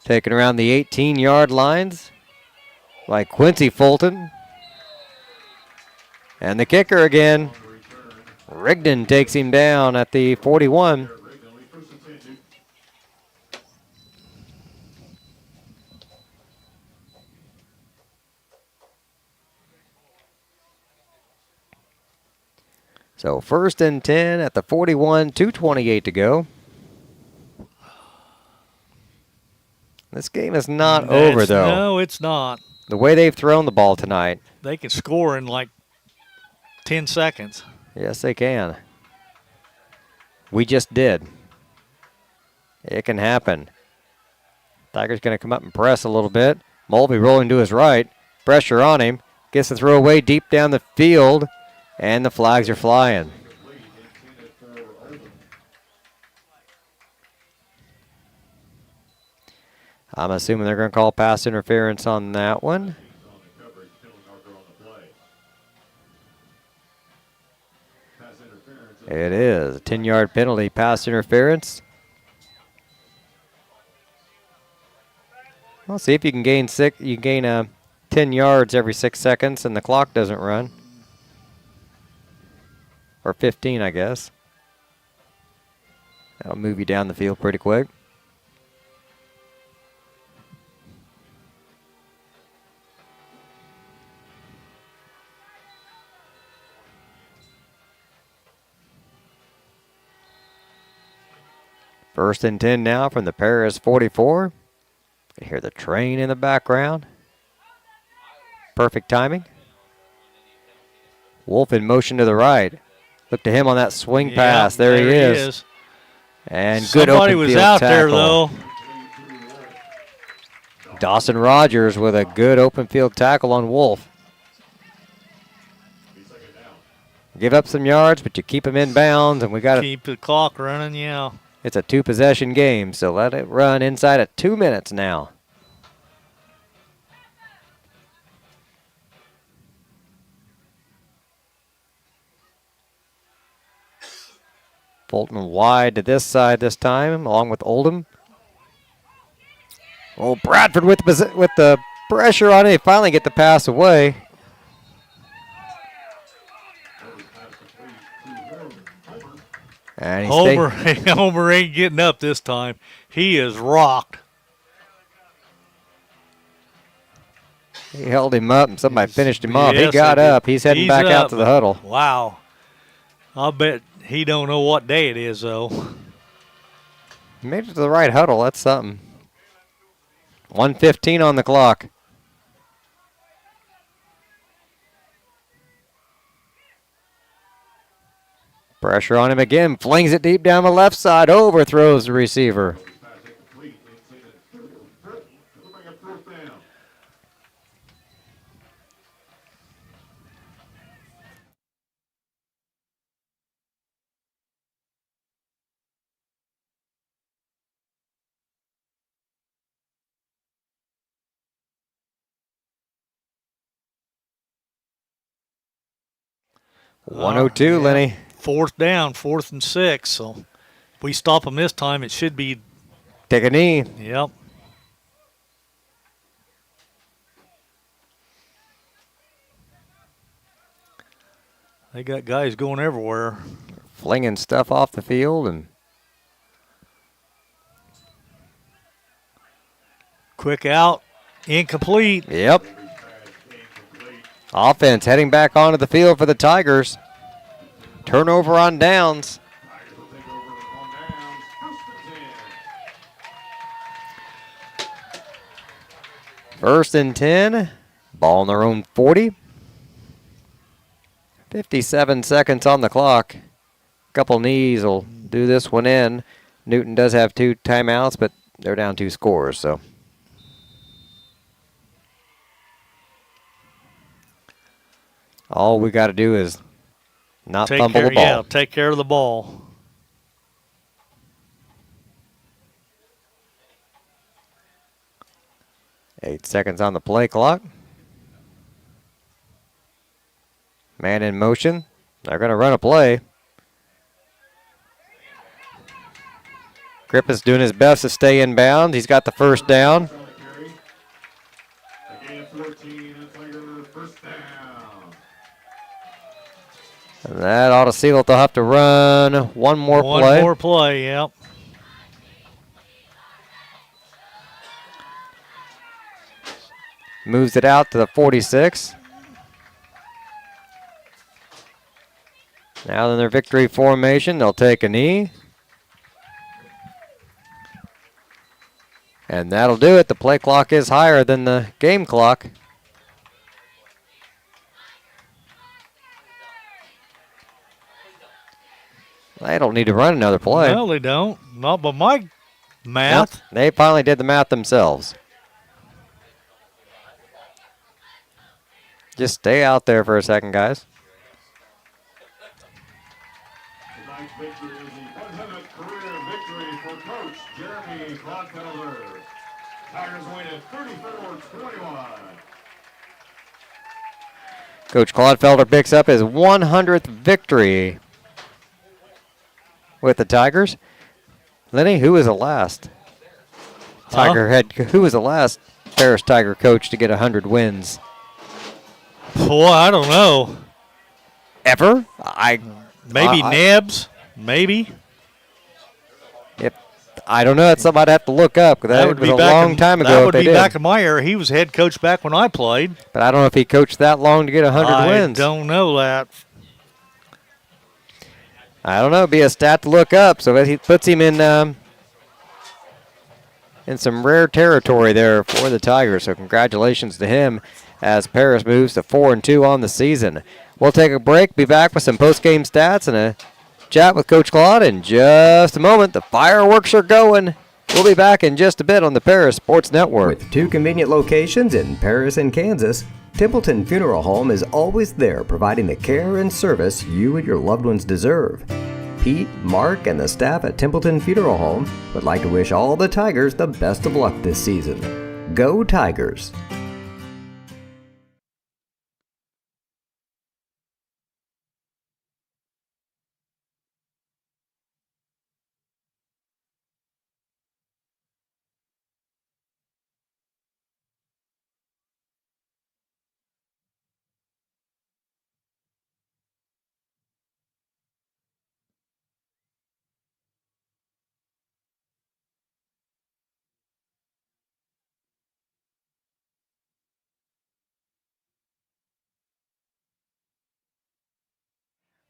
Taken around the 18-yard lines by Quincy Fulton. And the kicker again. Rigdon takes him down at the 41. So 1st and 10 at the 41, 2:28 to go. This game is not over, though. No, it's not. The way they've thrown the ball tonight. They can score in like 10 seconds. Yes, they can. We just did. It can happen. Tigers going to come up and press a little bit. Mulvey rolling to his right. Pressure on him. Gets the throw away deep down the field. And the flags are flying. I'm assuming they're going to call pass interference on that one. It is a 10-yard penalty, pass interference. Well, see if you can gain 10 yards every 6 seconds, and the clock doesn't run. Or 15, I guess. That'll move you down the field pretty quick. First and 10 now from the Paris 44. You hear the train in the background. Perfect timing. Wolf in motion to the right. Look to him on that swing pass. There he is. And good Somebody open was field out tackle. there, though. Dawson Rogers with a good open field tackle on Wolf. Give up some yards, but you keep him in bounds, and we got to keep the clock running, yeah. It's a 2-possession game, so let it run inside of 2 minutes now. Fulton wide to this side this time, along with Oldham. Oh, Bradford with the pressure on it. They finally get the pass away. And Homer ain't getting up this time. He is rocked. He held him up, and somebody finished him off. He got up. He's heading back out to the huddle. Wow. I'll bet he don't know what day it is, though. Made it to the right huddle. That's something. 1:15 on the clock. Pressure on him again. Flings it deep down the left side. Overthrows the receiver. .102, Lenny. 4th down, 4th and 6. So if we stop them this time, it should be. Take a knee. Yep. They got guys going everywhere. Flinging stuff off the field and. Quick out. Incomplete. Yep. Offense heading back onto the field for the Tigers. Turnover on downs. First and 10. Ball on their own 40. 57 seconds on the clock. Couple knees will do this one in. Newton does have 2 timeouts, but they're down 2 scores, so. All we got to do is not fumble the ball. Yeah, take care of the ball. Eight seconds on the play clock. Man in motion. They're going to run a play. Griffith's doing his best to stay in bounds. He's got the first down. And that ought to seal it. They'll have to run one more play. One more play, yep. Moves it out to the 46. Now in their victory formation, they'll take a knee. And that'll do it. The play clock is higher than the game clock. They don't need to run another play. No, they don't. Not by my math. Nope. They finally did the math themselves. Just stay out there for a second, guys. Tonight's victory is the 100th career victory for Coach Jeremy Clodfelder. Tigers win at 34-21. Coach Clodfelder picks up his 100th victory with the Tigers. Lenny, who was the last who was the last Ferris Tiger coach to get 100 wins? Boy, I don't know. Ever? Maybe Nebs. Maybe. Yep. I don't know. That's something I'd have to look up. That was a long time ago. That would be back in my era. He was head coach back when I played. But I don't know if he coached that long to get 100 wins. I don't know that. I don't know. It'd be a stat to look up. So he puts him in in some rare territory there for the Tigers. So congratulations to him as Paris moves to 4-2 on the season. We'll take a break, be back with some post-game stats and a chat with Coach Claude in just a moment. The fireworks are going. We'll be back in just a bit on the Paris Sports Network. With 2 convenient locations in Paris and Kansas, Templeton Funeral Home is always there providing the care and service you and your loved ones deserve. Pete, Mark, and the staff at Templeton Funeral Home would like to wish all the Tigers the best of luck this season. Go Tigers!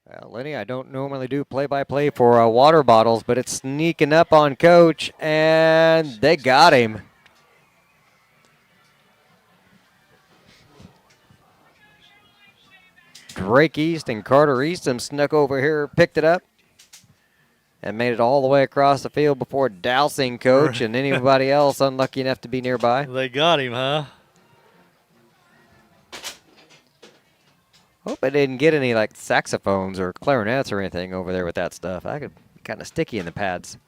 Well, Lenny, I don't normally do play-by-play for water bottles, but it's sneaking up on Coach, and they got him. Drake East and Carter Eastham snuck over here, picked it up, and made it all the way across the field before dousing Coach and anybody else unlucky enough to be nearby. They got him, huh? Hope I didn't get any like saxophones or clarinets or anything over there with that stuff. I could be kind of sticky in the pads.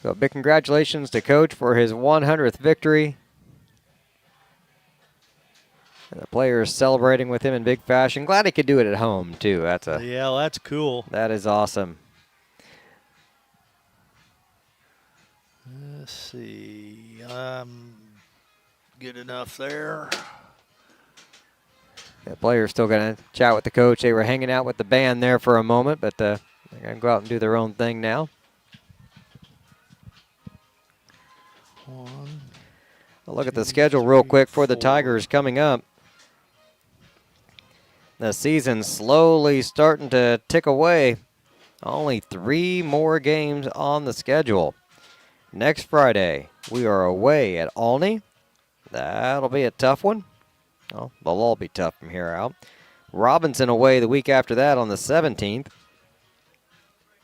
So big congratulations to Coach for his 100th victory. And the players celebrating with him in big fashion. Glad he could do it at home too. Yeah, that's cool. That is awesome. Let's see. Good enough there. The players still going to chat with the coach. They were hanging out with the band there for a moment, but they're going to go out and do their own thing now. I'll look at the schedule real quick for the Tigers coming up. The season's slowly starting to tick away. Only 3 more games on the schedule. Next Friday, we are away at Olney. That'll be a tough one. Well, they'll all be tough from here out. Robinson away the week after that on the 17th.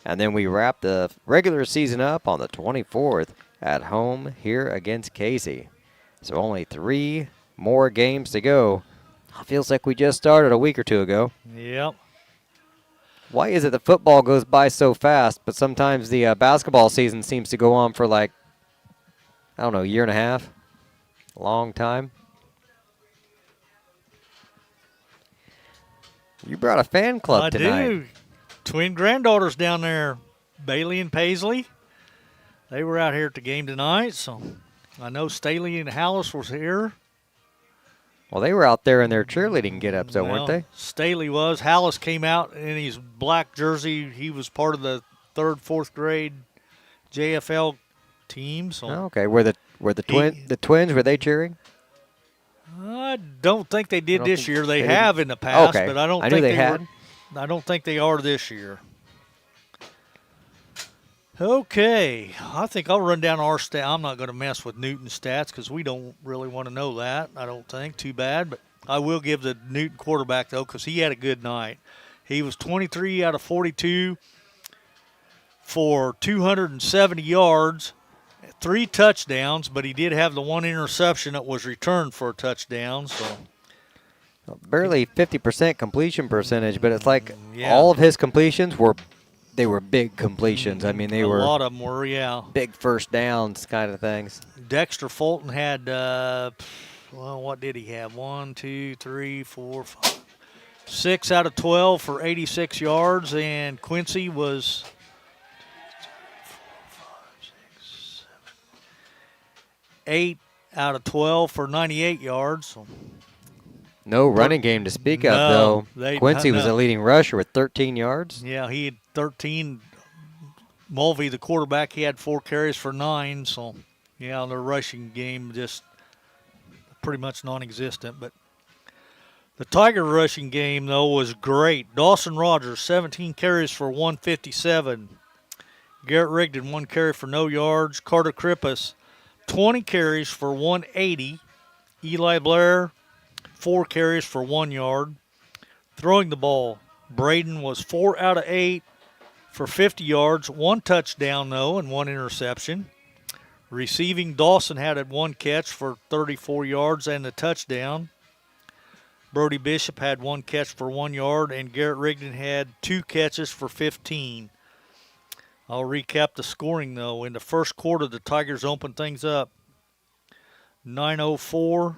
And then we wrap the regular season up on the 24th at home here against Casey. So only 3 more games to go. Feels like we just started a week or 2 ago. Yep. Why is it the football goes by so fast, but sometimes the basketball season seems to go on for like, I don't know, a year and a half? Long time. You brought a fan club tonight. I do. Twin granddaughters down there, Bailey and Paisley. They were out here at the game tonight, so I know Staley and Hallis was here. Well, they were out there in their cheerleading get-ups, though, weren't they? Staley was. Hallis came out in his black jersey. He was part of the 3rd, 4th grade JFL team. So okay, were the twins, were they cheering? I don't think they did this year. They have in the past, okay. but I don't I think knew they had. I don't think they are this year. Okay, I think I'll run down our stat. I'm not going to mess with Newton's stats because we don't really want to know that, I don't think. Too bad, but I will give the Newton quarterback, though, because he had a good night. He was 23 out of 42 for 270 yards, 3 touchdowns, but he did have the 1 interception that was returned for a touchdown. So barely 50% completion percentage, but it's like all of his completions were big completions. I mean, they were a lot of them were, yeah, big first downs kind of things. Dexter Fulton had, what did he have? 1, 2, 3, 4, 5, 6 out of 12 for 86 yards, and Quincy was 8 out of 12 for 98 yards. So. No running game to speak of, though. Quincy was a leading rusher with 13 yards. Yeah, he had 13. Mulvey, the quarterback, he had 4 carries for 9. So, yeah, the rushing game just pretty much non-existent. But the Tiger rushing game, though, was great. Dawson Rogers, 17 carries for 157. Garrett Rigdon, 1 carry for no yards. Carter Krippus, 20 carries for 180. Eli Blair, 4 carries for 1 yard. Throwing the ball, Braden was 4 out of 8 for 50 yards, 1 touchdown, though, and 1 interception. Receiving, Dawson had 1 catch for 34 yards and a touchdown. Brody Bishop had 1 catch for 1 yard, and Garrett Rigdon had 2 catches for 15. I'll recap the scoring, though. In the first quarter, the Tigers opened things up. 9:04,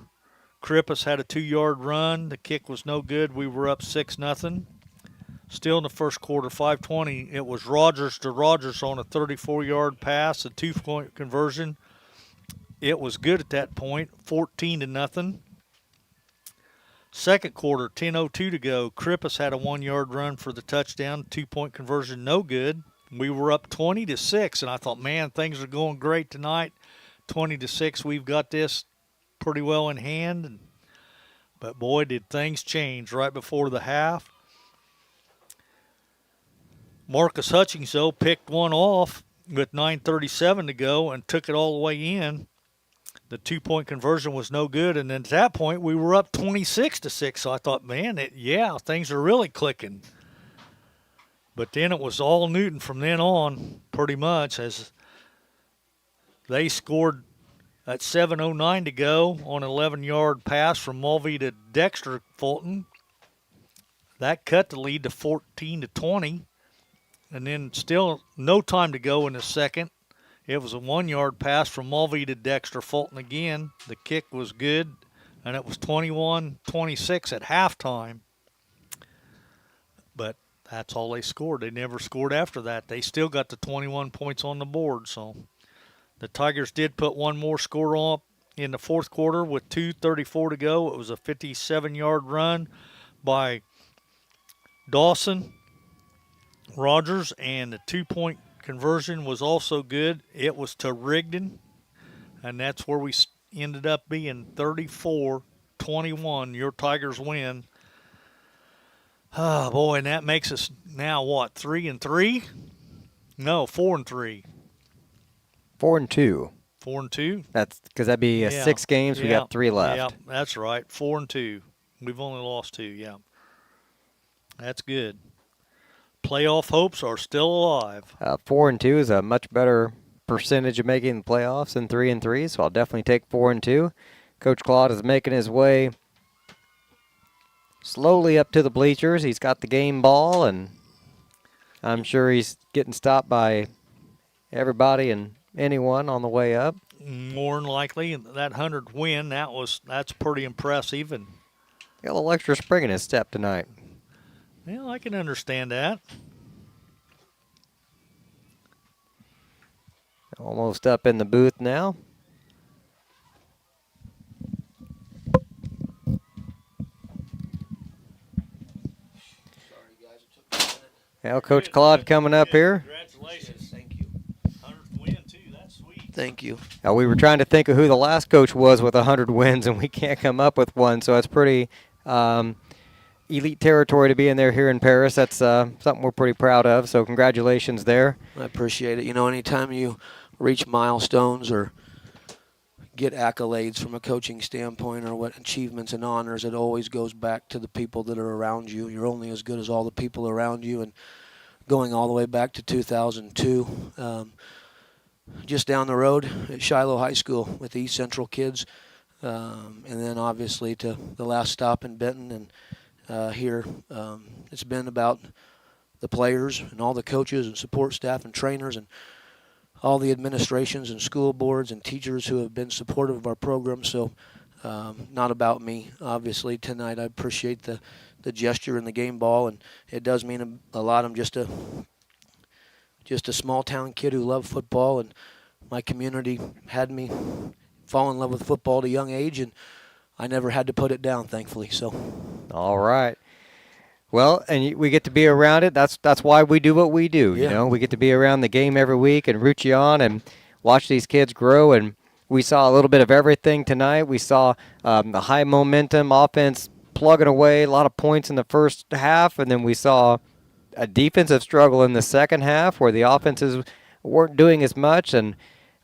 Krippus had a 2-yard run. The kick was no good. We were up 6-0. Still in the first quarter, 5:20, it was Rogers to Rogers on a 34-yard pass, a 2-point conversion. It was good at that point, 14-0. Second quarter, 10:02 to go. Krippus had a 1-yard run for the touchdown, 2-point conversion, no good. We were up 20-6, and I thought, man, things are going great tonight. 20-6, we've got this pretty well in hand. But boy, did things change right before the half. Marcus Hutchings, though, picked one off with 9:37 to go and took it all the way in. The 2-point conversion was no good, and then at that point we were up 26-6. So I thought, man, things are really clicking. But then it was all Newton from then on, pretty much, as they scored at 7:09 to go on an 11-yard pass from Mulvey to Dexter Fulton. That cut the lead to 14-20. And then still no time to go in the second. It was a 1-yard pass from Mulvey to Dexter Fulton again. The kick was good, and it was 21-26 at halftime. But that's all they scored. They never scored after that. They still got the 21 points on the board. So the Tigers did put one more score up in the fourth quarter with 2:34 to go. It was a 57-yard run by Dawson Rogers, and the 2-point conversion was also good. It was to Rigdon, and that's where we ended up being 34-21. Your Tigers win. Oh, boy, and that makes us now, what, 3-3? No, 4-3. 4-2. 4-2? That's because that'd be 6 games. We got 3 left. Yeah, that's right. 4-2. We've only lost 2, yeah. That's good. Playoff hopes are still alive. 4-2 is a much better percentage of making the playoffs than 3-3, so I'll definitely take 4-2. Coach Claude is making his way slowly up to the bleachers. He's got the game ball, and I'm sure he's getting stopped by everybody and anyone on the way up. More than likely, that 100 win, that's pretty impressive. And got a little extra spring in his step tonight. yeah, I can understand that. Almost up in the booth now. Well, Coach Claude coming up here. Congratulations. Thank you. 100th win, too. That's sweet. Thank you. We were trying to think of who the last coach was with 100 wins, and we can't come up with one, so it's pretty elite territory to be in there here in Paris. That's something we're pretty proud of, so congratulations there. I appreciate it. You know, anytime you reach milestones or get accolades from a coaching standpoint or what achievements and honors, it always goes back to the people that are around you. You're only as good as all the people around you. And going all the way back to 2002, just down the road at Shiloh High School with the East Central kids, and then obviously to the last stop in Benton and here. It's been about the players and all the coaches and support staff and trainers and all the administrations and school boards and teachers who have been supportive of our program. So not about me, obviously. Tonight I appreciate the gesture and the game ball, and it does mean a lot. I'm just a small town kid who loved football, and my community had me fall in love with football at a young age, and I never had to put it down, thankfully. So, all right. Well, and we get to be around it. That's why we do what we do. Yeah. You know, we get to be around the game every week and root you on and watch these kids grow. And we saw a little bit of everything tonight. We saw the high momentum offense plugging away, a lot of points in the first half, and then we saw a defensive struggle in the second half where the offenses weren't doing as much, and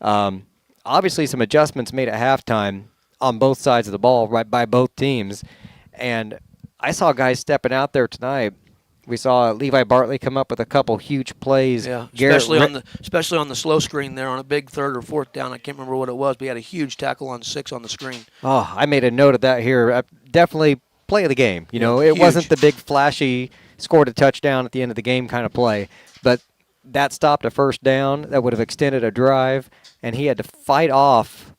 obviously some adjustments made at halftime on both sides of the ball, right, by both teams. And I saw guys stepping out there tonight. We saw Levi Bartley come up with a couple huge plays. Yeah, Garrett especially on the slow screen there on a big third or fourth down. I can't remember what it was, but he had a huge tackle on 6 on the screen. Oh, I made a note of that here. Definitely play of the game. You know, it huge. wasn't the big flashy scored a touchdown at the end of the game kind of play, but that stopped a first down that would have extended a drive, and he had to fight off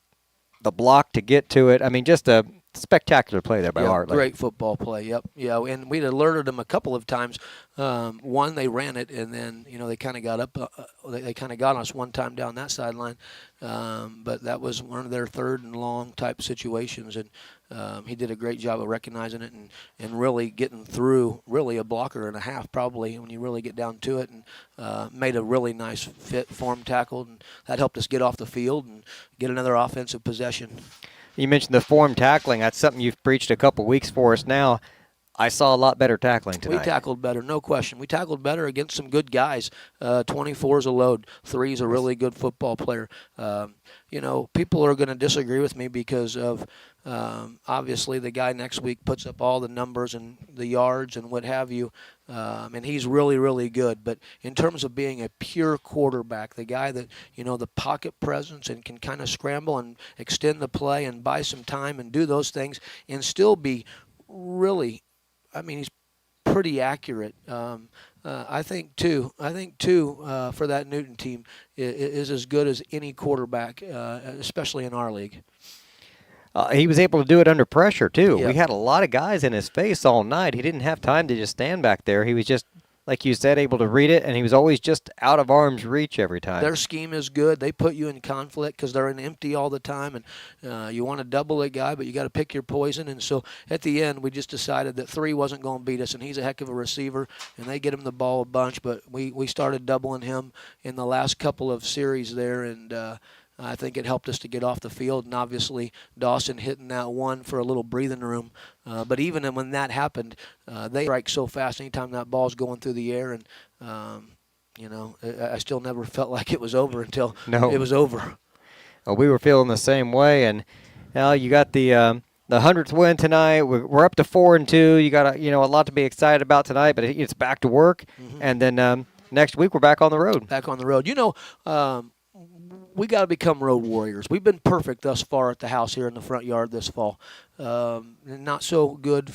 the block to get to it. I mean, just a spectacular play there by Bartley. Great football play. Yep. Yeah, and we'd alerted them a couple of times. One, they ran it, and then they kind of got up. They kind of got us one time down that sideline, but that was one of their third and long type situations, and he did a great job of recognizing it and really getting through. Really a blocker and a half probably when you really get down to it, and made a really nice fit form tackle, and that helped us get off the field and get another offensive possession. You mentioned the form tackling. That's something you've preached a couple weeks for us now. I saw a lot better tackling tonight. We tackled better, no question. We tackled better against some good guys. 24's a load. 3's a really good football player. People are going to disagree with me because of obviously the guy next week puts up all the numbers and the yards and what have you, and he's really, really good. But in terms of being a pure quarterback, the guy that, the pocket presence and can kind of scramble and extend the play and buy some time and do those things and still be really, he's pretty accurate. I think too, for that Newton team is as good as any quarterback, especially in our league. He was able to do it under pressure, too. Yep. We had a lot of guys in his face all night. He didn't have time to just stand back there. He was just, like you said, able to read it, and he was always just out of arm's reach every time. Their scheme is good. They put you in conflict because they're in empty all the time, and you want to double a guy, but you got to pick your poison. And so at the end, we just decided that 3 wasn't going to beat us, and he's a heck of a receiver, and they get him the ball a bunch. But we started doubling him in the last couple of series there, and I think it helped us to get off the field, and obviously Dawson hitting that one for a little breathing room. But even when that happened, they strike so fast anytime that ball's going through the air, and I still never felt like it was over until it was over. Well, we were feeling the same way, and now you got the 100th win tonight. We're up to 4-2. You got a lot to be excited about tonight, but it's back to work, and then next week we're back on the road. Back on the road. We got to become road warriors. We've been perfect thus far at the house here in the front yard this fall. Not so good.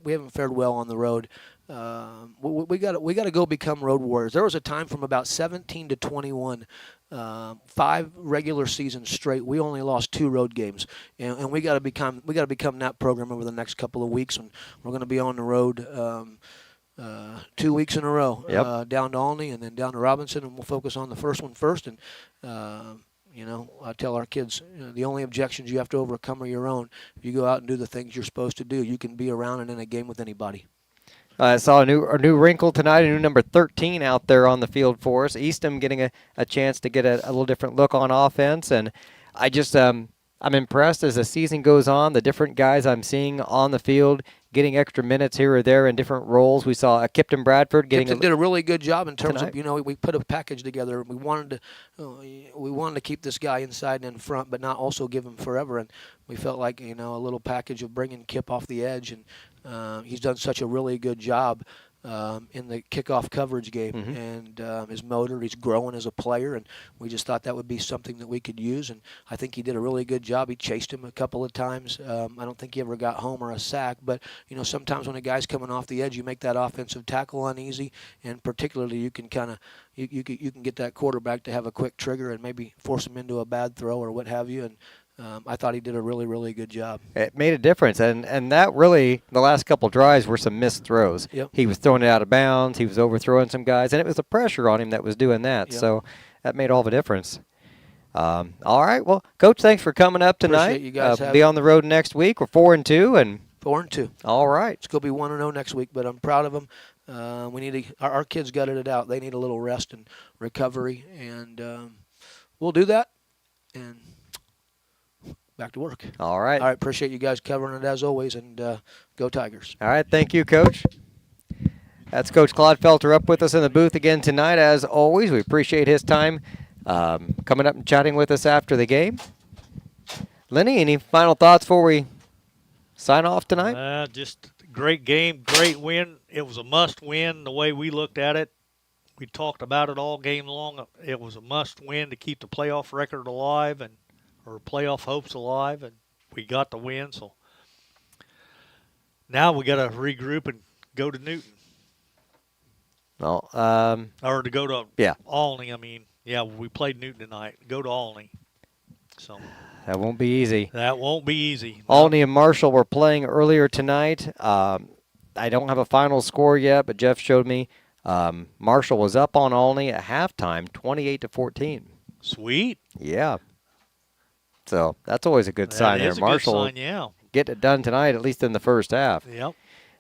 We haven't fared well on the road. We got to go become road warriors. There was a time from about 17 to 21, 5 regular seasons straight. We only lost 2 road games, and we got to become that program over the next couple of weeks. And we're going to be on the road 2 weeks in a row, down to Olney and then down to Robinson, and we'll focus on the first one first. And I tell our kids, the only objections you have to overcome are your own. If you go out and do the things you're supposed to do, you can be around and in a game with anybody. I saw a new wrinkle tonight, a new number 13 out there on the field for us. Eastham getting a chance to get a little different look on offense, and I just I'm impressed as the season goes on, the different guys I'm seeing on the field getting extra minutes here or there in different roles. We saw Kipton Bradford Kipton did a really good job in terms of, we put a package together. We wanted to keep this guy inside and in front, but not also give him forever. And we felt like, a little package of bringing Kip off the edge. And he's done such a really good job in the kickoff coverage game, and his motor, he's growing as a player, and we just thought that would be something that we could use, and I think he did a really good job. He chased him a couple of times. I don't think he ever got home or a sack, but sometimes when a guy's coming off the edge, you make that offensive tackle uneasy, and particularly you can kind of you can get that quarterback to have a quick trigger and maybe force him into a bad throw or what have you. And I thought he did a really, really good job. It made a difference, and that really, the last couple drives were some missed throws. Yep. He was throwing it out of bounds. He was overthrowing some guys, and it was the pressure on him that was doing that. Yep. So that made all the difference. All right, well, Coach, thanks for coming up tonight. Appreciate you guys be on the road next week. We're 4-2, and 4-2. All right. It's going to be 1-0 next week, but I'm proud of them. We need our kids gutted it out. They need a little rest and recovery, and we'll do that. And back to work. All right. All right. Appreciate you guys covering it as always, and go Tigers. All right. Thank you, Coach. That's Coach Claude Felter up with us in the booth again tonight. As always, we appreciate his time coming up and chatting with us after the game. Lenny, any final thoughts before we sign off tonight? Just great game, great win. It was a must-win the way we looked at it. We talked about it all game long. It was a must-win to keep the playoff record alive or playoff hopes alive, and we got the win. So now we got to regroup and go to Newton. Well, or to go to Olney. I mean, we played Newton tonight. Go to Olney. So that won't be easy. That won't be easy. No. Olney and Marshall were playing earlier tonight. I don't have a final score yet, but Jeff showed me Marshall was up on Olney at halftime, 28-14. Sweet. Yeah. So that's always a good sign there. Marshall good sign, get it done tonight, at least in the first half. Yep.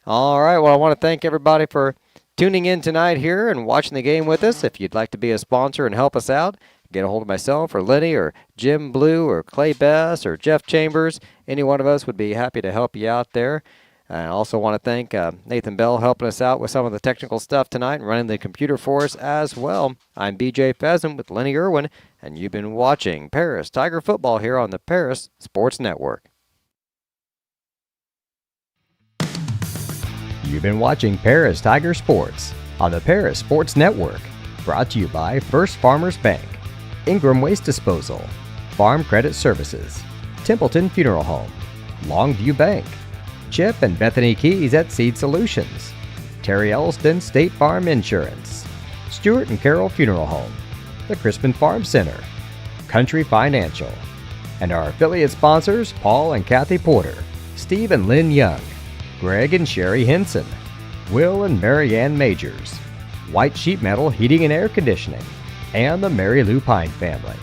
All right. Well, I want to thank everybody for tuning in tonight here and watching the game with us. If you'd like to be a sponsor and help us out, get a hold of myself or Lenny or Jim Blue or Clay Bess or Jeff Chambers. Any one of us would be happy to help you out there. I also want to thank Nathan Bell helping us out with some of the technical stuff tonight and running the computer for us as well. I'm BJ Pheasant with Lenny Irwin, and you've been watching Paris Tiger Football here on the Paris Sports Network. You've been watching Paris Tiger Sports on the Paris Sports Network, brought to you by First Farmers Bank, Ingram Waste Disposal, Farm Credit Services, Templeton Funeral Home, Longview Bank, Chip and Bethany Keys at Seed Solutions, Terry Elston State Farm Insurance, Stewart and Carroll Funeral Home, the Crispin Farm Center, Country Financial, and our affiliate sponsors Paul and Kathy Porter, Steve and Lynn Young, Greg and Sherry Henson, Will and Mary Ann Majors, White Sheet Metal Heating and Air Conditioning, and the Mary Lou Pine family.